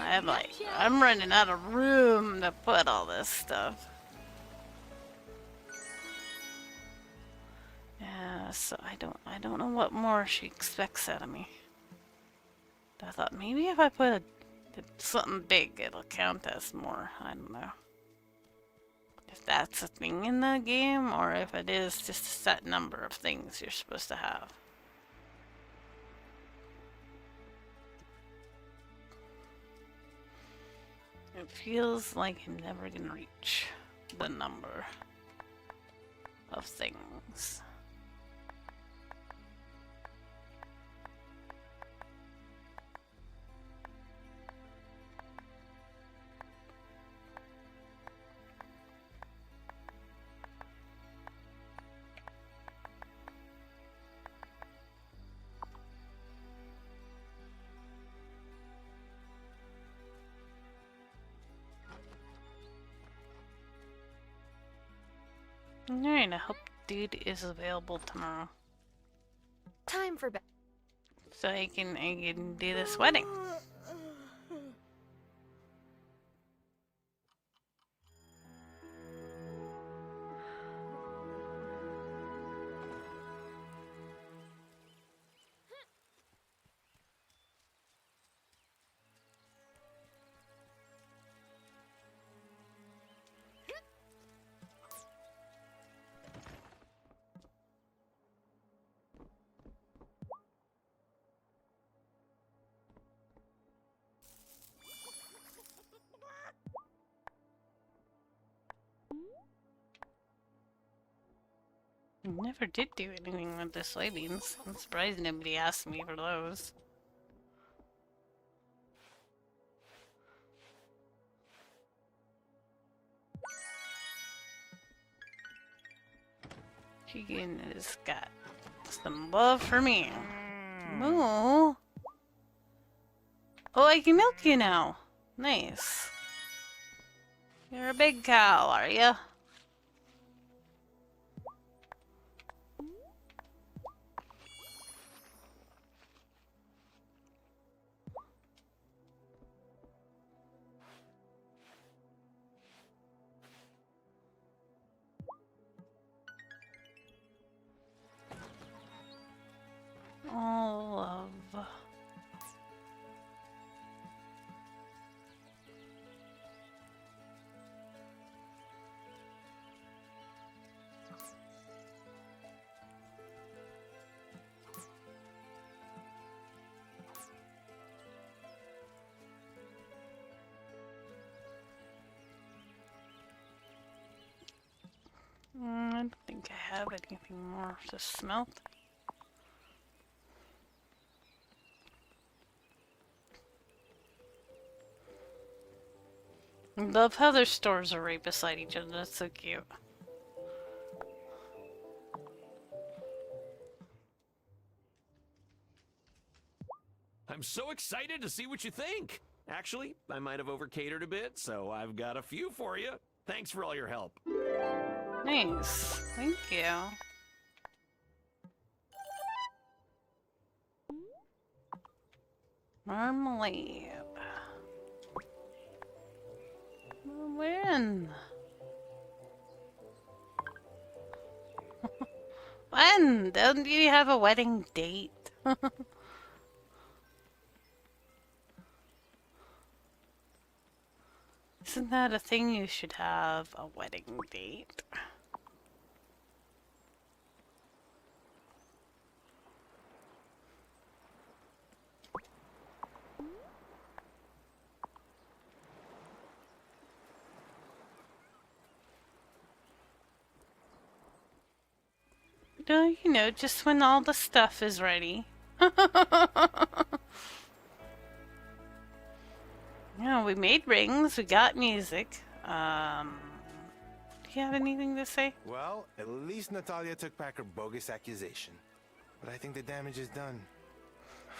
I'm running out of room to put all this stuff. Yeah, so I don't know what more she expects out of me. I thought maybe if I put a If it's something big, it'll count as more. I don't know. If that's a thing in the game, or if it is just a set number of things you're supposed to have. It feels like I'm never gonna reach the number of things. Alright, I hope dude is available tomorrow. Time for bed. So I can do this wedding. Never did do anything with the soybeans. I'm surprised nobody asked me for those. Chicken has got some love for me. Moo. Oh, I can milk you now. Nice. You're a big cow, are ya? All of... I don't think I have anything more to smelt. I love how their stores are right beside each other. That's so cute. I'm so excited to see what you think. Actually, I might have over-catered a bit, so I've got a few for you. Thanks for all your help. Nice. Thank you. Marmalade. When? When? Don't you have a wedding date? Isn't that a thing you should have? A wedding date? You know, just when all the stuff is ready. Yeah, we made rings, we got music. Do you have anything to say? Well, at least Natalia took back her bogus accusation. But I think the damage is done.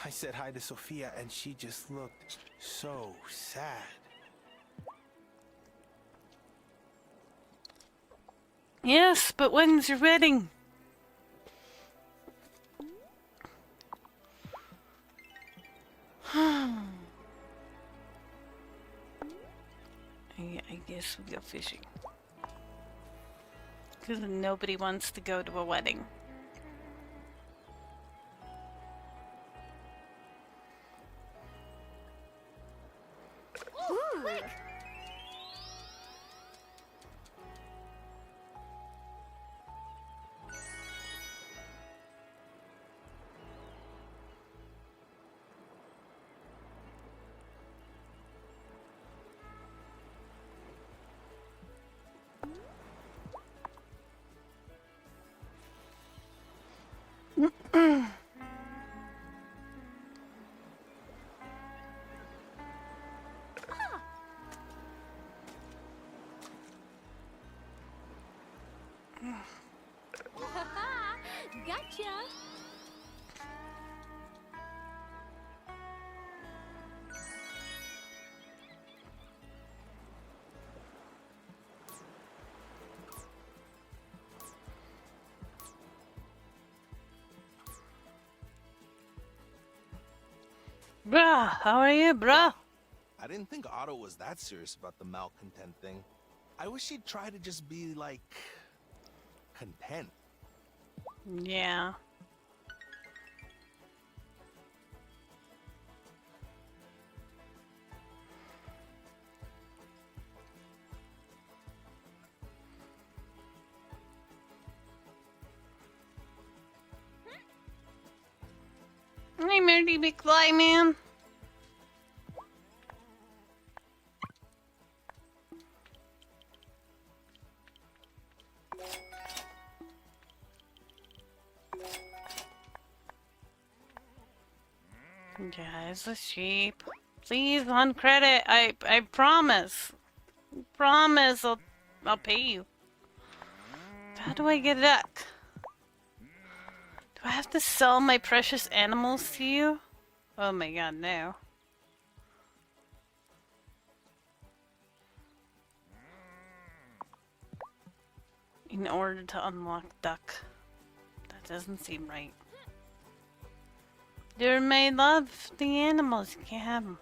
I said hi to Sophia and she just looked so sad. Yes, but when's your wedding? I guess we go fishing. Because nobody wants to go to a wedding. Gotcha. Bruh, how are you, bruh? I didn't think Otto was that serious about the malcontent thing. I wish he'd try to just be, like, content. Yeah. Hey, Marty McFly, man. Guys, the sheep. Please, on credit. I promise. Promise I'll pay you. How do I get a duck? Do I have to sell my precious animals to you? Oh my god, no. In order to unlock duck. That doesn't seem right. They're my love, the animals. You can't have them.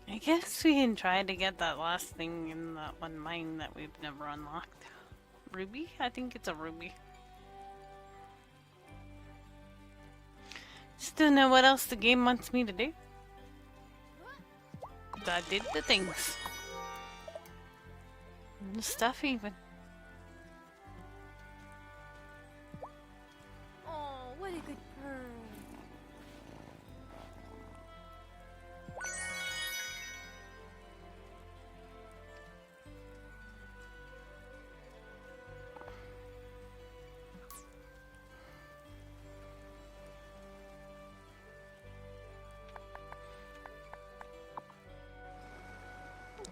I guess we can try to get that last thing in that one mine that we've never unlocked. Ruby? I think it's a ruby. Just don't know what else the game wants me to do. I did the things. And the stuff even. Oh, what a good girl.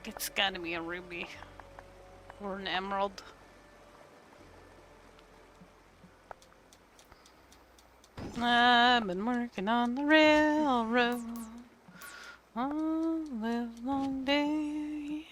It's gotta be a ruby. Or an emerald. I've been working on the railroad all the long day.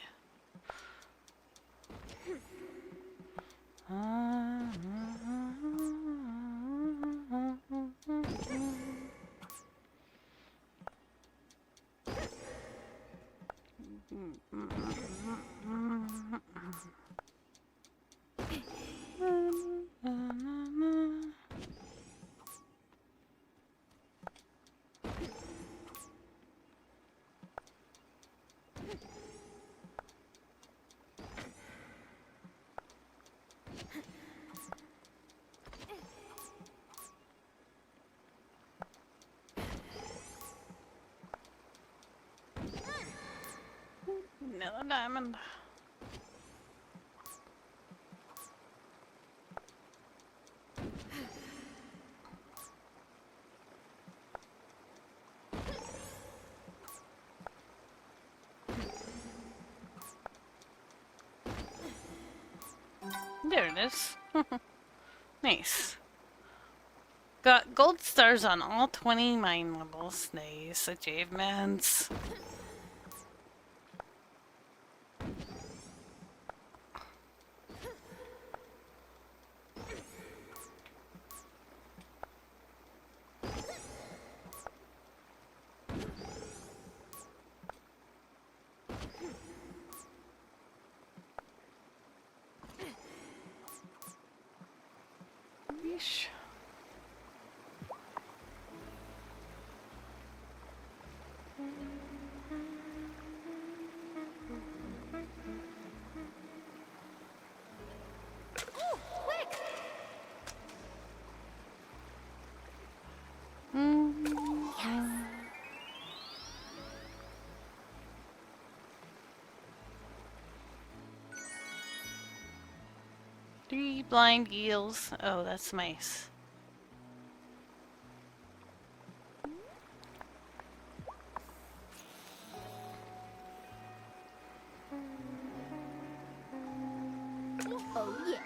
Another diamond. There it is. Nice. Got gold stars on all 20 mine levels. Nice achievements. Yeesh. Oh, quick! 3 blind eels. Oh, that's nice. Oh, yeah.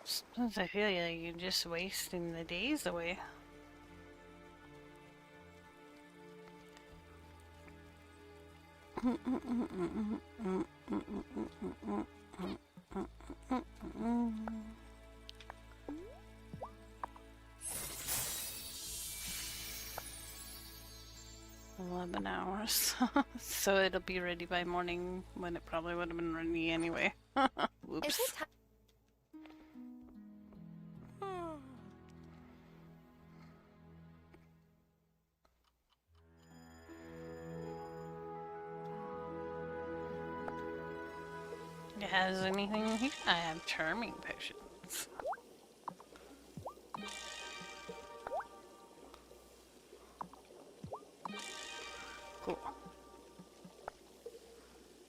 Sometimes I feel like you're just wasting the days away. $11 so it'll be ready by morning when it probably would have been ready anyway. Whoops. Is it time? It has anything here? I have charming potions. Cool.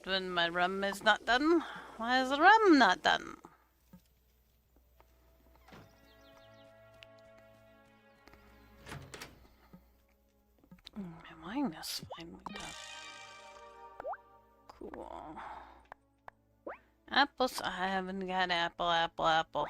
When my rum is not done, why is the rum not done? My wine is finally done. Cool. Apples, I haven't got apple.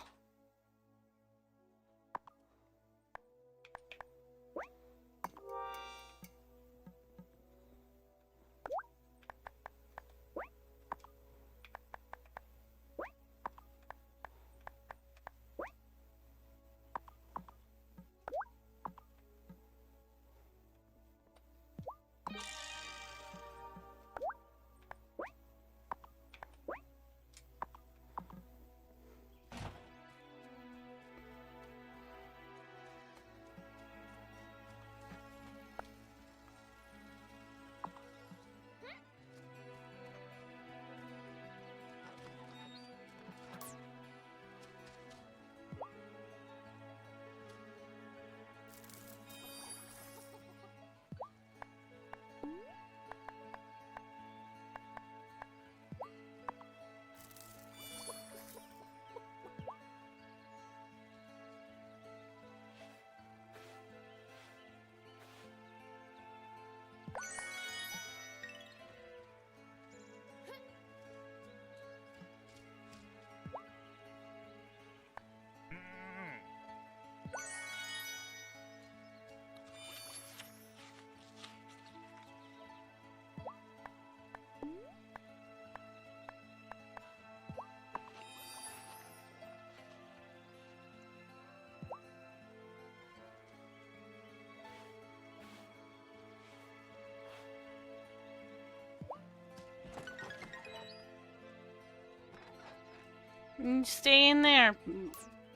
Stay in there,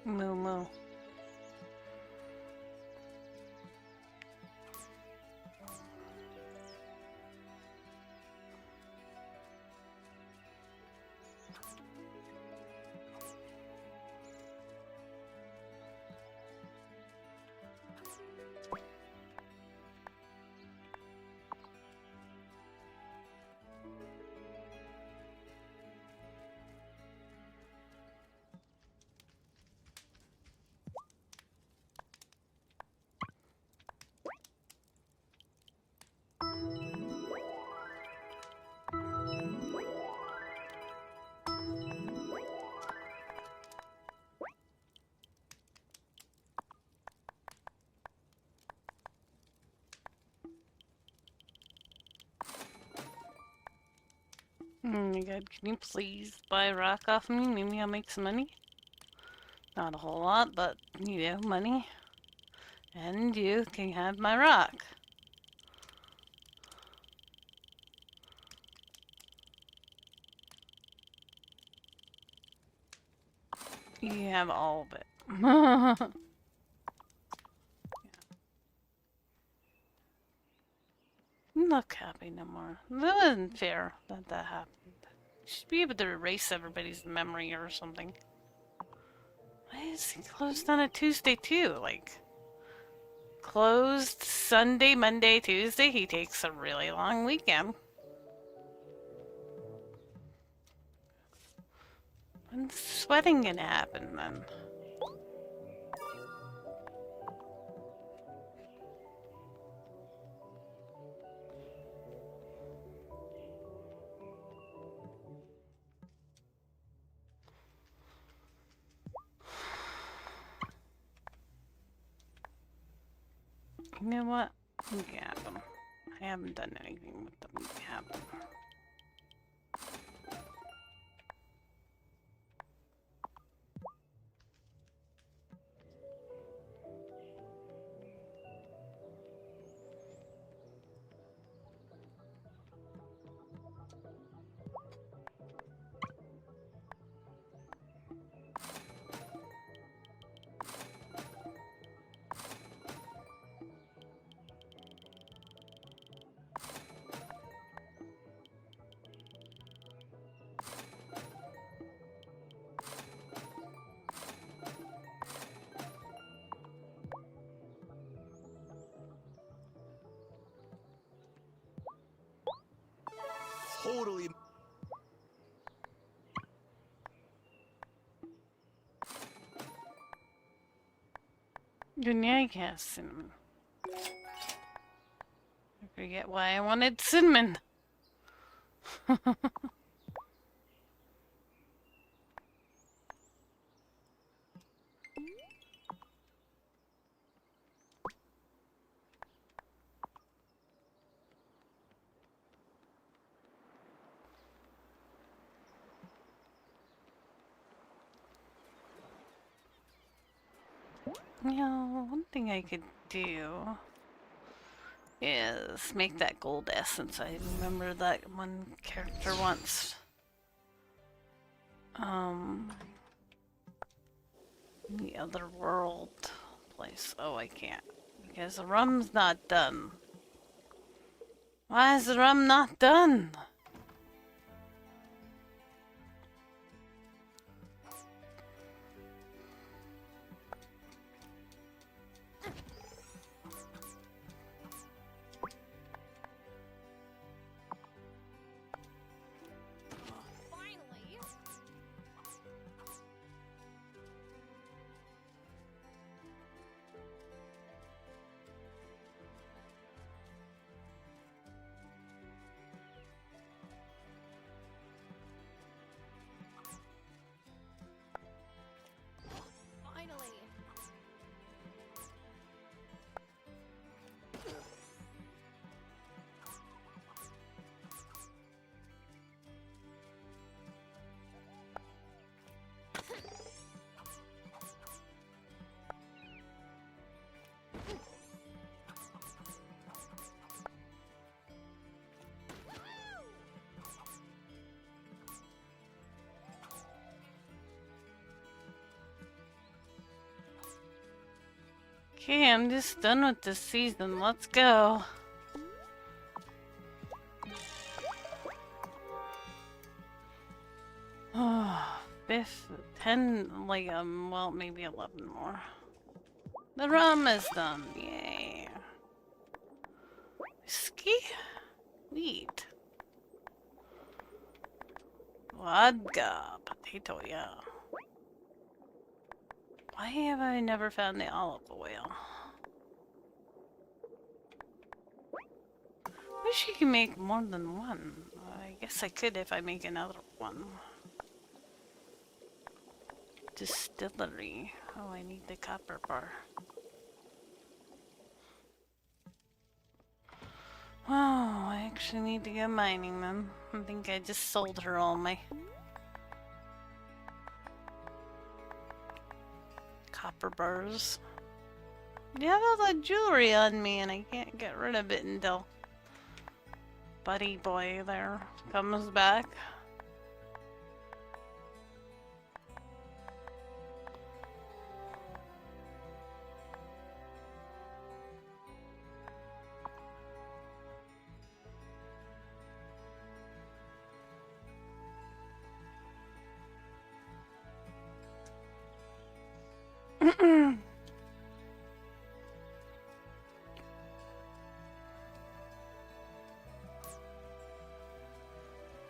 Moo Moo. my god, can you please buy a rock off me? Maybe I'll make some money? Not a whole lot, but, you know, money. And you can have my rock. You have all of it. Look happy no more. That wasn't fair that that happened. You should be able to erase everybody's memory or something. Why is he closed on a Tuesday too? Like, closed Sunday, Monday, Tuesday? He takes a really long weekend. When's sweating gonna happen then? You know what? You can have them. I haven't done anything with them. You can have them. Totally. Good night, yes, cinnamon. I forget why I wanted cinnamon. You know, one thing I could do is make that gold essence. I remember that one character once. The other world place. Oh, I can't. Because the rum's not done. Why is the rum not done? Okay, I'm just done with this season. Let's go. Oh, 10, like, well, maybe 11 more. The rum is done. Yay. Whiskey? Wheat. Vodka. Potato, yeah. Why have I never found the olive oil? Wish you could make more than one. I guess I could if I make another one. Distillery. Oh, I need the copper bar. Oh, I actually need to go mining them. I think I just sold her all my copper bars. You have all that jewelry on me and I can't get rid of it until Buddy Boy there comes back.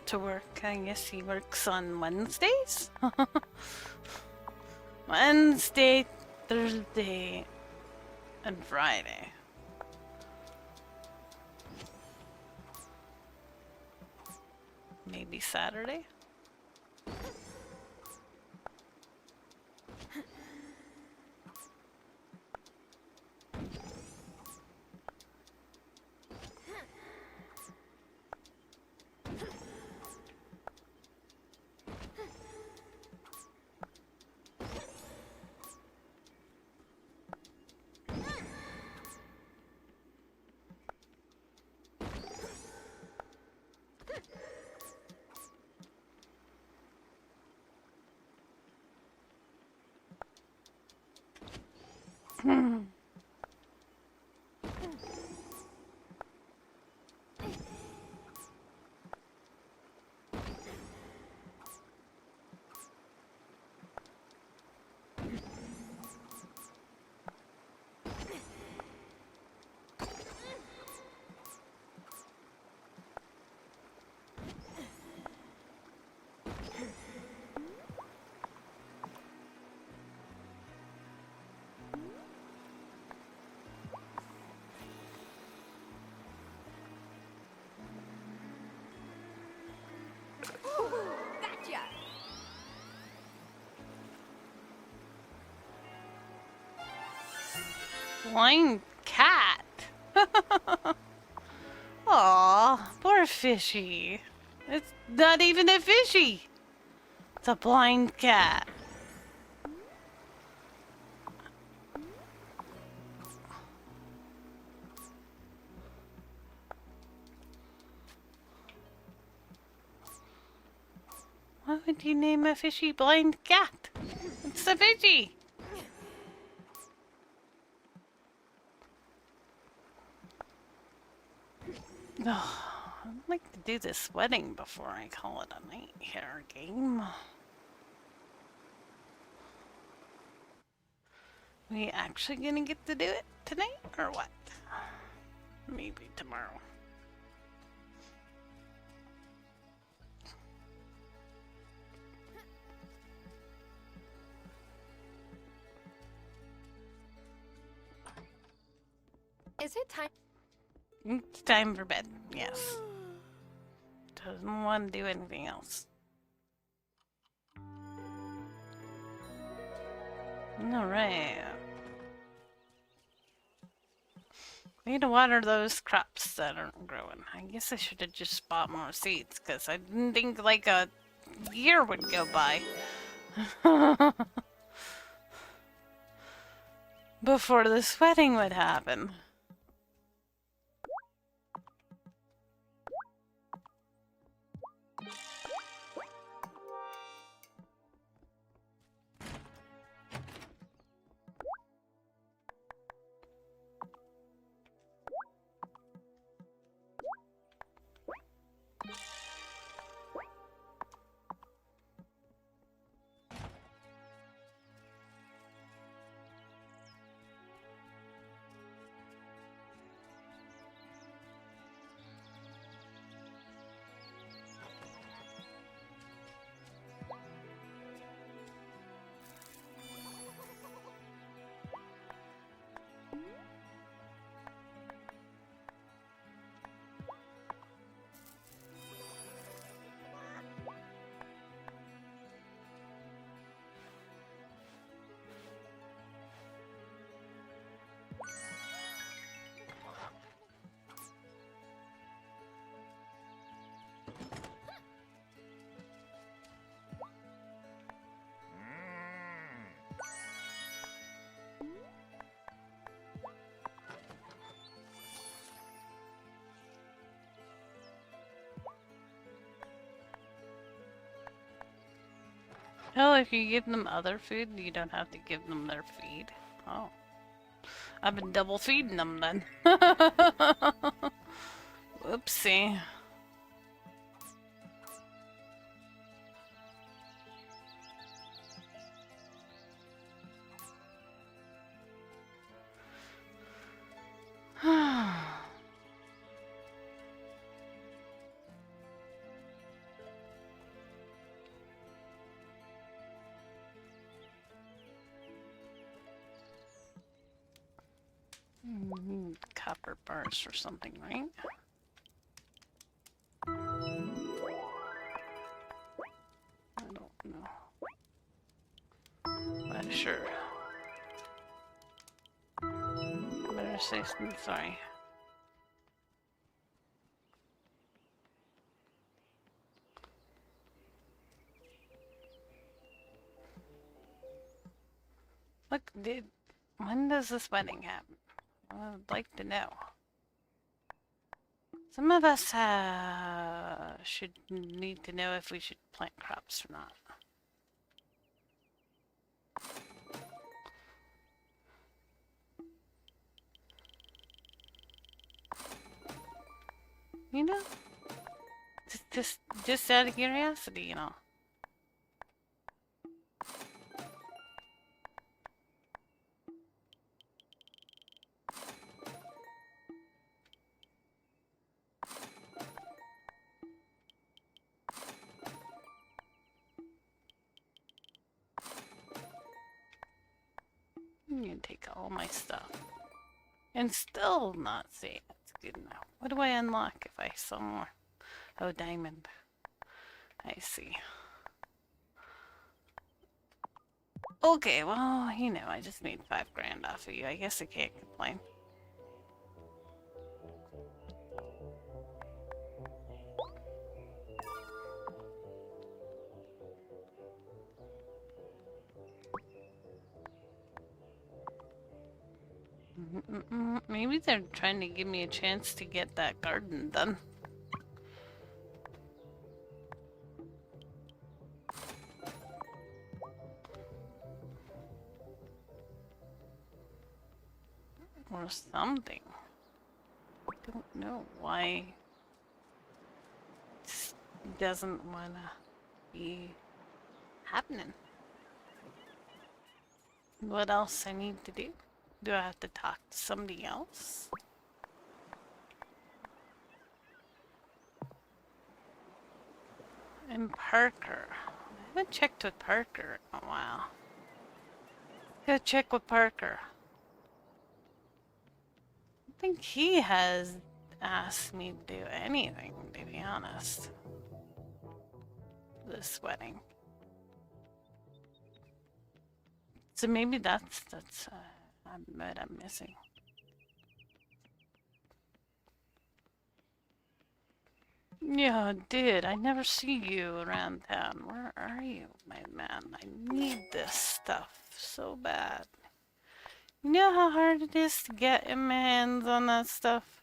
To work, I guess he works on Wednesdays? Wednesday, Thursday, and Friday. Maybe Saturday? Gotcha! Blind cat. Aw, poor fishy. It's not even a fishy. It's a blind cat. Why would you name a fishy blind cat? It's a fishy. Oh, I'd like to do this wedding before I call it a night here game. We actually gonna get to do it tonight or what? Maybe tomorrow. Is it time? It's time for bed, yes. Doesn't want to do anything else. Alright. We need to water those crops that aren't growing. I guess I should have just bought more seeds, because I didn't think like a year would go by. Before this wedding would happen. Oh, if you give them other food, you don't have to give them their feed. Oh. I've been double feeding them then. Whoopsie. Copper bars or something, right? I don't know. But sure. Better safe than sorry. Look, dude, when does this wedding happen? I would like to know. Some of us should need to know if we should plant crops or not. You know? Just out of curiosity, you know. I'm gonna take all my stuff. And still not see it. It's good enough. What do I unlock if I sell more? Oh, diamond. I see. Okay, well, you know, I just made 5 grand off of you. I guess I can't complain. Maybe they're trying to give me a chance to get that garden done. Or something. I don't know why this doesn't wanna be happening. What else I need to do? Do I have to talk to somebody else? And Parker. I haven't checked with Parker in a while. Go check with Parker. I think he has asked me to do anything, to be honest. This wedding. So maybe that's what I'm missing. Yeah, dude, I never see you around town. Where are you, my man? I need this stuff so bad. You know how hard it is to get in my hands on that stuff?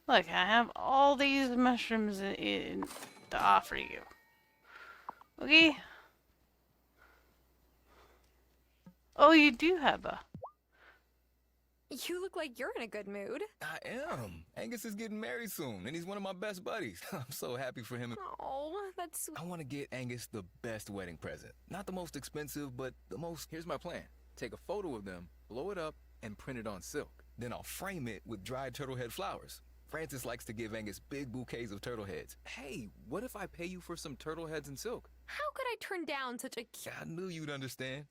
Look, I have all these mushrooms to offer you. Okay? Oh, you do have a... You look like you're in a good mood. I am. Angus is getting married soon, and he's one of my best buddies. I'm so happy for him. Oh, that's... I want to get Angus the best wedding present. Not the most expensive, but the most... Here's my plan. Take a photo of them, blow it up, and print it on silk. Then I'll frame it with dried turtle head flowers. Francis likes to give Angus big bouquets of turtle heads. Hey, what if I pay you for some turtle heads and silk? How could I turn down such a... I knew you'd understand.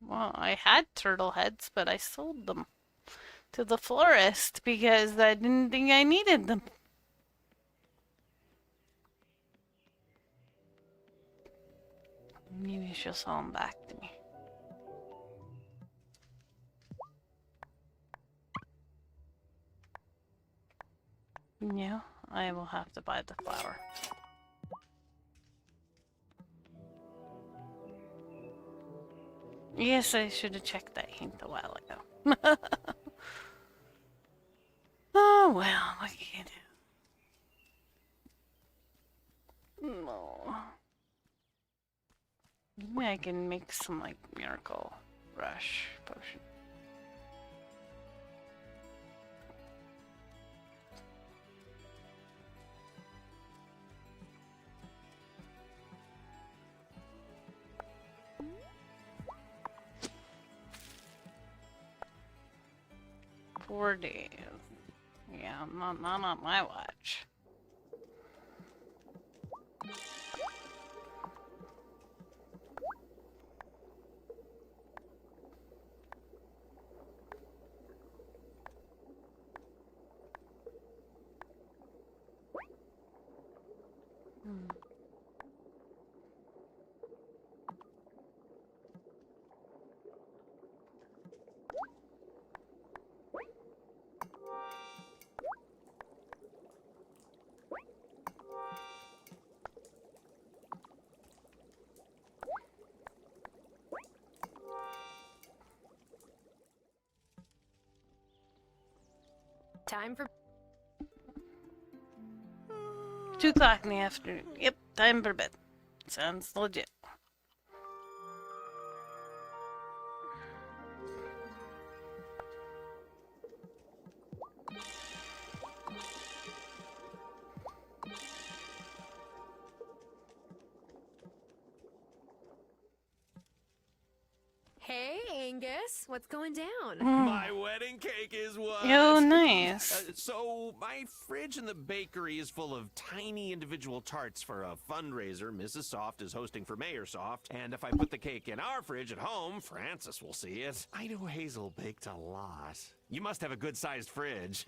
Well, I had turtle heads, but I sold them to the florist because I didn't think I needed them. Maybe she'll sell them back to me. Yeah, I will have to buy the flower. Yes, I should have checked that hint a while ago. Oh well, what can you do? No. Maybe I can make some like miracle rush potion. Four days. Yeah, not on my watch. Time for 2 o'clock in the afternoon. Yep, time for bed. Sounds legit. Hey, Angus, what's going down? My wedding cake is what? Oh, nice. So, my fridge in the bakery is full of tiny individual tarts for a fundraiser Mrs. Soft is hosting for Mayor Soft. And if I put the cake in our fridge at home, Francis will see it. I know Hazel baked a lot. You must have a good-sized fridge.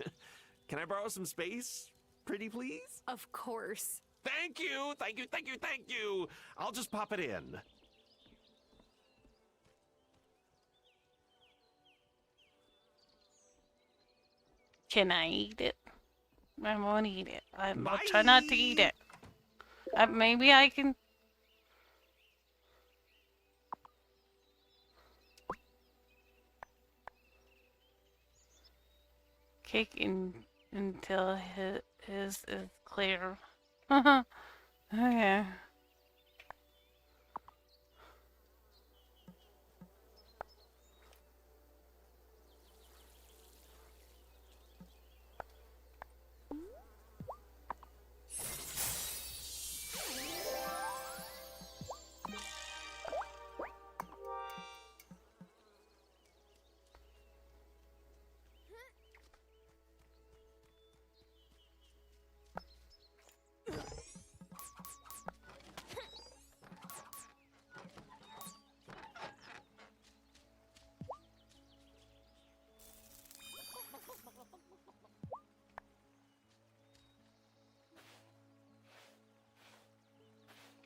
Can I borrow some space? Pretty please? Of course. Thank you! Thank you, thank you, thank you! I'll just pop it in. Can I eat it? I won't eat it. I'll try not to eat it. Maybe I can... Cake until his is clear. Okay.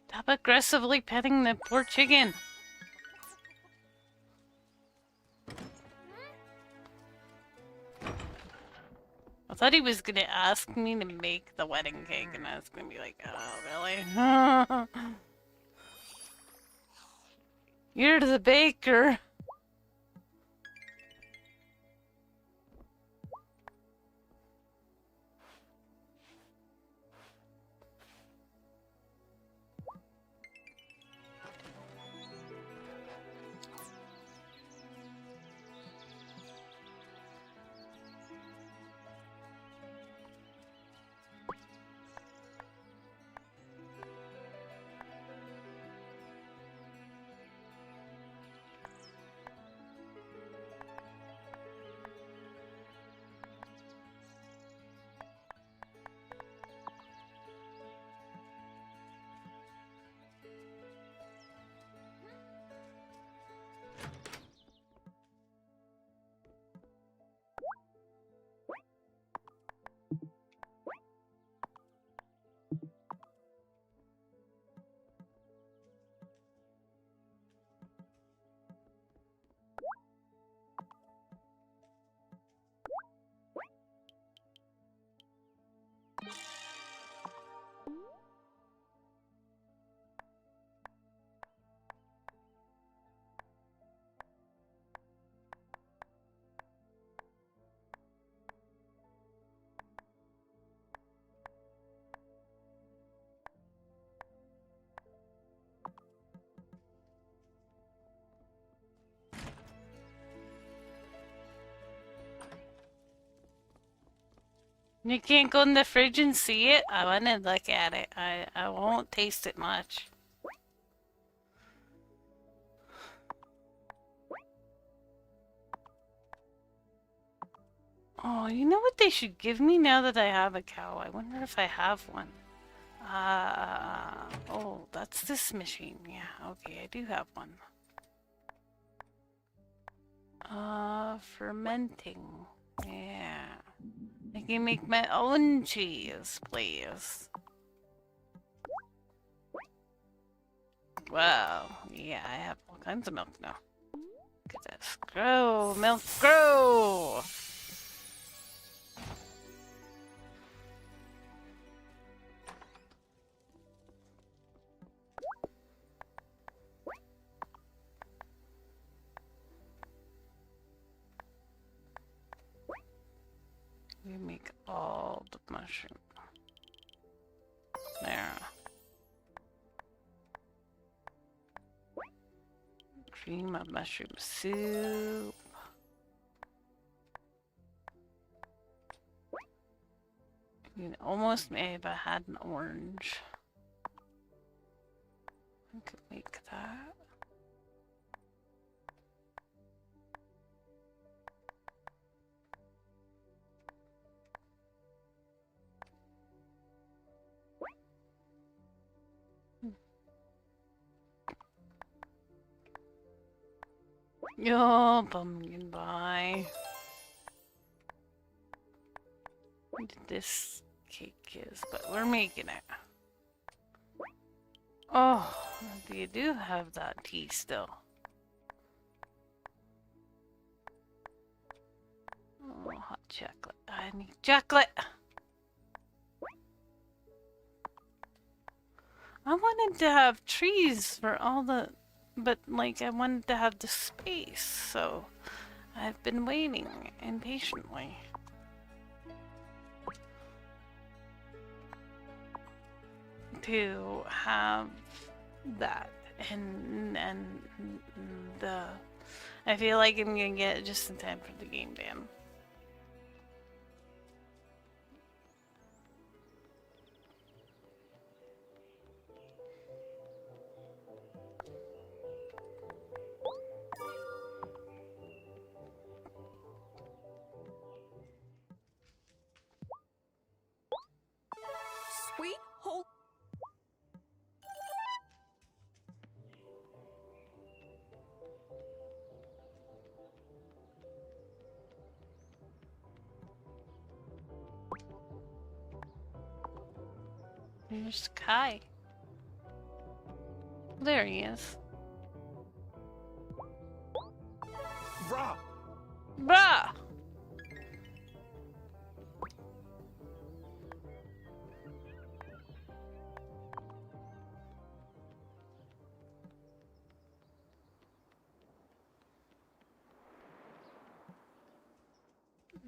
Stop aggressively petting the poor chicken. I thought he was gonna ask me to make the wedding cake, and I was gonna be like, oh, really? You're the baker. You can't go in the fridge and see it? I want to look at it. I won't taste it much. Oh, you know what they should give me now that I have a cow? I wonder if I have one. Oh, that's this machine. Yeah, okay, I do have one. Fermenting. Yeah. I can make my own cheese, please. Wow. Yeah, I have all kinds of milk now. Look at this. Grow, milk, grow! We make all the mushroom. There. Cream of mushroom soup. You almost made if I had an orange. I could make that. Yo, pumpkin pie. What this cake is, but we're making it. Oh, you do have that tea still. Oh, hot chocolate. I need chocolate. I wanted to have trees for all the, but like I wanted to have the space, so I've been waiting impatiently. To have that and the I feel like I'm gonna get it just in time for the game to end. Sweet hope. There's Kai. There he is. Bruh! Bruh!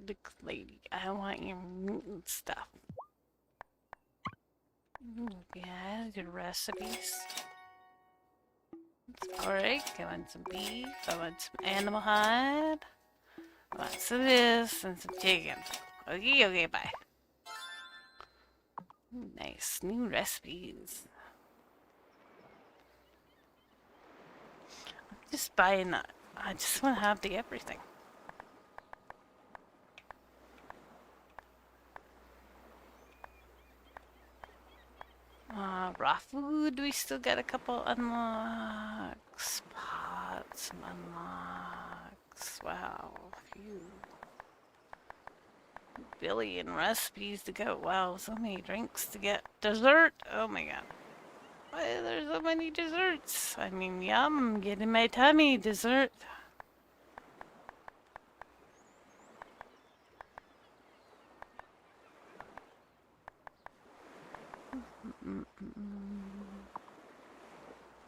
The lady, I want your mutant stuff. Yeah, your recipes. Alright, I want some beef, I want some animal hide, I want some of this, and some chicken. Okay, okay, bye. Ooh, nice, new recipes. I'm just buying that. I just want to have the everything. Raw food, we still got a couple unlocks. Pots, some unlocks. Wow, phew. Billion recipes to go. Wow, so many drinks to get. Dessert? Oh my god. Why are there so many desserts? I mean, yum, get in my tummy, dessert.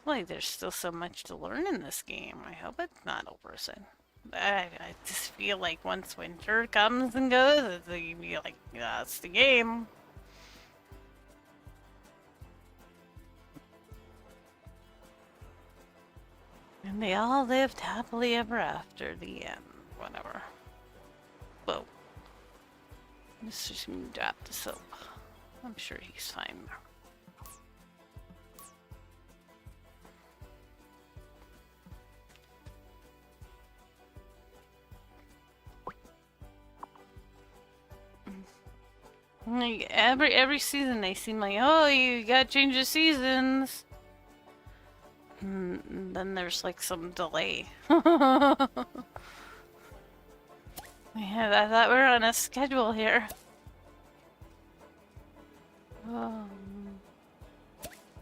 Like, there's still so much to learn in this game. I hope it's not over soon. I just feel like once winter comes and goes, it's like, you be like, that's the game. And they all lived happily ever after the end. Whatever. Whoa. Mr. Smooth dropped the soap. I'm sure he's fine. Like every season they seem like, oh, you gotta change the seasons. And then there's like some delay. Yeah, I thought we were on a schedule here.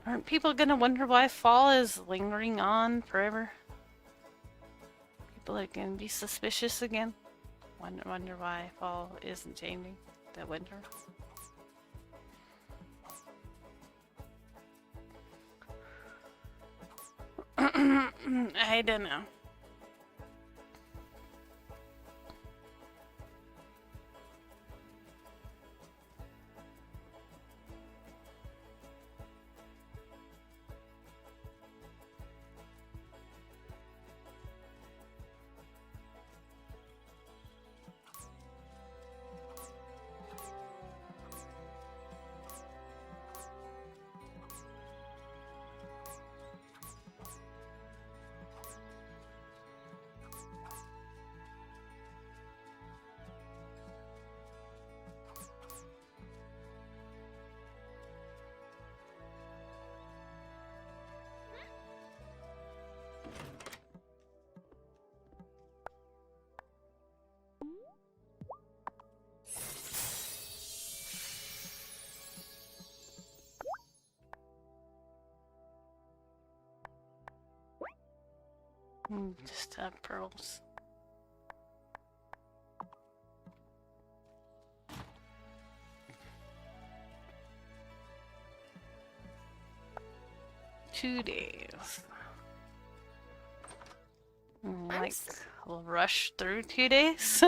Aren't people gonna wonder why fall is lingering on forever? People are gonna be suspicious again. Wonder why fall isn't changing to winter. I don't know. Just have pearls. Two days. Like, we'll rush through 2 days.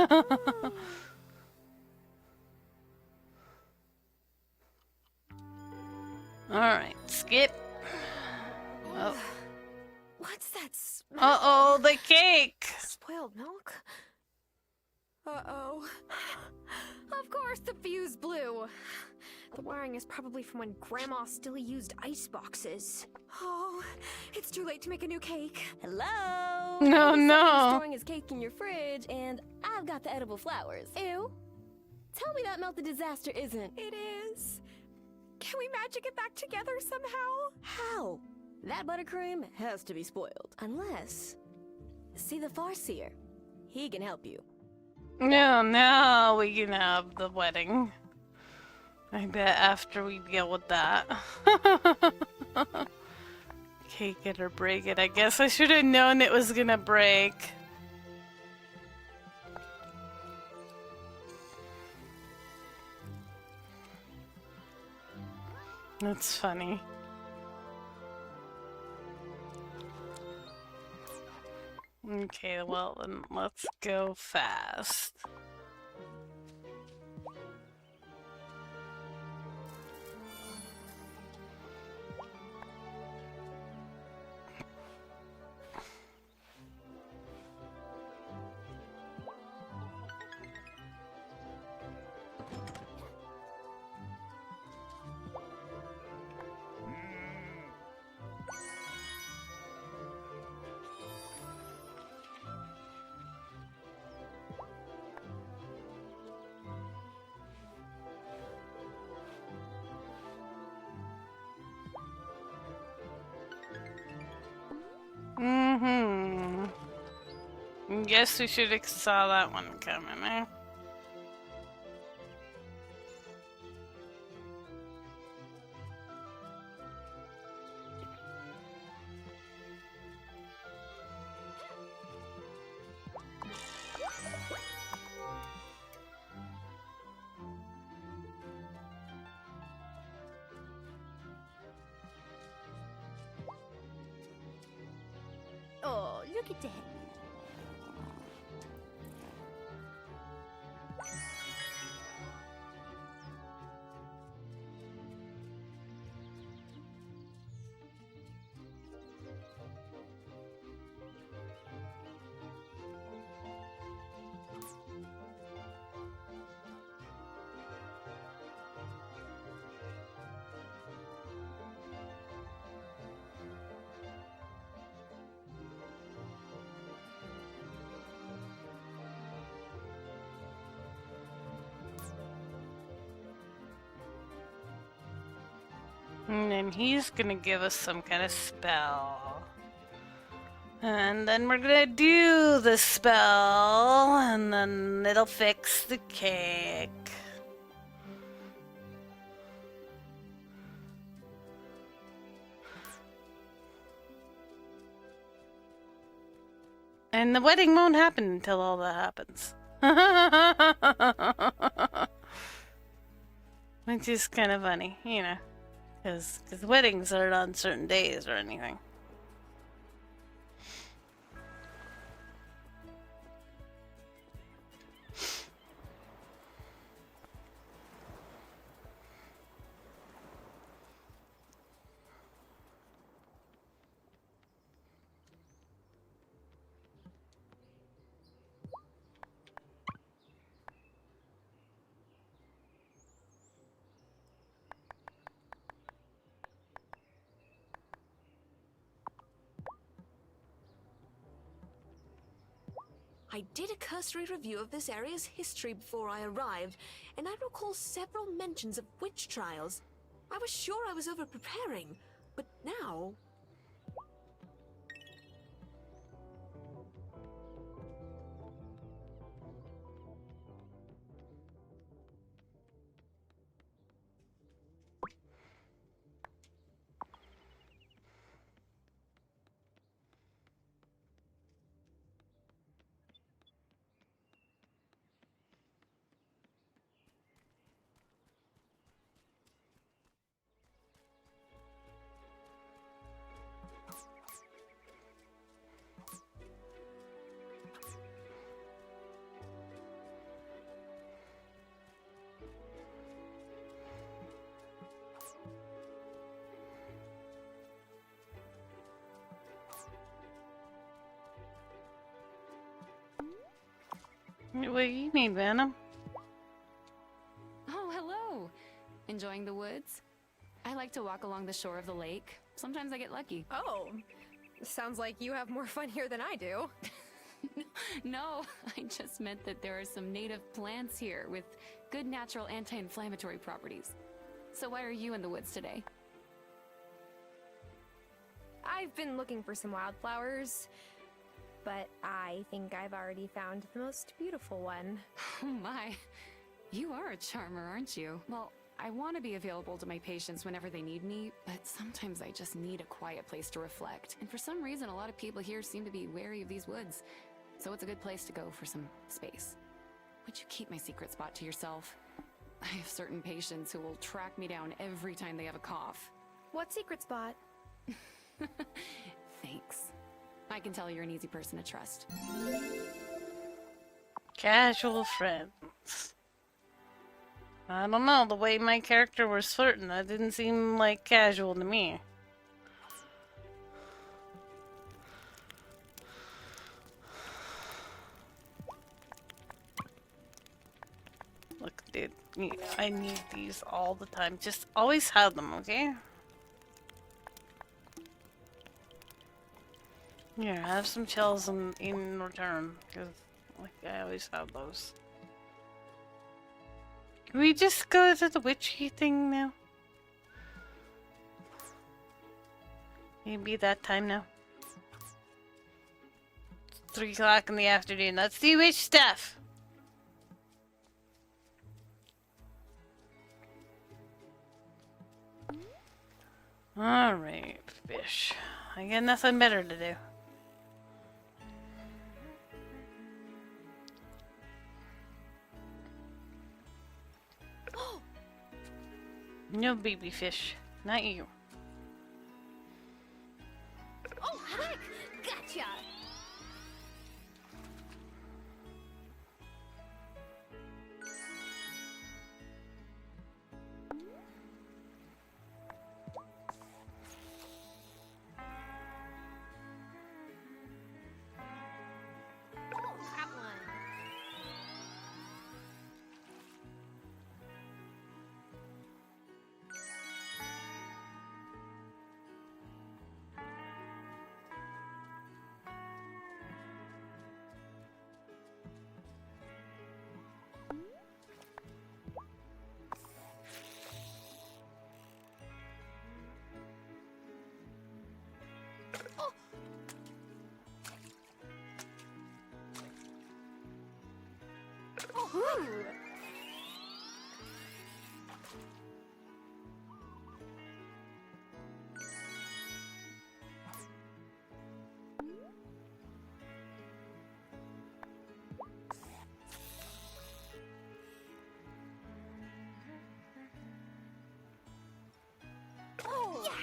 Alright, skip. Oh. What's that smell? Uh-oh, the cake! Spoiled milk? Uh-oh. Of course the fuse blew. The wiring is probably from when Grandma still used ice boxes. Oh, it's too late to make a new cake. Hello? No, no. Storing his cake in your fridge, and I've got the edible flowers. Ew. Tell me that melted disaster isn't. It is. Can we magic it back together somehow? How? That buttercream has to be spoiled. Unless... See the Farseer. He can help you. No, now we can have the wedding. I bet after we deal with that. Cake it or break it. I guess I should have known it was gonna break. That's funny. Okay, well then let's go fast. Guess we should have saw that one coming, eh? Oh, look at that. And then he's gonna give us some kind of spell. And then we're gonna do the spell, and then it'll fix the cake. And the wedding won't happen until all that happens. Which is kind of funny, you know. Because weddings aren't on certain days or anything. I did a cursory review of this area's history before I arrived, and I recall several mentions of witch trials. I was sure I was over-preparing, but now... What do you need, Venom? Oh, hello! Enjoying the woods? I like to walk along the shore of the lake. Sometimes I get lucky. Oh, sounds like you have more fun here than I do. No, I just meant that there are some native plants here with good natural anti-inflammatory properties. So why are you in the woods today? I've been looking for some wildflowers, but I think I've already found the most beautiful one. Oh my, you are a charmer, aren't you? Well, I want to be available to my patients whenever they need me, but sometimes I just need a quiet place to reflect. And for some reason, a lot of people here seem to be wary of these woods. So it's a good place to go for some space. Would you keep my secret spot to yourself? I have certain patients who will track me down every time they have a cough. What secret spot? Thanks. I can tell you're an easy person to trust. Casual friends. I don't know, the way my character was flirting, that didn't seem like casual to me. Look, dude, I need these all the time. Just always have them, okay? Here, have some shells in return, because like, I always have those. Can we just go to the witchy thing now? Maybe that time now. It's 3 o'clock in the afternoon. Let's do witch stuff! Alright, fish. I got nothing better to do. No baby fish. Not you. Oh, heck! Gotcha! Oh, that one. Ooh. Oh. Yes.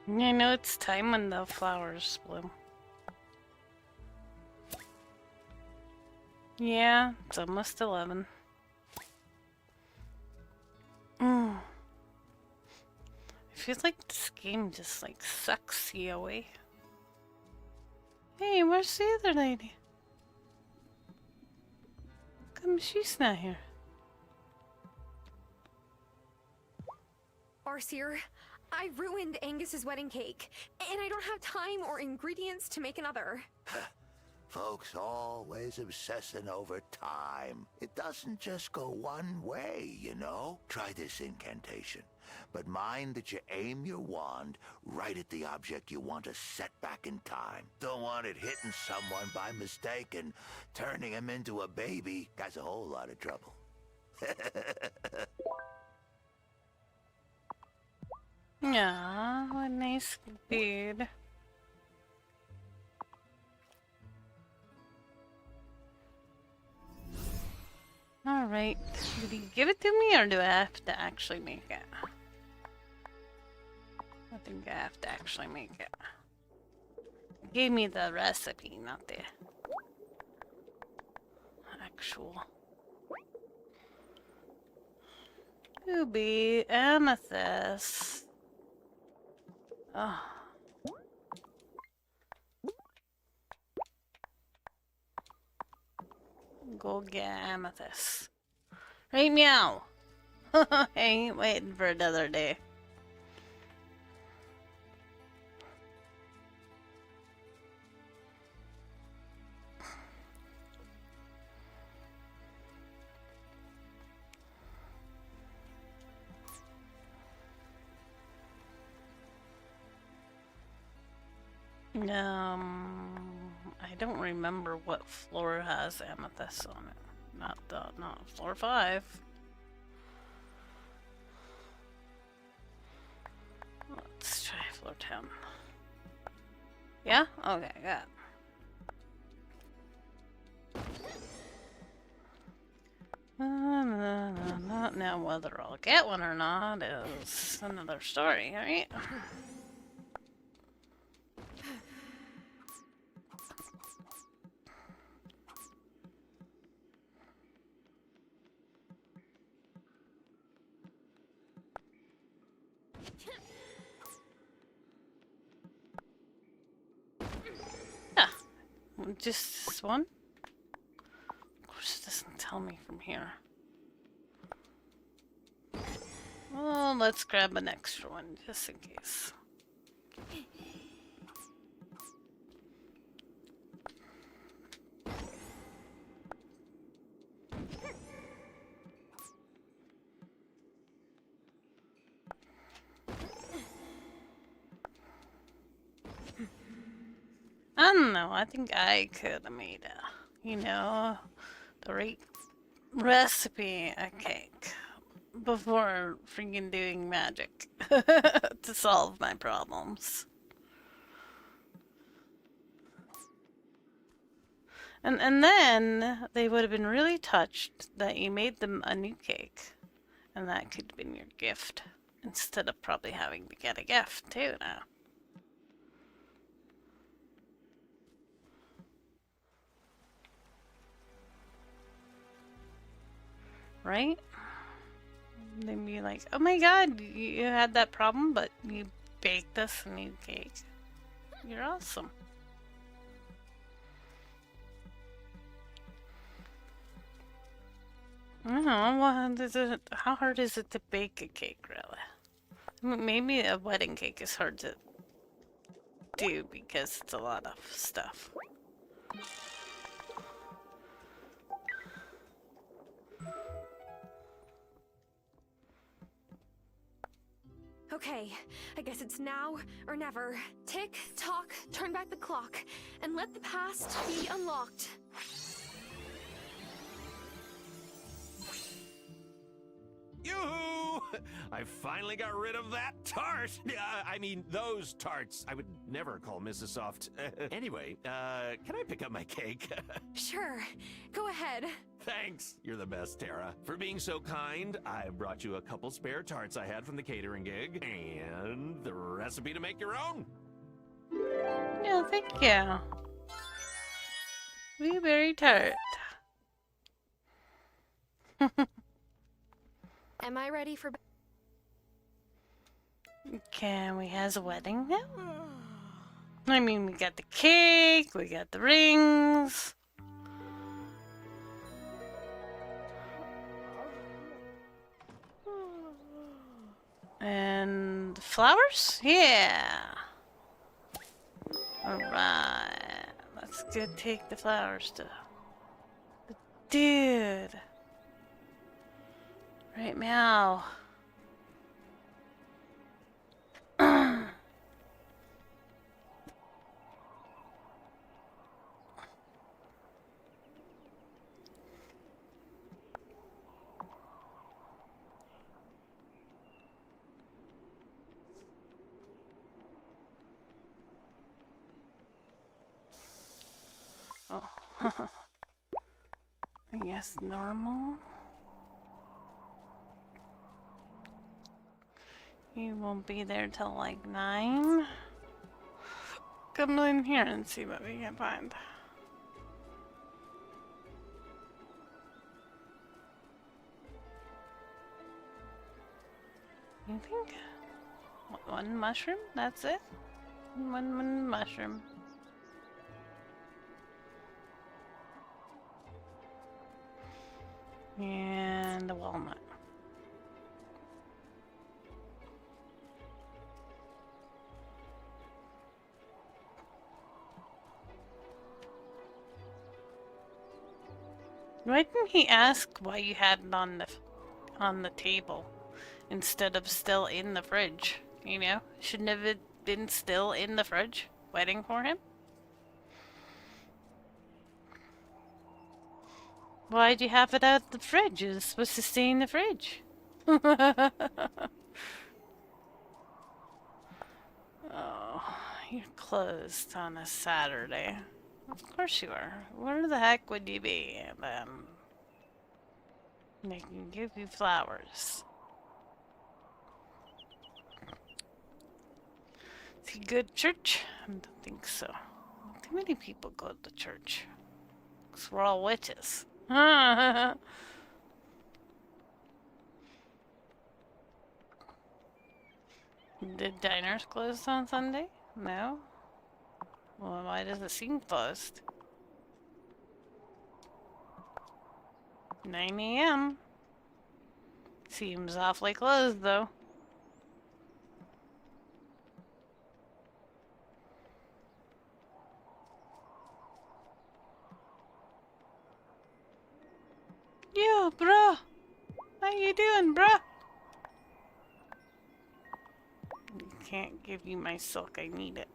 I know it's time when the flowers bloom. Yeah, it's almost 11. I feel like this game just like sucks you away. Hey, where's the other lady? How come she's not here? Arseer, I ruined Angus's wedding cake, and I don't have time or ingredients to make another. Folks always obsessing over time. It doesn't just go one way, you know? Try this incantation, but mind that you aim your wand right at the object you want to set back in time. Don't want it hitting someone by mistake and turning him into a baby. That's a whole lot of trouble. Yeah, what a nice beard. Alright, did he give it to me or do I have to actually make it? I think I have to actually make it. He gave me the recipe, not the actual. Ruby, amethyst. Oh. Go get amethyst. Right, meow. I ain't waiting for another day. I don't remember what floor has amethyst on it. Not floor 5. Let's try floor 10. Yeah? Okay, got it. Now whether I'll get one or not is another story, right? Yeah, just this one. Of course, it doesn't tell me from here. Well, let's grab an extra one just in case. I don't know, I think I could have made you know, the right recipe a cake before freaking doing magic to solve my problems. And then they would have been really touched that you made them a new cake, and that could have been your gift instead of probably having to get a gift too now. Right? They'd be like, oh my god, you had that problem, but you baked us a new cake. You're awesome. I don't know. How hard is it to bake a cake, really? Maybe a wedding cake is hard to do because it's a lot of stuff. Okay, I guess it's now or never. Tick, tock, turn back the clock, and let the past be unlocked. Yoo-hoo! I finally got rid of that tart! I mean, those tarts. I would never call Mrs. Soft. Anyway, can I pick up my cake? Sure, go ahead. Thanks. You're the best, Tara. For being so kind, I brought you a couple spare tarts I had from the catering gig, and the recipe to make your own. Yeah, thank you. Blueberry tart. Am I ready for... Okay, we has a wedding now? I mean, we got the cake, we got the rings. And flowers? Yeah. Alright. Let's go take the flowers to... Dude. Right now. Oh. I guess normal. You won't be there till like 9. Come in here and see what we can find. You think? One mushroom? That's it? One mushroom. And a walnut. Why didn't he ask why you had it on the table instead of still in the fridge? You know, shouldn't have it been still in the fridge, waiting for him? Why'd you have it out of the fridge? It was supposed to stay in the fridge. Oh, you're closed on a Saturday. Of course you are. Where the heck would you be then? They can give you flowers. Is he good at church? I don't think so. Too many people go to church. 'Cause we're all witches. Did diners close on Sunday? No? Well, why does it seem closed? 9 a.m. Seems awfully closed, though. Yo, bruh! How you doing, bruh? Can't give you my silk, I need it.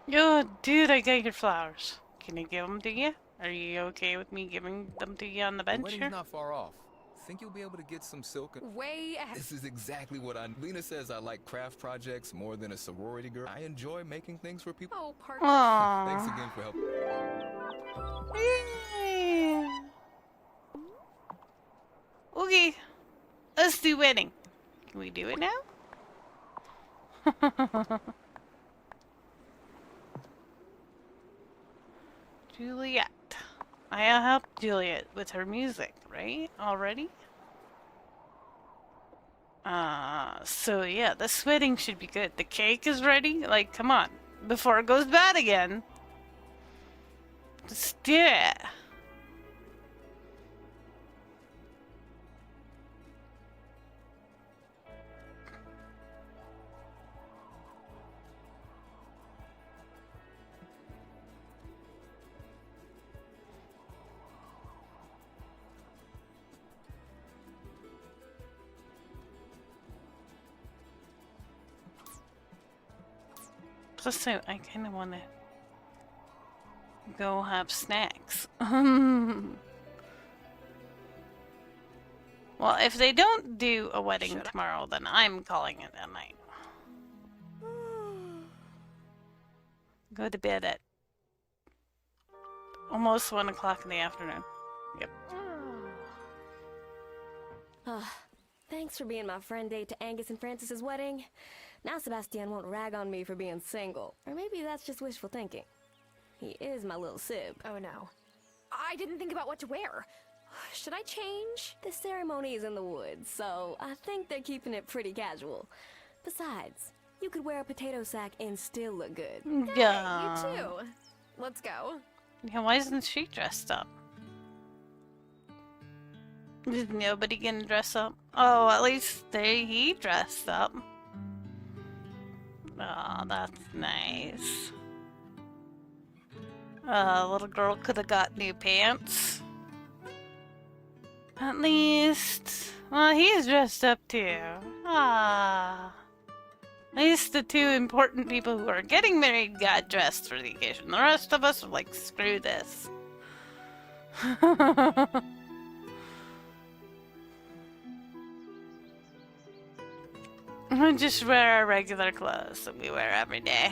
Yo, dude, I got your flowers. Can I give them to you? Are you okay with me giving them to you on the The bench wedding's here? not far off. Think you'll be able to get some silk? Way ahead. This is exactly what Lena says I like craft projects more than a sorority girl. I enjoy making things for people. Oh, Parker. Aww. Thanks again for helping. Yay. Okay, let's do wedding. Can we do it now? Juliet. I helped Juliet with her music, right? Already? So yeah, this wedding should be good. The cake is ready? Like, come on. Before it goes bad again. Let's do it. Plus, I kind of want to go have snacks. Well, if they don't do a wedding tomorrow, then I'm calling it a night. Go to bed at almost 1 o'clock in the afternoon. Yep. Thanks for being my friend date to Angus and Francis's wedding. Now Sebastian won't rag on me for being single. Or maybe that's just wishful thinking. He is my little sib. Oh no. I didn't think about what to wear. Should I change? The ceremony is in the woods, so I think they're keeping it pretty casual. Besides, you could wear a potato sack and still look good. Yeah. Hey, you too. Let's go. Yeah, why isn't she dressed up? Is nobody gonna dress up? Oh, at least he dressed up. Oh, that's nice. Little girl could have got new pants. At least, well, he's dressed up too. Ah. At least the two important people who are getting married got dressed for the occasion. The rest of us are like, screw this. We just wear our regular clothes that we wear every day.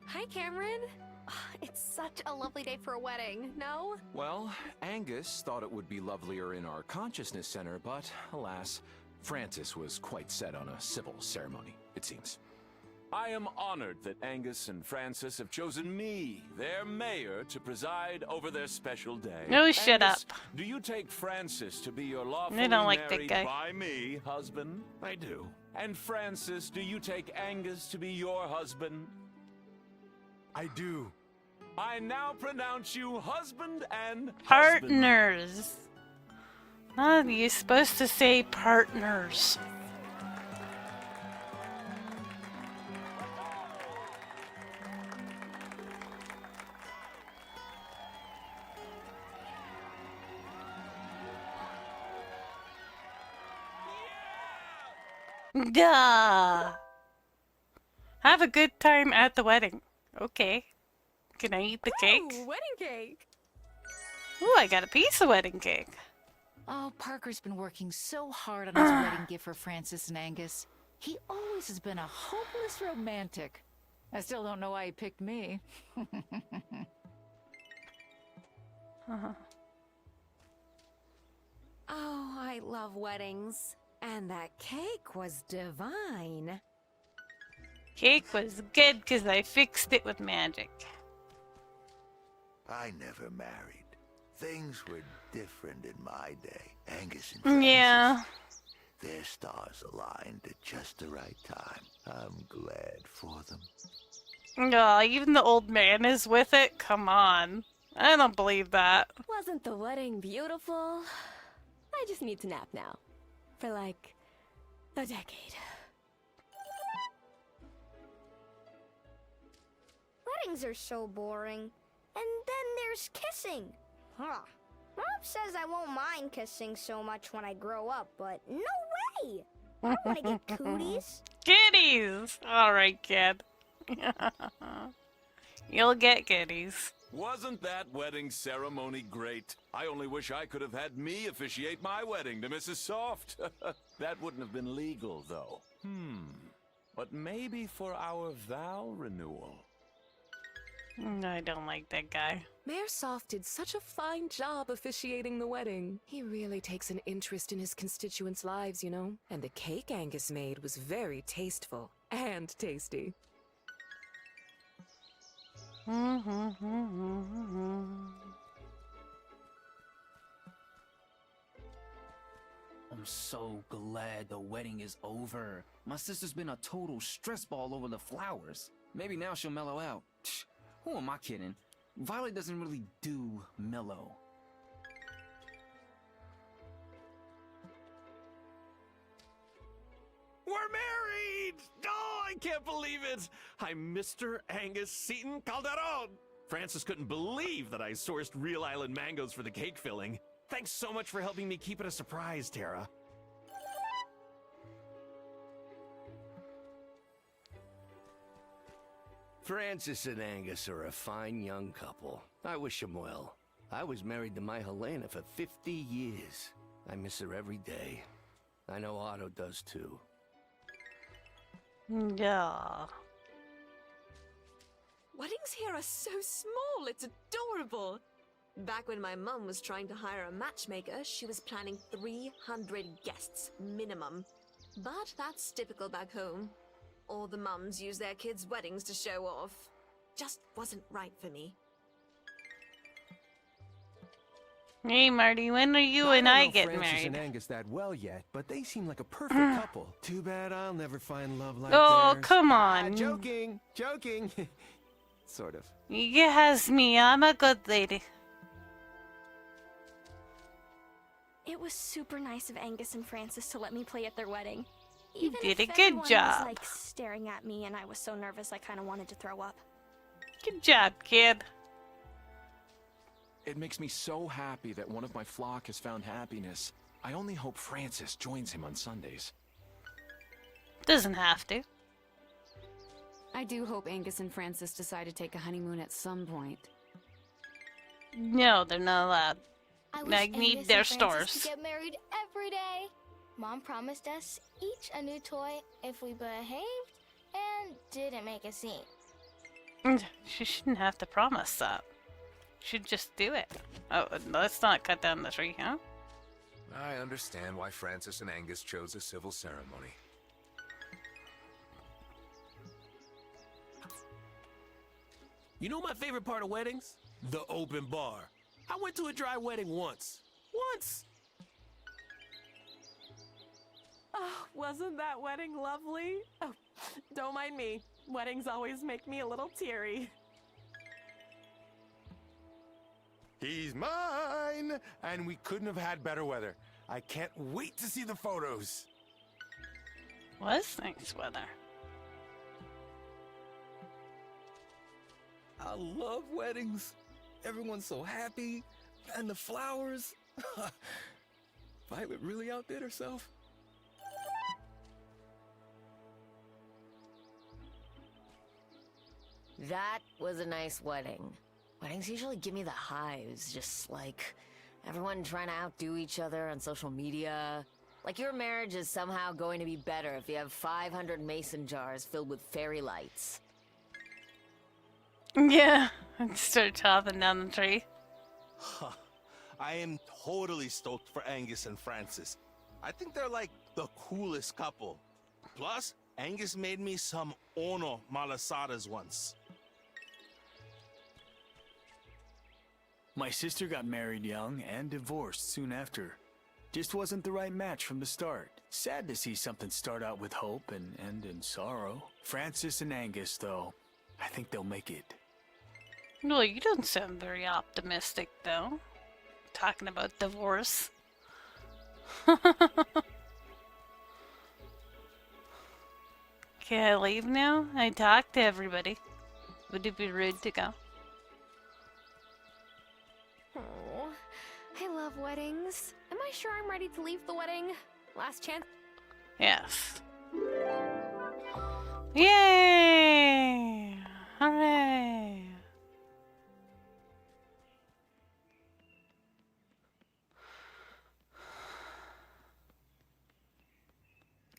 Hi, Cameron. It's such a lovely day for a wedding, no? Well, Angus thought it would be lovelier in our consciousness center, but alas, Francis was quite set on a civil ceremony, it seems. I am honored that Angus and Francis have chosen me, their mayor, to preside over their special day. No, shut Angus, up. Do you take Francis to be your lawfully They don't like that married guy. by me husband? I do. And Francis, do you take Angus to be your husband? I do. I now pronounce you husband and Partners. Oh, you're supposed to say partners. Duh. Have a good time at the wedding. Okay. Can I eat the cake? Ooh, wedding cake. Ooh, I got a piece of wedding cake. Oh, Parker's been working so hard on his wedding gift for Francis and Angus. He always has been a hopeless romantic. I still don't know why he picked me. Oh, I love weddings. And that cake was divine. Cake was good because I fixed it with magic. I never married. Things were different in my day. Angus and Francis, Yeah. their stars aligned at just the right time. I'm glad for them. Oh, even the old man is with it? Come on. I don't believe that. Wasn't the wedding beautiful? I just need to nap now. For like a decade. Weddings are so boring. And then there's kissing. Huh. Mom says I won't mind kissing so much when I grow up, but no way! I want to get cooties. Kitties! Alright, kid. You'll get kitties. Wasn't that wedding ceremony great? I only wish I could have had me officiate my wedding to Mrs. Soft. That wouldn't have been legal, though. But maybe for our vow renewal. I don't like that guy. Mayor Soft did such a fine job officiating the wedding. He really takes an interest in his constituents' lives, you know? And the cake Angus made was very tasteful and tasty. I'm so glad the wedding is over. My sister's been a total stress ball over the flowers. Maybe now she'll mellow out. Who am I kidding? Violet doesn't really do mellow. We're married! Oh, I can't believe it! I'm Mr. Angus Seton Calderon! Francis couldn't believe that I sourced real island mangoes for the cake filling. Thanks so much for helping me keep it a surprise, Tara. Francis and Angus are a fine young couple. I wish them well. I was married to my Helena for 50 years. I miss her every day. I know Otto does too. Yeah. Weddings here are so small, it's adorable. Back when my mum was trying to hire a matchmaker, she was planning 300 guests minimum. But that's typical back home. All the mums use their kids' weddings to show off. Just wasn't right for me. Hey Marty, when are you and I getting Francis married? and Angus that well yet, but they seem like a perfect couple. Too bad I'll never find love like Oh, theirs. come Ah, on. joking, joking. Sort of. You has me, I'm a good lady. It was super nice of Angus and Francis to let me play at their wedding. You Even did if a good everyone job. was, like, staring at me and I was so nervous I kind of wanted to throw up. Good job, kid. It makes me so happy that one of my flock has found happiness. I only hope Francis joins him on Sundays. Doesn't have to. I do hope Angus and Francis decide to take a honeymoon at some point. No, they're not allowed. I I wish need Angus their and Francis stores. could get married every day. Mom promised us each a new toy if we behaved and didn't make a scene. She shouldn't have to promise that. Should just do it. Oh, let's not cut down the tree, huh? I understand why Francis and Angus chose a civil ceremony. You know my favorite part of weddings? The open bar. I went to a dry wedding once. Once! Oh, wasn't that wedding lovely? Oh, don't mind me. Weddings always make me a little teary. He's mine! And we couldn't have had better weather. I can't wait to see the photos. Was nice weather. I love weddings. Everyone's so happy. And the flowers. Violet really outdid herself. That was a nice wedding. Weddings usually give me the hives, just like everyone trying to outdo each other on social media. Like your marriage is somehow going to be better if you have 500 mason jars filled with fairy lights. Yeah, and start chopping down the tree. I am totally stoked for Angus and Francis. I think they're like the coolest couple. Plus, Angus made me some Ono malasadas once. My sister got married young and divorced soon after. Just wasn't the right match from the start. Sad to see something start out with hope and end in sorrow. Francis and Angus, though, I think they'll make it. Well, you don't sound very optimistic, though. Talking about divorce. Can I leave now? I talked to everybody. Would it be rude to go? Oh, I love weddings. Am I sure I'm ready to leave the wedding? Last chance. Yes. Yay! Hooray!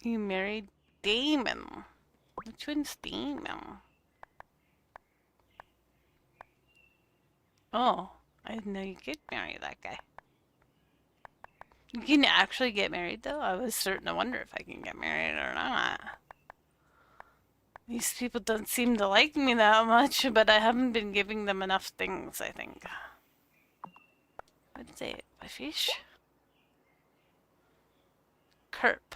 You married Damon. Which one's Damon? Oh, I didn't know you could marry that guy. You can actually get married, though? I was starting to wonder if I can get married or not. These people don't seem to like me that much, but I haven't been giving them enough things, I think. What's it? A fish? Kerp.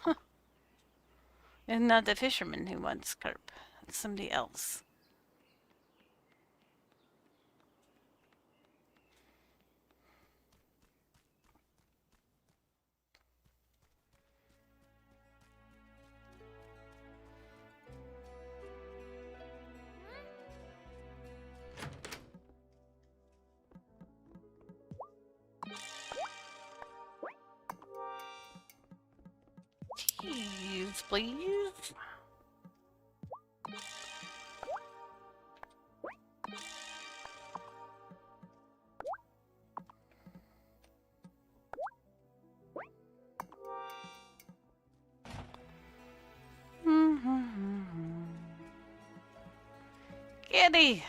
Huh. And not the fisherman who wants carp. It's somebody else. Cheese, please. Kitty.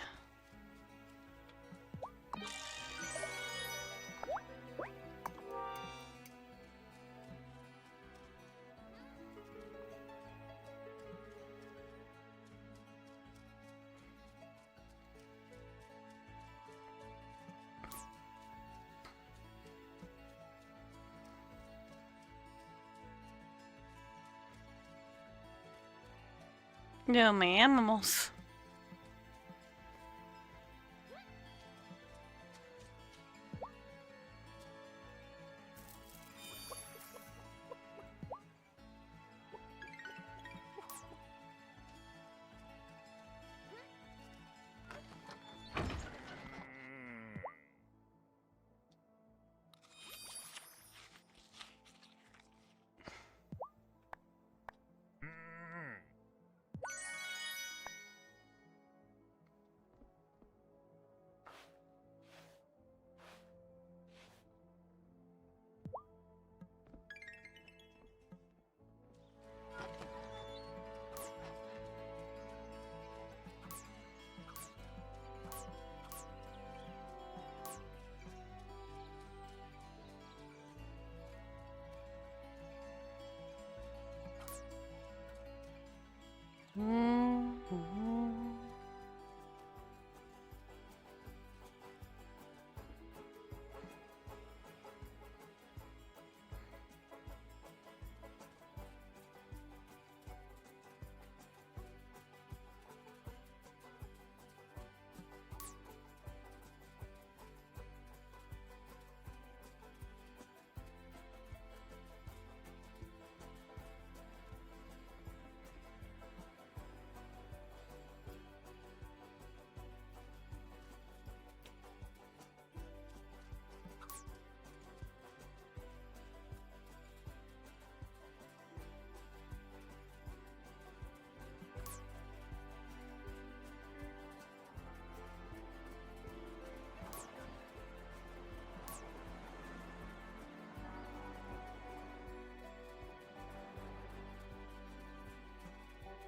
No, my animals.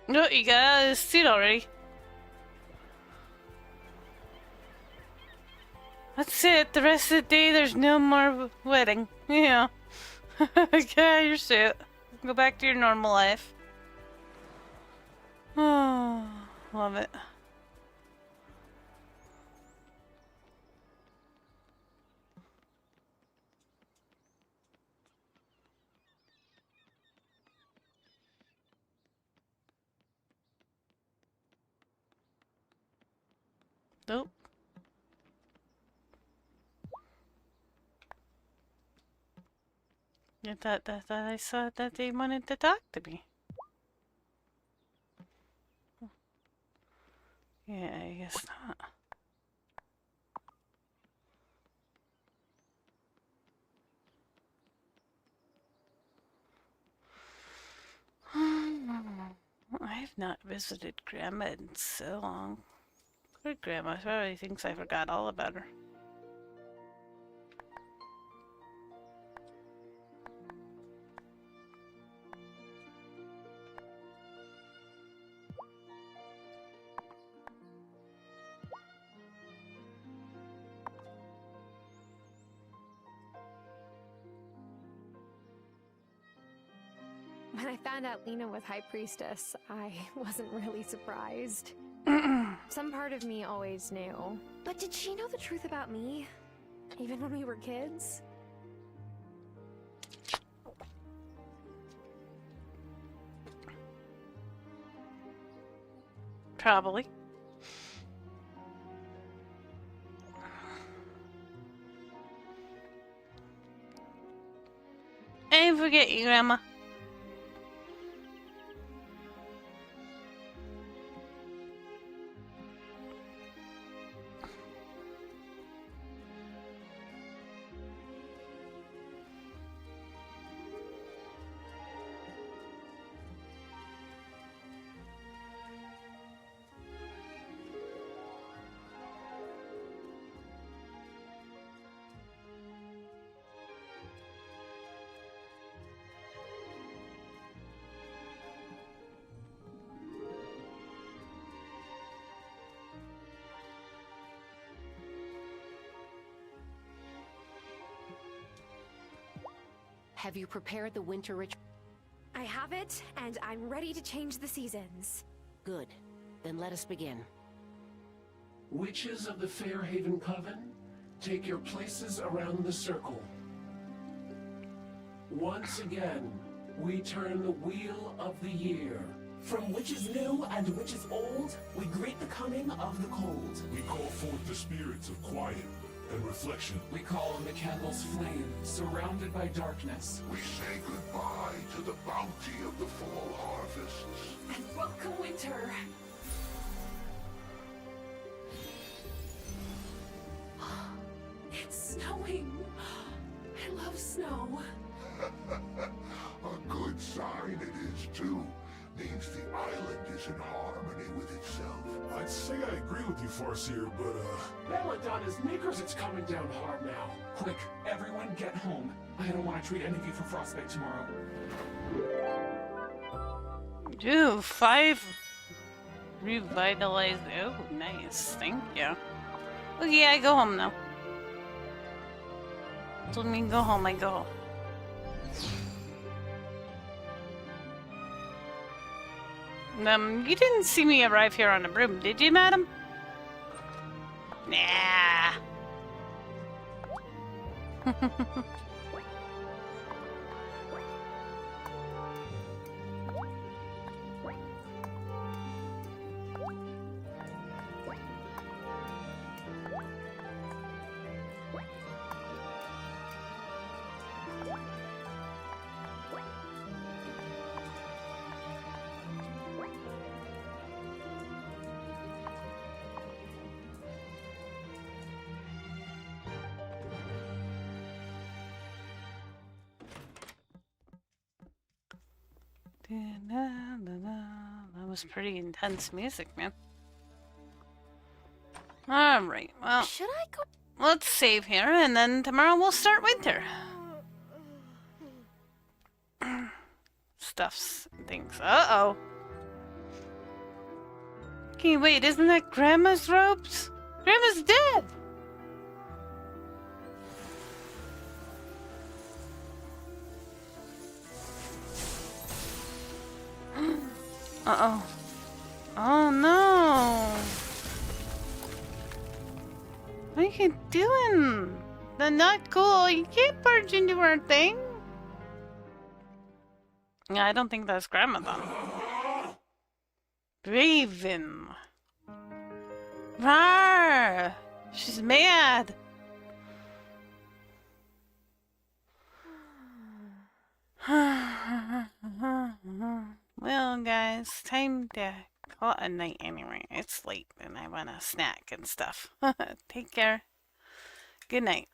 No, you got a seat already. That's it. The rest of the day, there's no more wedding. Yeah. Get your suit. Go back to your normal life. Oh, love it. Nope. I thought that I saw that they wanted to talk to me. Yeah, I guess not. I've not visited Grandma in so long. Poor Grandma probably thinks I forgot all about her. When I found out Lena was High Priestess, I wasn't really surprised. Some part of me always knew. But did she know the truth about me? Even when we were kids? Probably. I forget you, Grandma. Have you prepared the winter ritual? I have it, and I'm ready to change the seasons. Good. Then let us begin. Witches of the Fairhaven Coven, take your places around the circle. Once again, we turn the wheel of the year. From witches new and witches old, we greet the coming of the cold. We call forth the spirits of quiet and reflection. We call on the candle's flame, surrounded by darkness. We say goodbye to the bounty of the fall harvests. And welcome winter. It's snowing. I love snow. A good sign it is, too. Means the island is in harmony with itself. I'd say I agree with you, Farseer, but, Belladonna's knickers, it's coming down hard now. Quick, everyone get home. I don't want to treat any of you for frostbite tomorrow. Ooh, 5 revitalized. Oh, nice. Thank you. Okay, I go home now. Told me to go home, I go home. You didn't see me arrive here on a broom, did you, madam? Nah. That was pretty intense music, man. Alright, well, Should I go? Let's save here, and then tomorrow we'll start winter. Stuffs and things. Uh-oh. Okay, wait, isn't that Grandma's robes? Grandma's dead! Uh-oh. Oh no! What are you doing? That's not cool. You can't barge into our thing. Yeah, I don't think that's Grandma though. Raven. Rawr! She's mad. Well, guys, time to call it a night anyway. It's late and I want a snack and stuff. Take care. Good night.